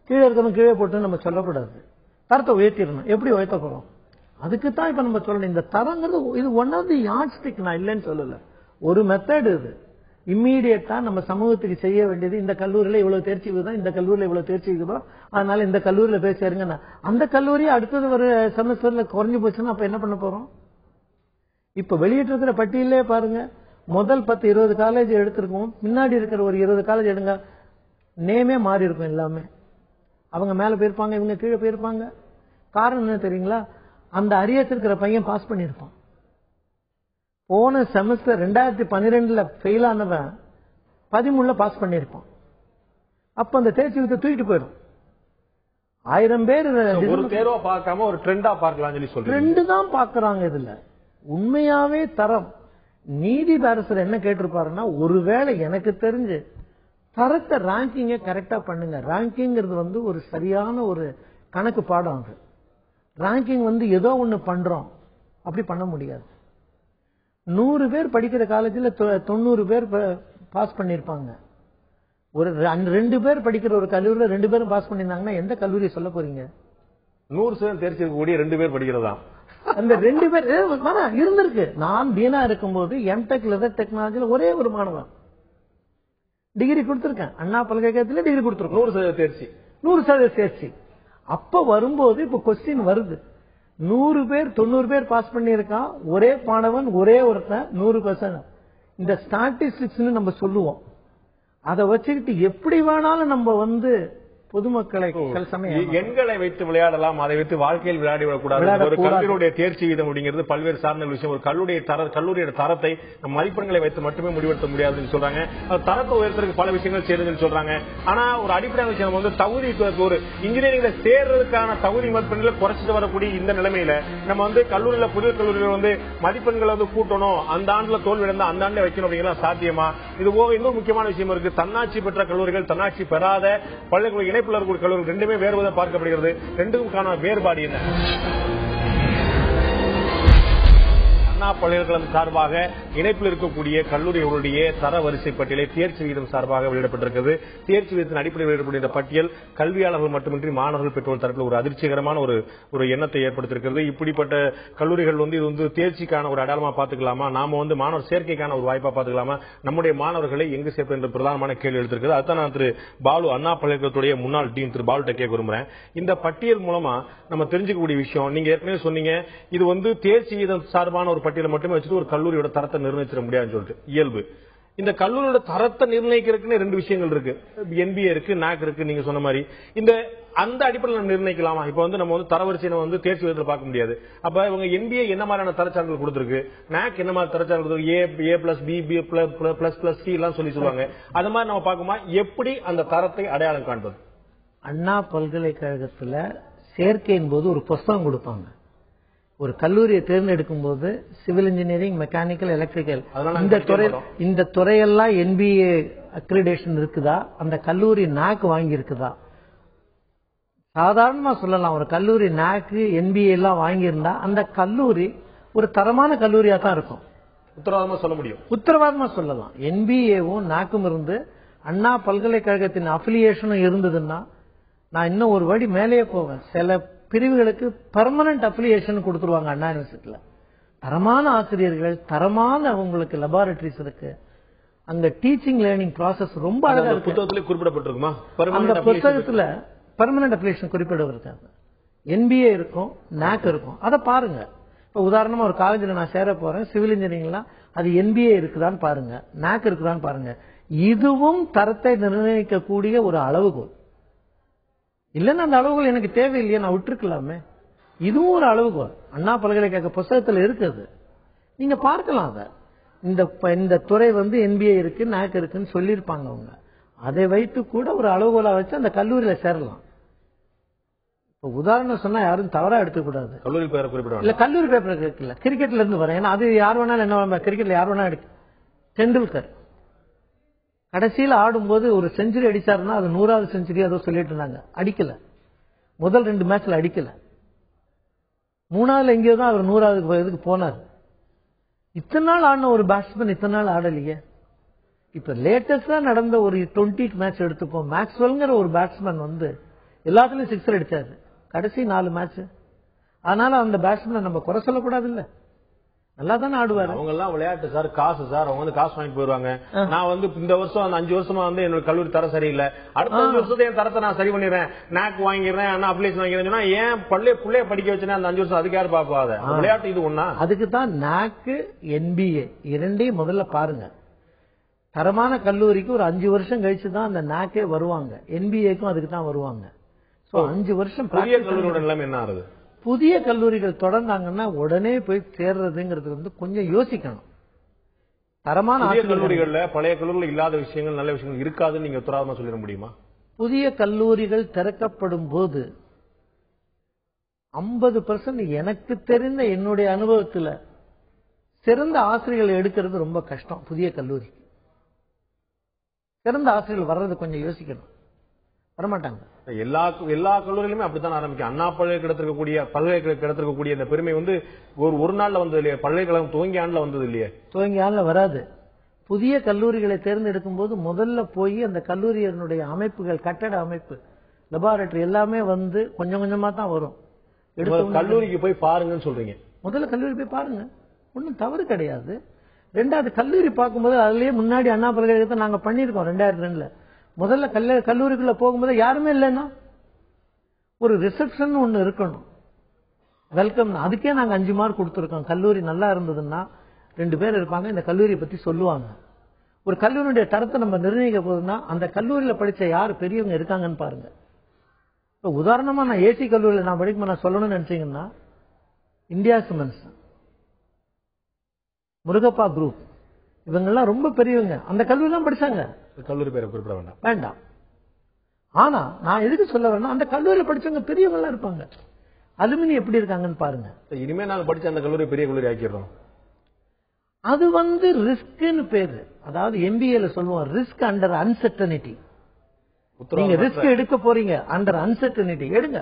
கீழே இருக்கணும் கீழே போட்டு நம்ம சொல்லக்கூடாது. தரத்தை உயர்த்திடணும். எப்படி உயர்த்த போறோம்? அதுக்கு தான் இப்ப நம்ம சொல்லணும். இந்த தரங்கிறது இது one of the yardstick, நான் இல்லைன்னு சொல்லல, ஒரு மெத்தட். இது இம்மீடியட்டா நம்ம சமூகத்துக்கு செய்ய வேண்டியது. இந்த கல்லூரியில இவ்வளவு தேர்ச்சி இருக்குதோ, இந்த கல்லூரியில இவ்வளவு தேர்ச்சி இருக்குதோ, அதனால இந்த கல்லூரியில போய் சேருங்க. அந்த கல்லூரி அடுத்தது ஒரு செமஸ்டர்ல குறைஞ்சு போச்சுன்னா அப்ப என்ன பண்ண போறோம்? இப்ப வெளியிட்டு இருக்கிற பட்டியலே பாருங்க, முதல் 10-20 காலேஜ் எடுத்திருக்கோம், முன்னாடி இருக்கிற ஒரு 20 காலேஜ் எடுங்க, நேமே மாறி இருக்கும் எல்லாமே. அவங்க மேல போயிருப்பாங்க, இவங்க கீழே போயிருப்பாங்க. காரணம் என்ன தெரியுங்களா? அந்த அரியர்ஸ் இருக்கிற பையன் பாஸ் பண்ணிருப்பான். போன செமஸ்டர் 2012 ஃபெயில் ஆனவன் 13 பாஸ் பண்ணிருப்பான். அப்ப அந்த தேர்ச்சி விகிதத்தை தூக்கிட்டு போயிடும். 1000 பேர் ஒரு தேர்வா பார்க்காம ஒரு ட்ரெண்டா பார்க்கலாம் சொல்லி சொல்றேன். ட்ரெண்ட் தான் பாக்குறாங்க. இதுல உண்மையாவே தரம். நீதிபதி அரசர் என்ன கேட்டிருப்பாருன்னா, ஒருவேளை எனக்கு தெரிஞ்சு தரத்தை ரேங்கிங்க கரெக்டா பண்ணுங்க. ரேங்கிங்கிறது வந்து ஒரு சரியான ஒரு கணக்கு பாடம். அது ரேங்கிங் வந்து ஏதோ ஒண்ணு பண்றோம் அப்படி பண்ண முடியாது. 100 பேர் படிக்கிற காலேஜில் 90 பேர் பாஸ் பண்ணிருப்பாங்க. ஒரு 2 பேர் படிக்கிற ஒரு கல்லூரியில் 2 பேரும் பாஸ் பண்ணிருந்தாங்கன்னா எந்த கல்லூரியை சொல்ல போறீங்க? 100% தேர்ச்சி இருக்கக்கூடிய 2 பேர் படிக்கிறதா? அந்த 2 பேர் இருந்திருக்கு. நான் டீனா இருக்கும்போது எம்டெக் லெதர் டெக்னாலஜில ஒரே ஒரு மாணவன் டிகிரி கொடுத்திருக்கேன். அண்ணா பல்கலைக்கழகத்தில் டிகிரி கொடுத்திருக்கோம். 100% தேர்ச்சி, 100% தேர்ச்சி. அப்ப வரும்போது இப்ப கொஸ்டின் வருது, 100 பேர் 90 பேர் பாஸ் பண்ணியிருக்கான், ஒரே மாணவன் ஒரே ஒருத்தன் 100%. இந்த ஸ்டாட்டிஸ்டிக்ஸ் நம்ம சொல்லுவோம். அதை வச்சுக்கிட்டு எப்படி வேணாலும் நம்ம வந்து பொதுமக்களை எண்களை வைத்து விளையாடலாம், அதை வைத்து வாழ்க்கையில் விளையாடி விடக்கூடாது. ஒரு கல்லூரியுடைய தேர்ச்சி வீதம் அப்படிங்கிறது பல்வேறு சார்ந்த விஷயம். ஒரு கல்லூரியுடைய தரத்தை மதிப்பெண்களை வைத்து மட்டுமே முடிவெடுக்க முடியாதுன்னு சொல்றாங்க. தரத்தை உயர்த்துறதுக்கு பல விஷயங்கள் செய்யுதுன்னு சொல்றாங்க. ஆனா ஒரு அடிப்படையான விஷயம் வந்து தகுதி, ஒரு இன்ஜினியரிங்ல சேர்றதுக்கான தகுதி மதிப்பெண்களை குறைச்சிட்டு வரக்கூடிய இந்த நிலைமையில நம்ம வந்து கல்லூரியில புதிய கல்லூரியில வந்து மதிப்பெண்களை வந்து கூட்டணும், அந்த ஆண்டுல தோல்வி இருந்தா அந்த ஆண்டே வைக்கணும் அப்படிங்கிறது சாத்தியமா? இது போக இன்னொரு முக்கியமான விஷயம் இருக்கு. தன்னாட்சி பெற்ற கல்லூரிகள், தன்னாட்சி பெறாத பல்கலைக்கழக இணைப்புல இருக்கக்கூடிய கல்லூரிகள் ரெண்டுமே வேறுபட பார்க்கப்படுகிறது. ரெண்டுக்கான வேறுபாடு என்ன? அண்ணா பல்கலைக்கழகம் சார்பாக இணைப்பில் இருக்கக்கூடிய கல்லூரிகளுடைய தர வரிசை பட்டியலை தேர்ச்சி விகிதம் சார்பாக வெளியிடப்பட்டிருக்கிறது. தேர்ச்சி விகிதத்தின் அடிப்படையில் வெளியிடக்கூடிய இந்த பட்டியல் கல்வியாளர்கள் மட்டுமின்றி மாணவர்கள் பெற்றோர் தரப்பில் ஒரு அதிர்ச்சிகரமான ஒரு எண்ணத்தை ஏற்படுத்தியிருக்கிறது. இப்படிப்பட்ட கல்லூரிகள் வந்து இது வந்து தேர்ச்சிக்கான ஒரு அடையாளமா பார்த்துக்கலாமா, நாம வந்து மாணவர் சேர்க்கைக்கான ஒரு வாய்ப்பா பார்த்துக்கலாமா, நம்முடைய மாணவர்களை எங்கு சேர்ப்பது என்ற பிரதானமான கேள்வி எடுத்திருக்கிறது. அதுதான் நான் திரு பாலு, அண்ணா பல்கலைக்கழகத்துடைய முன்னாள் டீன் திரு பாலு கேட்க விரும்புறேன். இந்த பட்டியல் மூலமா நம்ம தெரிஞ்சுக்கக்கூடிய விஷயம், நீங்க ஏற்கனவே சொன்னீங்க, இது வந்து தேர்ச்சி விகிதம் சார்பான ஒரு பட்டியலை மட்டுமே வச்சுட்டு ஒரு கல்லூரியோட தரத்தை நிர்ணயிச்சிட முடியாதுன்னு சொல்லிட்டு இயல்பு. இந்த கல்லூரியோட தரத்தை நிர்ணயிக்கிறதுக்குன்னு 2 விஷயங்கள் இருக்கு. என்பிஏ இருக்கு, நாக் இருக்கு. நீங்க சொன்ன மாதிரி அந்த அடிப்படையில் நிர்ணயிக்கலாமா? இப்ப வந்து நம்ம வந்து தரவரிசையை வந்து தேர்ச்சி விதத்தில் பார்க்க முடியாது. அப்ப இவங்க என்பிஏ என்ன மாதிரியான தரச்சான்றிதழ் கொடுத்திருக்கு, நாக் என்ன மாதிரி தரச்சான்றிதழ், A+B+++C எல்லாம் சொல்லுவாங்க. அது மாதிரி நம்ம பார்க்குமா? எப்படி அந்த தரத்தை அடையாளம் காண்பது? அண்ணா பல்கலைக்கழகத்துல சேர்க்கையின் போது ஒரு புஸ்தகம் கொடுப்பாங்க. ஒரு கல்லூரியை தேர்ந்தெடுக்கும் போது சிவில் இன்ஜினியரிங், மெக்கானிக்கல், எலக்ட்ரிக்கல் இந்த துறையெல்லாம் என்பிஏ அக்ரிடேஷன் இருக்குதா, அந்த கல்லூரி நாக் வாங்கி இருக்குதா? சாதாரணமா சொல்லலாம், ஒரு கல்லூரி நாக்கு என்பிஏ எல்லாம் வாங்கியிருந்தா அந்த கல்லூரி ஒரு தரமான கல்லூரியா தான் இருக்கும். உத்தரவாதமா சொல்ல முடியும், உத்தரவாதமா சொல்லலாம். என்பிஏவும் நாக்கும் இருந்து அண்ணா பல்கலைக்கழகத்தின் அபிலியேஷனும் இருந்ததுன்னா நான் இன்னும் ஒரு வழி மேலேயே போவேன். சில பிரிவுகளுக்கு பெர்மனன்ட் அபிலியேஷன் கொடுத்துருவாங்க அண்ணா யூனிவர்சிட்டியில. தரமான ஆசிரியர்கள், தரமான அவங்களுக்கு லெபார்டரிஸ் இருக்கு, அந்த டீச்சிங் லேர்னிங் ப்ராசஸ் ரொம்ப அழகா இருக்கு. புத்தகத்திலே குறிப்பிடப்பட்டிருக்குமா? அந்த புத்தகத்துல பெர்மனன்ட் அபிலியேஷன் குறிப்பிடப்பட்டிருக்காங்க. என்பிஏ இருக்கும், நாக் இருக்கும். அதை பாருங்க. இப்ப உதாரணமா ஒரு காலேஜில் நான் சேர போறேன், சிவில் இன்ஜினியரிங்லாம், அது என்பிஏ இருக்குதான்னு பாருங்க, நாக் இருக்குதான்னு பாருங்க. இதுவும் தரத்தை நிர்ணயிக்கக்கூடிய ஒரு அளவுகோல். இல்லன்னா அந்த அளவுகள் எனக்கு தேவையில்லையே, நான் விட்டுருக்கலாமே. இதுவும் ஒரு அளவுகோல். அண்ணா பல்கலைக்கழக புத்தகத்தில் இருக்குது, நீங்க பார்க்கலாம். அதை இந்த துறை வந்து NBA இருக்கு, NAC இருக்குன்னு சொல்லியிருப்பாங்க அவங்க. அதை வைத்து கூட ஒரு அளவுகோலா வச்சு அந்த கல்லூரியில சேரலாம். இப்ப உதாரணம் சொன்னா யாரும் தவறா எடுத்துக்கூடாது. கல்லூரி பேரை குறிப்பிட இல்ல, கல்லூரி பேப்பர் இல்ல, கிரிக்கெட்ல இருந்து வரேன். ஏன்னா அது யார் வேணாலும் என்ன, கிரிக்கெட்ல யார் வேணாலும் எடுக்க. டெண்டுல்கர் கடைசியில் ஆடும்போது ஒரு செஞ்சுரி அடிச்சாருன்னா அது 100வது செஞ்சுரி அதோ சொல்லிட்டு இருந்தாங்க. அடிக்கல, முதல் 2 மேட்ச்ல அடிக்கல. 3வது எங்கேயோ தான் அவர் 100வது இதுக்கு போனார். இத்தனை நாள் ஆடின ஒரு பேட்ஸ்மேன் இத்தனை நாள் ஆடலையே. இப்ப லேட்டஸ்டா நடந்த ஒரு 20 மேட்ச் எடுத்துப்போம். மேக்ஸ்வெல்ங்கிற ஒரு பேட்ஸ்மேன் வந்து எல்லாத்துலயும் 6 அடிச்சாரு கடைசி 4 மேட்ச். அதனால அந்த பேட்ஸ்மேன் நம்ம குறை சொல்லக்கூடாது. இல்ல, நல்லா தானே ஆடுவாரு. அவங்க எல்லாம் விளையாட்டு சார், காசு சார், அவங்க வந்து காசு வாங்கிட்டு போயிருவாங்க. நான் வந்து இந்த வருஷம் அந்த 5 வருஷமா வந்து என்னோட கல்லூரி தரம் சரியில்லை, அடுத்த 5 வருஷத்தை என் தரத்தை நான் சரி பண்ணிடுறேன், நாக் வாங்கிடுறேன், அண்ணா அப்ளிகேஷன் வாங்கிடுறேன், ஏன் பிள்ளைய படிக்க வச்சுன்னா அந்த 5 வருஷம் அதுக்கு யாரு பாப்பாத விளையாட்டு இது ஒண்ணா? அதுக்கு தான் NAC NBA இரண்டையும் முதல்ல பாருங்க. தரமான கல்லூரிக்கு ஒரு 5 வருஷம் கழிச்சு தான் அந்த NAC வருவாங்க, NBA-க்கும் அதுக்கு தான் வருவாங்க. 5 வருஷம். புதிய கல்லூரியோட நிலைமை என்ன ஆகுது? புதிய கல்லூரிகள் தொடர்ந்தாங்கன்னா உடனே போய் சேர்றதுங்கிறது வந்து கொஞ்சம் யோசிக்கணும். தரமான கல்லூரிகள்ல பழைய கல்லூரிகள் இல்லாத விஷயங்கள், நல்ல விஷயங்கள் இருக்காதுன்னு நீங்க துராமா சொல்லிட முடியுமா? புதிய கல்லூரிகள் திறக்கப்படும் போது 50% எனக்கு தெரிந்த என்னுடைய அனுபவத்தில் சிறந்த ஆசிரியர்கள் எடுக்கிறது ரொம்ப கஷ்டம். புதிய கல்லூரி சிறந்த ஆசிரியர்கள் வர்றது கொஞ்சம் யோசிக்கணும். வரமாட்டாங்க. எல்லா கல்லூரியிலுமே அப்படித்தான் ஆரம்பிக்கும். அண்ணா பல்கலைக்கழகம் கிடைத்திருக்கக்கூடிய இந்த பெருமை வந்து ஒரு நாள்ல வந்தது இல்லையா? பல்கலைக்கழகம் துவங்கிய ஆண்டுல வந்தது இல்லையா? துவங்கிய ஆண்டுல வராது. புதிய கல்லூரிகளை தேர்ந்தெடுக்கும் போது முதல்ல போய் அந்த கல்லூரியினுடைய அமைப்புகள், கட்டட அமைப்பு, லெபார்டரி எல்லாமே வந்து கொஞ்சம் கொஞ்சமா தான் வரும். கல்லூரிக்கு போய் பாருங்கன்னு சொல்றீங்க. முதல்ல கல்லூரி போய் பாருங்க, ஒன்னும் தவறு கிடையாது. 2வது கல்லூரி பார்க்கும்போது அதுலயே முன்னாடி அண்ணா பல்கலைக்கழகத்தை நாங்க பண்ணிருக்கோம் 2002ல. முதல்ல கல்லூரிக்குள்ள போகும்போது யாருமே இல்லைன்னா ஒரு ரிசப்ஷன் ஒண்ணு இருக்கணும், வெல்கம். அதுக்கே நாங்க 5 மார்க் கொடுத்துருக்கோம். கல்லூரி நல்லா இருந்ததுன்னா 2 பேர் இருப்பாங்க, இந்த கல்லூரியை பத்தி சொல்லுவாங்க. ஒரு கல்லூரியுடைய தரத்தை நம்ம நிர்ணயிக்க போதுன்னா அந்த கல்லூரியில படிச்ச யார் பெரியவங்க இருக்காங்கன்னு பாருங்க. இப்ப உதாரணமா நான் ஏசி கல்லூரியில நான் படிக்கும்போது நான் சொல்லணும்னு நினைச்சீங்கன்னா இந்தியா சிமெண்ட்ஸ், முருகப்பா குரூப், இவங்கெல்லாம் ரொம்ப பெரியவங்க. அந்த கல்லூரி தான் படிச்சாங்க. கல்லூரி பேரை குறிப்பிட வேண்டாம். ஆனா நான் எதுக்கு சொல்ல வரேன்னா அந்த கல்லூரியில் படிச்சவங்க பெரியவங்க எல்லாம் இருப்பாங்க. அலுமினி எப்படி இருக்காங்கன்னு பாருங்க. இனிமே நாங்க படிச்ச அந்த கல்லூரி பெரிய கல்லூரி ஆக்கிடுறோம். அது வந்து ரிஸ்க்னு பேரு. அதாவது MBA சொல்லுவோம் ரிஸ்க் அண்டர் அன்சர்டனிட்டி. நீங்க ரிஸ்க் எடுக்க போறீங்க அண்டர் அன்சர்டனிட்டி எடுங்க.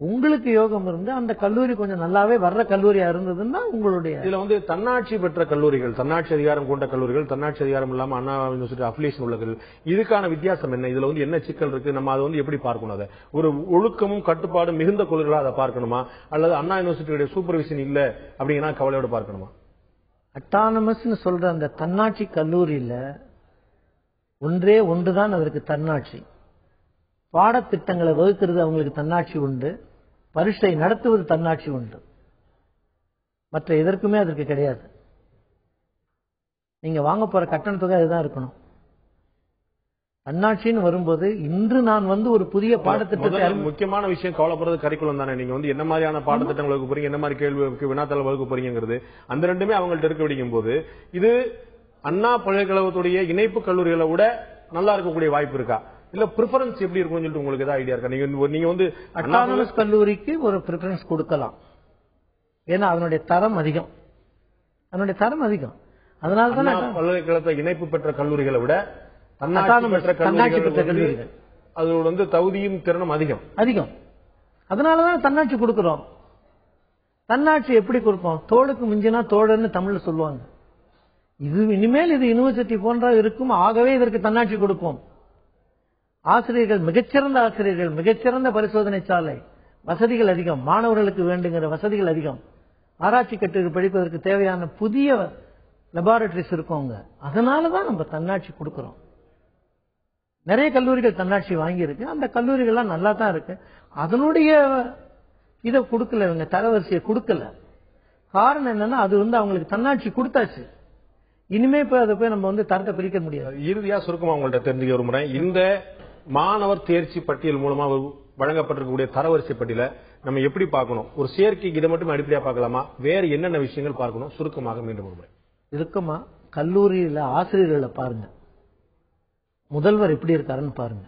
உங்களுக்கு யோகம் இருந்து அந்த கல்லூரி கொஞ்சம் நல்லாவே வர்ற கல்லூரியா இருந்ததுன்னா உங்களுடைய இதுல வந்து தன்னாட்சி பெற்ற கல்லூரிகள், தன்னாட்சி அதிகாரம் கொண்ட கல்லூரிகள், தன்னாட்சி அதிகாரம் இல்லாம அண்ணா யூனிவர்சிட்டி அஃபிலியேஷன் உள்ள கல்லூரி, இதுக்கான வித்தியாசம் என்ன? இதுல வந்து என்ன சிக்கல் இருக்கு? நம்ம அதை வந்து எப்படி பார்க்கணும்? அதை ஒரு ஒழுக்கமும் கட்டுப்பாடும் மிகுந்த கல்லூரிகளா அதை பார்க்கணுமா, அல்லது அண்ணா யூனிவர்சிட்டியுடைய சூப்பர்விஷன் இல்ல அப்படிங்கன்னா கவலையோட பார்க்கணுமா? அட்டானமஸ் சொல்ற அந்த தன்னாட்சி கல்லூரியில ஒன்றே ஒன்றுதான் அதற்கு தன்னாட்சி. பாடத்திட்டங்களை வகுக்கிறது அவங்களுக்கு தன்னாட்சி உண்டு, பரீட்சை நடத்துவது தன்னாட்சி உண்டு. மற்ற எதற்குமே அதற்கு கிடையாது. நீங்க வாங்க போற கட்டண தொகை அதுதான் இருக்கணும். தன்னாட்சின்னு வரும்போது இன்று நான் வந்து ஒரு புதிய பாடத்திட்டத்தை முக்கியமான விஷயம் கவலைப்படுறது கரிக்குலம் தானே. நீங்க வந்து என்ன மாதிரியான பாடத்திட்டங்கள் வகுக்க போறீங்க, என்ன மாதிரி கேள்வி வினாத்தாள் வகுக்க போறீங்கிறது அந்த ரெண்டுமே அவங்கள்ட்ட இருக்க விடிக்கும் போது இது அண்ணா பல்கலைக்கழகத்துடைய இணைப்பு கல்லூரிகளை விட நல்லா இருக்கக்கூடிய வாய்ப்பு இருக்கா? இல்ல பிரிஃபரன்ஸ் எப்படி இருக்கும்னு சொல்லிட்டு உங்களுக்கு ஏதாவது ஐடியா இருக்கா? நீங்க வந்து அட்டானமஸ் கல்லூரிக்கு ஒரு பிரிஃபரன்ஸ் கொடுக்கலாம். ஏன்னா அதனுடைய தரம் அதிகம், அதனாலதான் பல்கலைக்கழகத்தை இணைப்பு பெற்ற கல்லூரிகளை விட தன்னாட்சி பெற்ற கல்லூரிகள் அதோட வந்து தகுதியும் திறனும் அதிகம். அதனாலதான் தன்னாட்சி கொடுக்கிறோம். தன்னாட்சி எப்படி கொடுப்போம்? தோளுக்கு மிஞ்சினா தோழன்னு தமிழ்ல சொல்லுவாங்க. இது இனிமேல் இது யூனிவர்சிட்டி போன்ற இருக்கும். ஆகவே இதற்கு தன்னாட்சி கொடுப்போம். ஆசிரியர்கள் மிகச்சிறந்த ஆசிரியர்கள், மிகச்சிறந்த பரிசோதனை சாலை, வசதிகள் அதிகம், மாணவர்களுக்கு வேண்டுங்கிற வசதிகள் அதிகம், ஆராய்ச்சி கட்டுரை படிப்பதற்கு தேவையான புதிய லெபார்டரிஸ் இருக்கவங்க. அதனாலதான் நம்ம தன்னாட்சி கொடுக்கிறோம். நிறைய கல்லூரிகள் தன்னாட்சி வாங்கி இருக்கு. அந்த கல்லூரிகள்லாம் நல்லா தான் இருக்கு. அதனுடைய இதை கொடுக்கல, இவங்க தரவரிசையை கொடுக்கல. காரணம் என்னன்னா அது வந்து அவங்களுக்கு தன்னாட்சி கொடுத்தாச்சு. இனிமே போய் அதை போய் நம்ம வந்து தரத்தை பிரிக்க முடியாது. இறுதியா சுருக்கமா உங்கள்கிட்ட தெரிஞ்சுக்க ஒரு முறை, இந்த மாணவர் தேர்ச்சி பட்டியல் மூலமா வழங்கப்பட்டிருக்கக்கூடிய தரவரிசை பட்டியல நம்ம எப்படி பார்க்கணும்? ஒரு சேர்க்கைக்கு இதை மட்டும் அடிப்படையா பார்க்கலாமா? வேற என்னென்ன விஷயங்கள் பார்க்கணும்? சுருக்கமாக மீண்டும் ஒரு முறை. இருக்குமா, கல்லூரியில ஆசிரியர்களை பாருங்க, முதல்வர் எப்படி இருக்காருன்னு பாருங்க.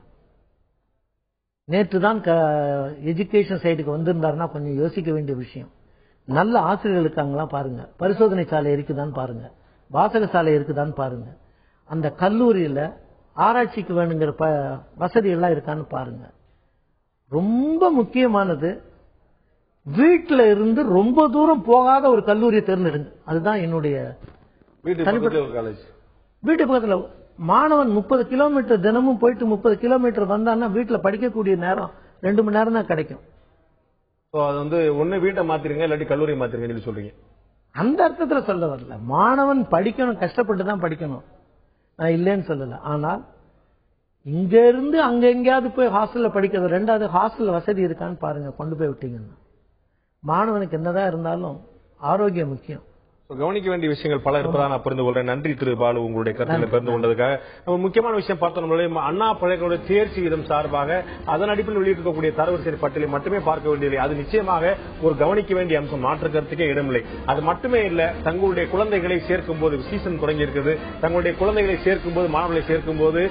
நேற்று தான் எஜுகேஷன் சைடுக்கு வந்திருந்தாருன்னா கொஞ்சம் யோசிக்க வேண்டிய விஷயம். நல்ல ஆசிரியர்கள் இருக்காங்களா பாருங்க, பரிசோதனை சாலை இருக்குதான்னு பாருங்க, வாசக சாலை இருக்குதான்னு பாருங்க, அந்த கல்லூரியில ஆராய்ச்சிக்கு வேணுங்கிற வசதி எல்லாம் இருக்கான்னு பாருங்க. ரொம்ப முக்கியமானது, வீட்டுல இருந்து ரொம்ப தூரம் போகாத ஒரு கல்லூரியை தேர்ந்தெடுங்க. அதுதான் என்னுடைய வீட்டு பக்கத்துல. மாணவன் 30 கிலோமீட்டர் தினமும் போயிட்டு 30 கிலோமீட்டர் வந்தான்னா வீட்டுல படிக்கக்கூடிய நேரம் 2 மணி நேரம் தான் கிடைக்கும். அது வந்து ஒண்ணு வீட்டை மாத்திருங்க, இல்லாட்டி கல்லூரி மாத்திருங்க சொல்றீங்க. அந்த அர்த்தத்துல சொல்ல வரல. மாணவன் படிக்கணும், கஷ்டப்பட்டு தான் படிக்கணும், நான் இல்லைன்னு சொல்லல. ஆனால் இங்க இருந்து அங்க எங்கேயாவது போய் ஹாஸ்டல்ல படிக்கிறது. ரெண்டாவது, ஹாஸ்டல் வசதி இருக்கான்னு பாருங்க. கொண்டு போய் விட்டீங்கன்னா மாணவனுக்கு என்னதான் இருந்தாலும் ஆரோக்கியம் முக்கியம். கவனிக்க வேண்டிய விஷயங்கள் பல இருப்பதா நான் புரிந்து கொள்றேன். நன்றி திரு பாலு, உங்களுடைய கருத்துக்களை பகிர்ந்து கொண்டதுக்காக. நம்ம முக்கியமான விஷயம் பார்த்தோம், நம்மளுடைய அண்ணா பல்கலைக்கழக தேர்ச்சி வீதம் சார்பாக அதன் அடிப்படையில் வெளியிட்டிருக்கக்கூடிய தரவரிசை பட்டியலை மட்டுமே பார்க்க வேண்டியதில்லை. அது நிச்சயமாக ஒரு கவனிக்க வேண்டிய அம்சம், மாற்று கருத்துக்கே இடமில்லை. அது மட்டுமே இல்ல, தங்களுடைய குழந்தைகளை சேர்க்கும் போது, சீசன் தொடங்கி இருக்குது, தங்களுடைய குழந்தைகளை சேர்க்கும் போது, மாணவர்களை சேர்க்கும் போது,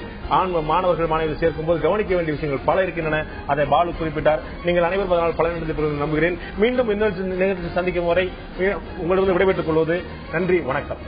மாணவர்கள் சேர்க்கும் போது கவனிக்க வேண்டிய விஷயங்கள் பல இருக்கின்றன. அதை பாலு குறிப்பிட்டார். நீங்கள் அனைவரும் அதனால் பலனடைந்து நம்புகிறேன். மீண்டும் இன்னொரு நிகழ்ச்சி சந்திக்கும் வரை உங்களிடம் விடைபெற்றுக் கொள்வது நன்றி, வணக்கம்.